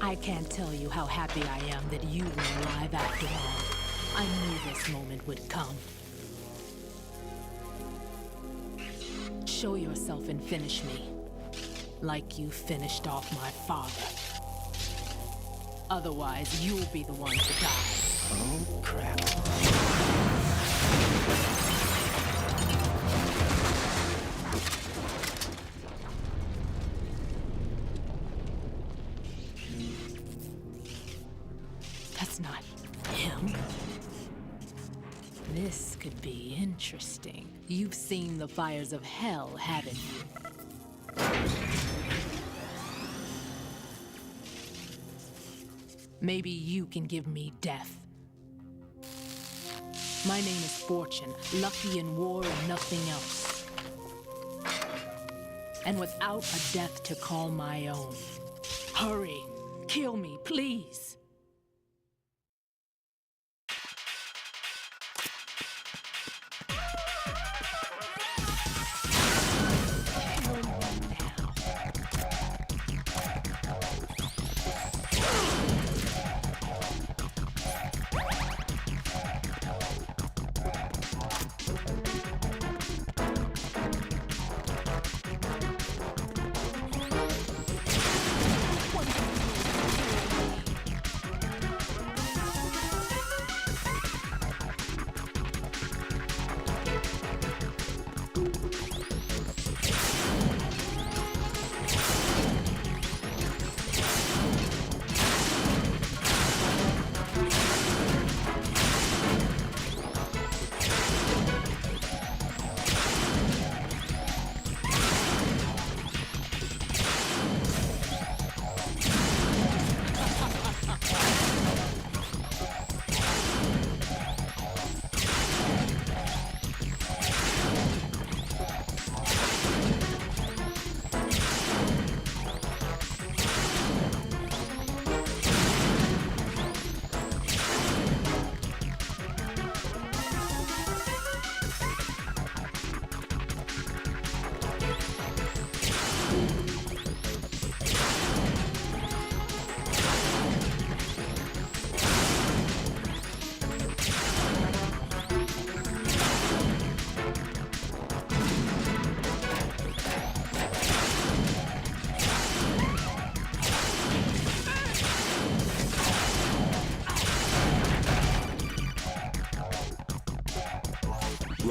I can't tell you how happy I am that you were alive after all. I knew this moment would come. Show yourself and finish me. Like you finished off my father. Otherwise, you'll be the one to die. Oh, crap. That's not him. This could be interesting. You've seen the fires of hell, haven't you? Maybe you can give me death. My name is Fortune, lucky in war and nothing else. And without a death to call my own. Hurry, kill me, please.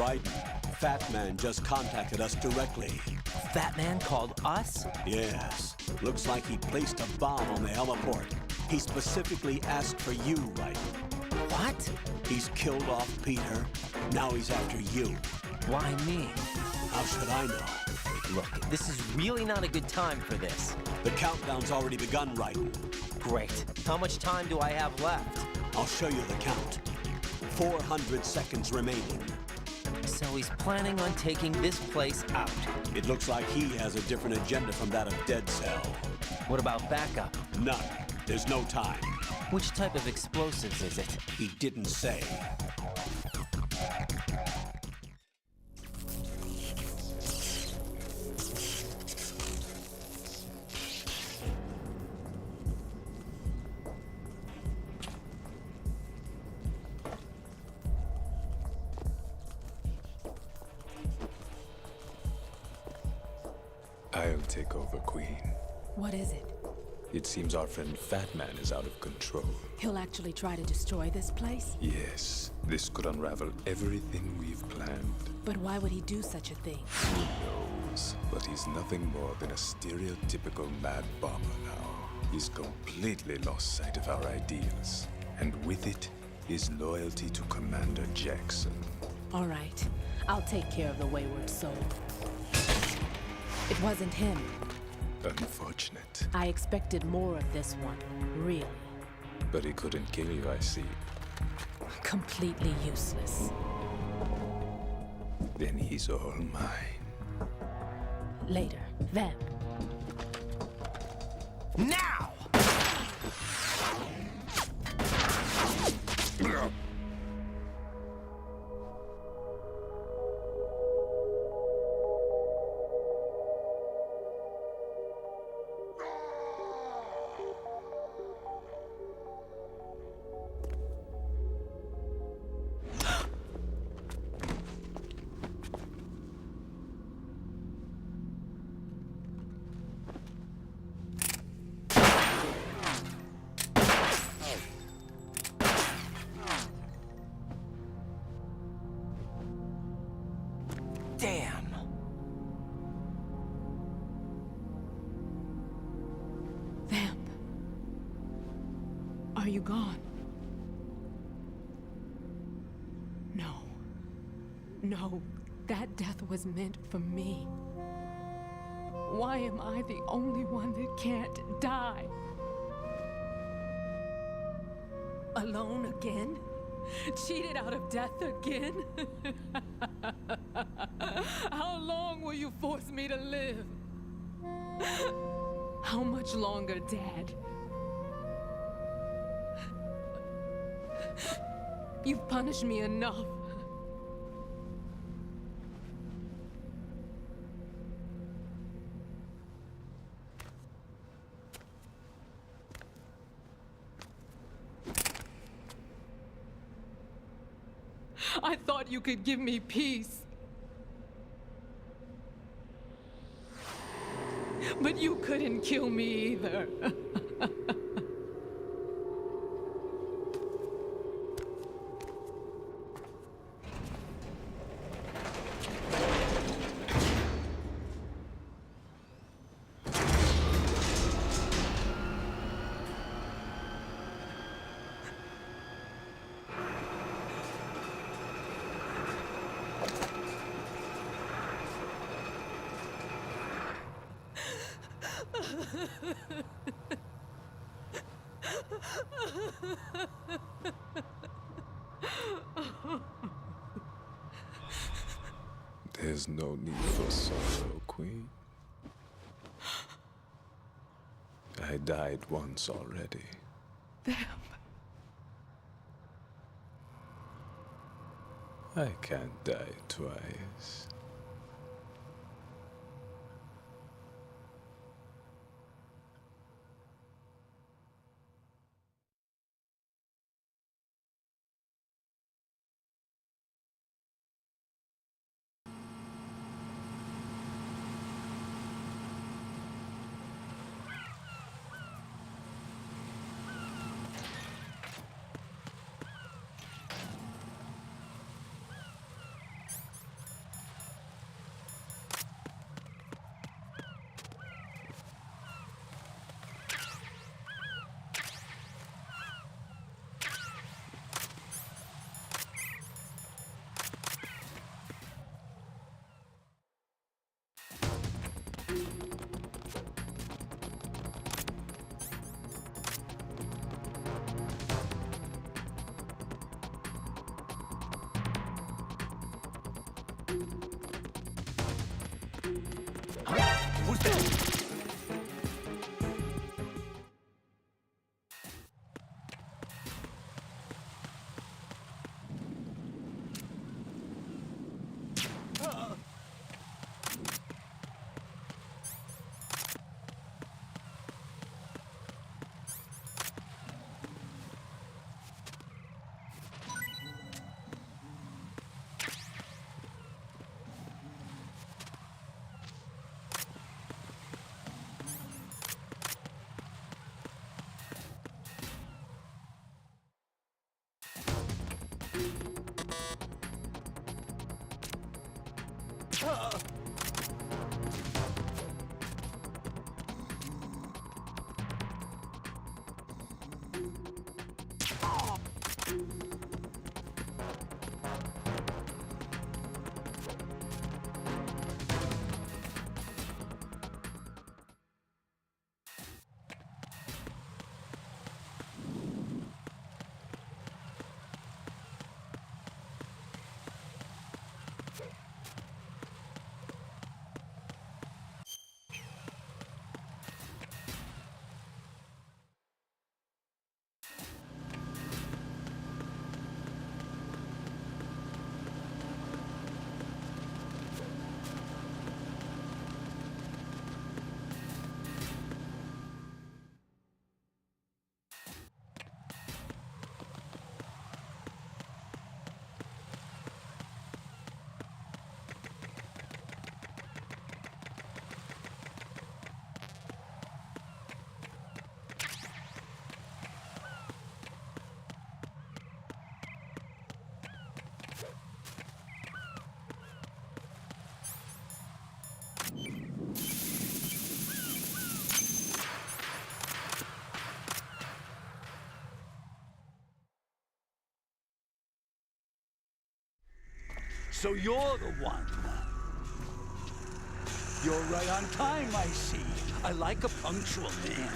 Right. Fat Man just contacted us directly. Fat Man called us? Yes. Looks like he placed a bomb on the heliport. He specifically asked for you, right? What? He's killed off Peter. Now he's after you. Why me? How should I know? Look, this is really not a good time for this. The countdown's already begun, Raiden. Great. How much time do I have left? I'll show you the count. 400 seconds remaining. So he's planning on taking this place out. It looks like he has a different agenda from that of Dead Cell. What about backup? None. There's no time. Which type of explosives is it? He didn't say. I'll take over, Queen. What is it? It seems our friend Fat Man is out of control. He'll actually try to destroy this place? Yes, this could unravel everything we've planned. But why would he do such a thing? Who knows? But he's nothing more than a stereotypical mad bomber now. He's completely lost sight of our ideals. And with it, his loyalty to Commander Jackson. All right. I'll take care of the wayward soul. It wasn't him. Unfortunate. I expected more of this one, really. But he couldn't kill you, I see. Completely useless. Then he's all mine. Later, then. Now! Damn! Vamp. Are you gone? No. No, that death was meant for me. Why am I the only one that can't die? Alone again? Cheated out of death again? How long will you force me to live? How much longer, Dad? You've punished me enough. I thought you could give me peace. But you couldn't kill me either. There's no need for sorrow, Queen. I died once already. Vamp. I can't die twice. So you're the one. You're right on time, I see. I like a punctual man.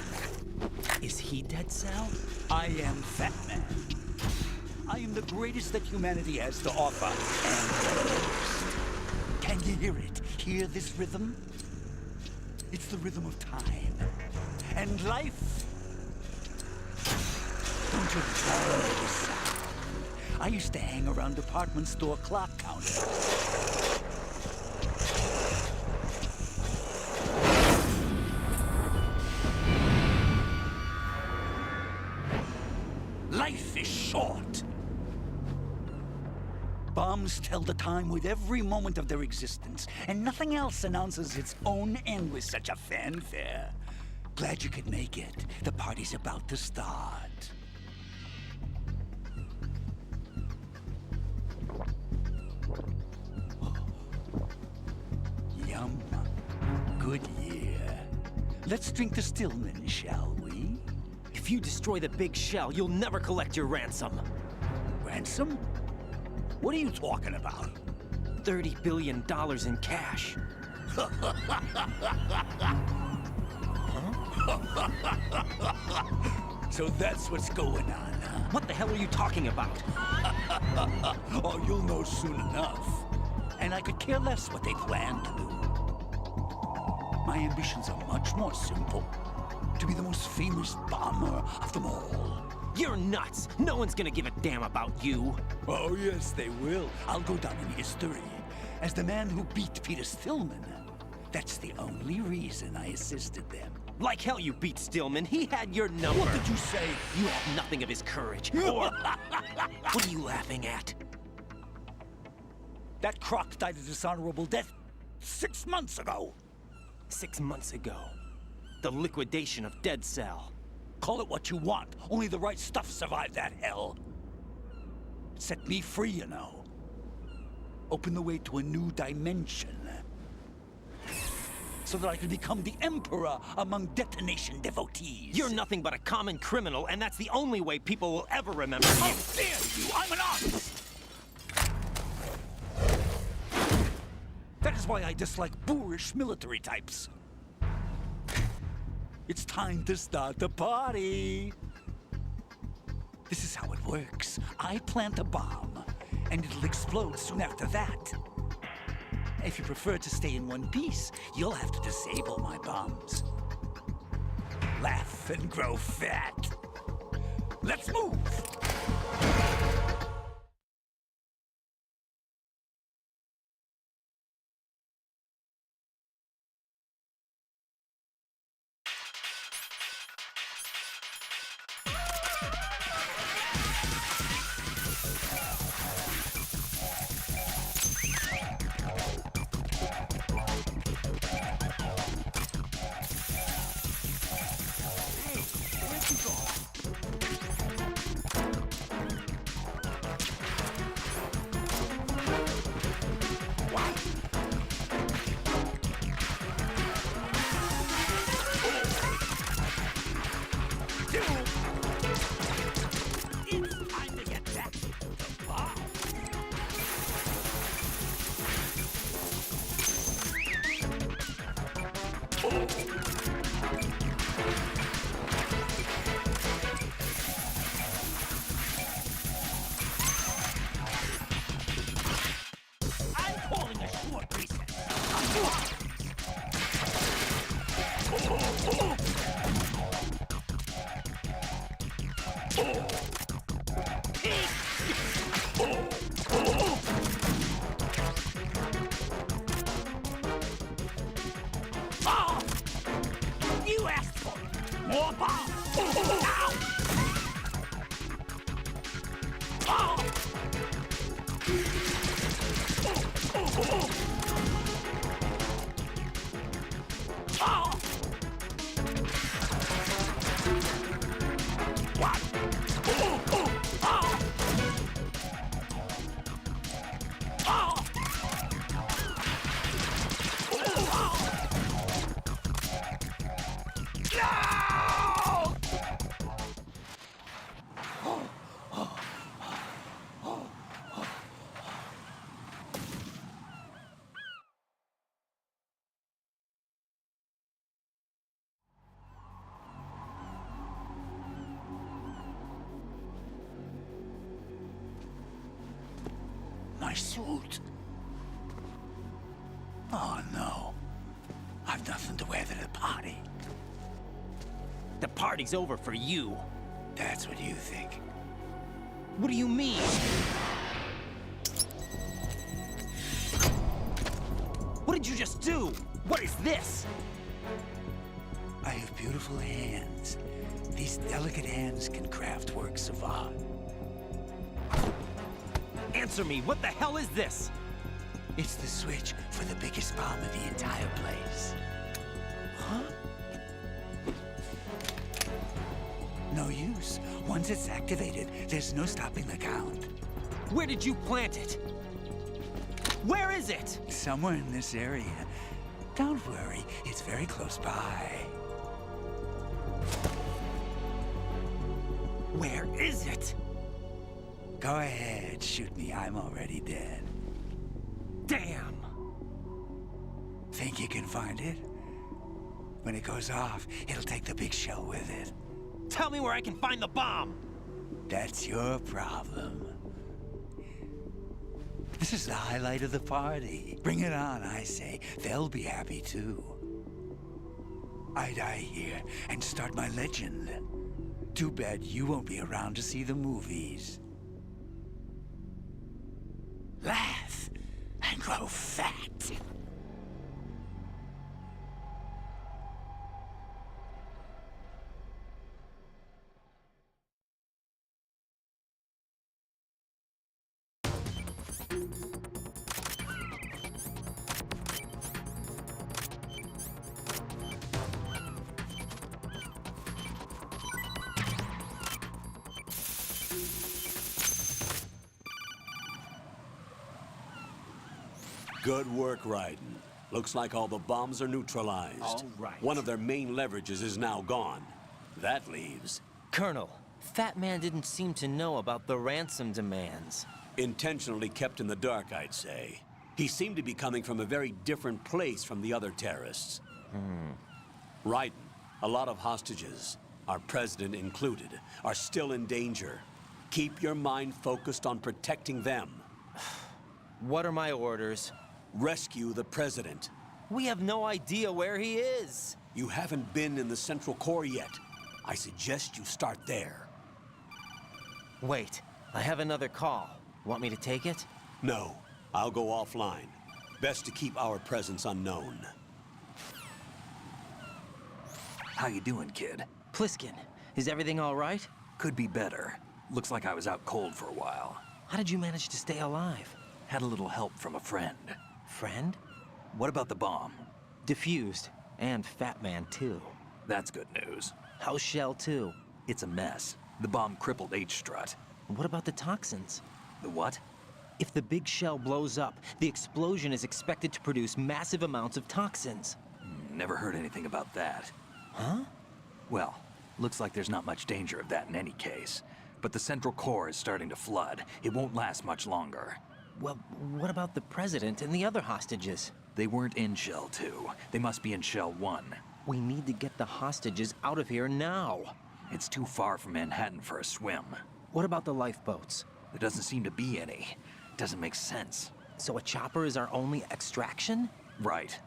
Is he Dead Cell? I am Fat Man. I am the greatest that humanity has to offer, and the most. Can you hear it? Hear this rhythm? It's the rhythm of time. And life. Don't you love this sound? I used to hang around department store clock counters. Life is short. Bombs tell the time with every moment of their existence, and nothing else announces its own end with such a fanfare. Glad you could make it. The party's about to start. Yum. Good year. Let's drink to Stillman, shall we? If you destroy the big shell, you'll never collect your ransom. Ransom? What are you talking about? $30 billion in cash. So that's what's going on, huh? What the hell are you talking about? Oh, you'll know soon enough. And I could care less what they plan to do. My ambitions are much more simple. To be the most famous bomber of them all. You're nuts! No one's gonna give a damn about you. Oh, yes, they will. I'll go down in history as the man who beat Peter Stillman. That's the only reason I assisted them. Like hell you beat Stillman. He had your number. What did you say? You have nothing of his courage. Or... What are you laughing at? That croc died a dishonorable death 6 months ago. 6 months ago. The liquidation of Dead Cell. Call it what you want. Only the right stuff survived that hell. It set me free, you know. Opened the way to a new dimension. So that I could become the emperor among detonation devotees. You're nothing but a common criminal, and that's the only way people will ever remember you. How dare you! I'm an artist! That is why I dislike boorish military types. It's time to start the party. This is how it works. I plant a bomb, and it'll explode soon after that. If you prefer to stay in one piece, you'll have to disable my bombs. Laugh and grow fat. Let's move! It's time to get back to the bar. I'm calling a short recess. You asked for it. More bombs. Now. My suit. Oh no. I've nothing to wear to the party. The party's over for you. That's what you think. What do you mean? What did you just do? What is this? I have beautiful hands. These delicate hands can craft works of art. Answer me, what the hell is this? It's the switch for the biggest bomb in the entire place. Huh? No use. Once it's activated, there's no stopping the count. Where did you plant it? Where is it? Somewhere in this area. Don't worry, it's very close by. Where is it? Go ahead, shoot me. I'm already dead. Damn! Think you can find it? When it goes off, it'll take the big shell with it. Tell me where I can find the bomb! That's your problem. This is the highlight of the party. Bring it on, I say. They'll be happy too. I die here and start my legend. Too bad you won't be around to see the movies. Laugh and grow fat. Good work, Raiden. Looks like all the bombs are neutralized. All right. One of their main leverages is now gone. That leaves... Colonel, Fat Man didn't seem to know about the ransom demands. Intentionally kept in the dark, I'd say. He seemed to be coming from a very different place from the other terrorists. Raiden, a lot of hostages, our president included, are still in danger. Keep your mind focused on protecting them. What are my orders? Rescue the president. We have no idea where he is. You haven't been in the Central Core yet. I suggest you start there. Wait, I have another call. Want me to take it? No, I'll go offline. Best to keep our presence unknown. How you doing, kid? Pliskin, is everything all right? Could be better. Looks like I was out cold for a while. How did you manage to stay alive? Had a little help from a friend. Friend? What about the bomb? Defused. And Fat Man, too. That's good news. How's Shell, too? It's a mess. The bomb crippled H-Strut. What about the toxins? The what? If the big shell blows up, the explosion is expected to produce massive amounts of toxins. Never heard anything about that. Huh? Well, Looks like there's not much danger of that in any case. But the central core is starting to flood. It won't last much longer. Well, what about the president and the other hostages? They weren't in Shell 2. They must be in Shell 1. We need to get the hostages out of here now. It's too far from Manhattan for a swim. What about the lifeboats? There doesn't seem to be any. Doesn't make sense. So a chopper is our only extraction? Right.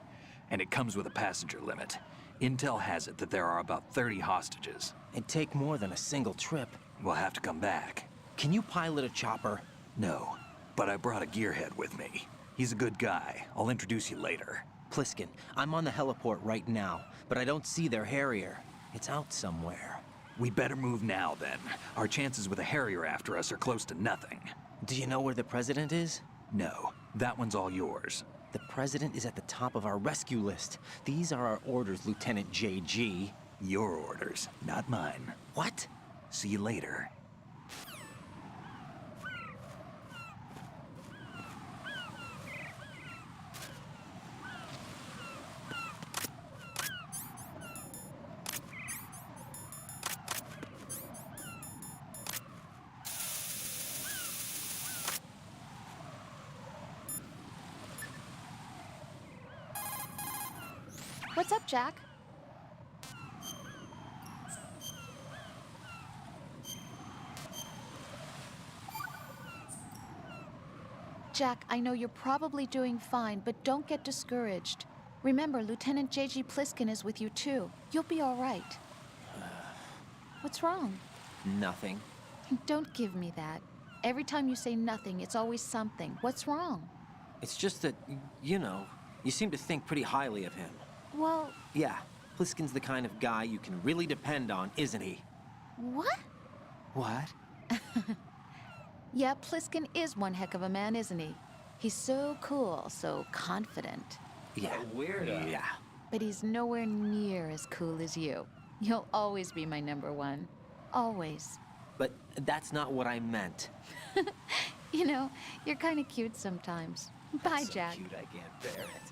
And it comes with a passenger limit. Intel has it that there are about 30 hostages. It'd take more than a single trip. We'll have to come back. Can you pilot a chopper? No, but I brought a gearhead with me. He's a good guy. I'll introduce you later. Pliskin, I'm on the heliport right now, but I don't see their Harrier. It's out somewhere. We better move now, then. Our chances with a Harrier after us are close to nothing. Do you know where the president is? No, that one's all yours. The president is at the top of our rescue list. These are our orders, Lieutenant JG. Your orders, not mine. What? See you later. What's up, Jack? Jack, I know you're probably doing fine, but don't get discouraged. Remember, Lieutenant J.G. Pliskin is with you too. You'll be all right. What's wrong? Nothing. Don't give me that. Every time you say nothing, it's always something. What's wrong? It's just that, you know, you seem to think pretty highly of him. Well... Yeah, Pliskin's the kind of guy you can really depend on, isn't he? What? What? Yeah, Pliskin is one heck of a man, isn't he? He's so cool, so confident. Yeah. Weirdo. Yeah. But he's nowhere near as cool as you. You'll always be my number one. Always. But that's not what I meant. You know, you're kind of cute sometimes. Bye, So Jack. cute, I can't bear it.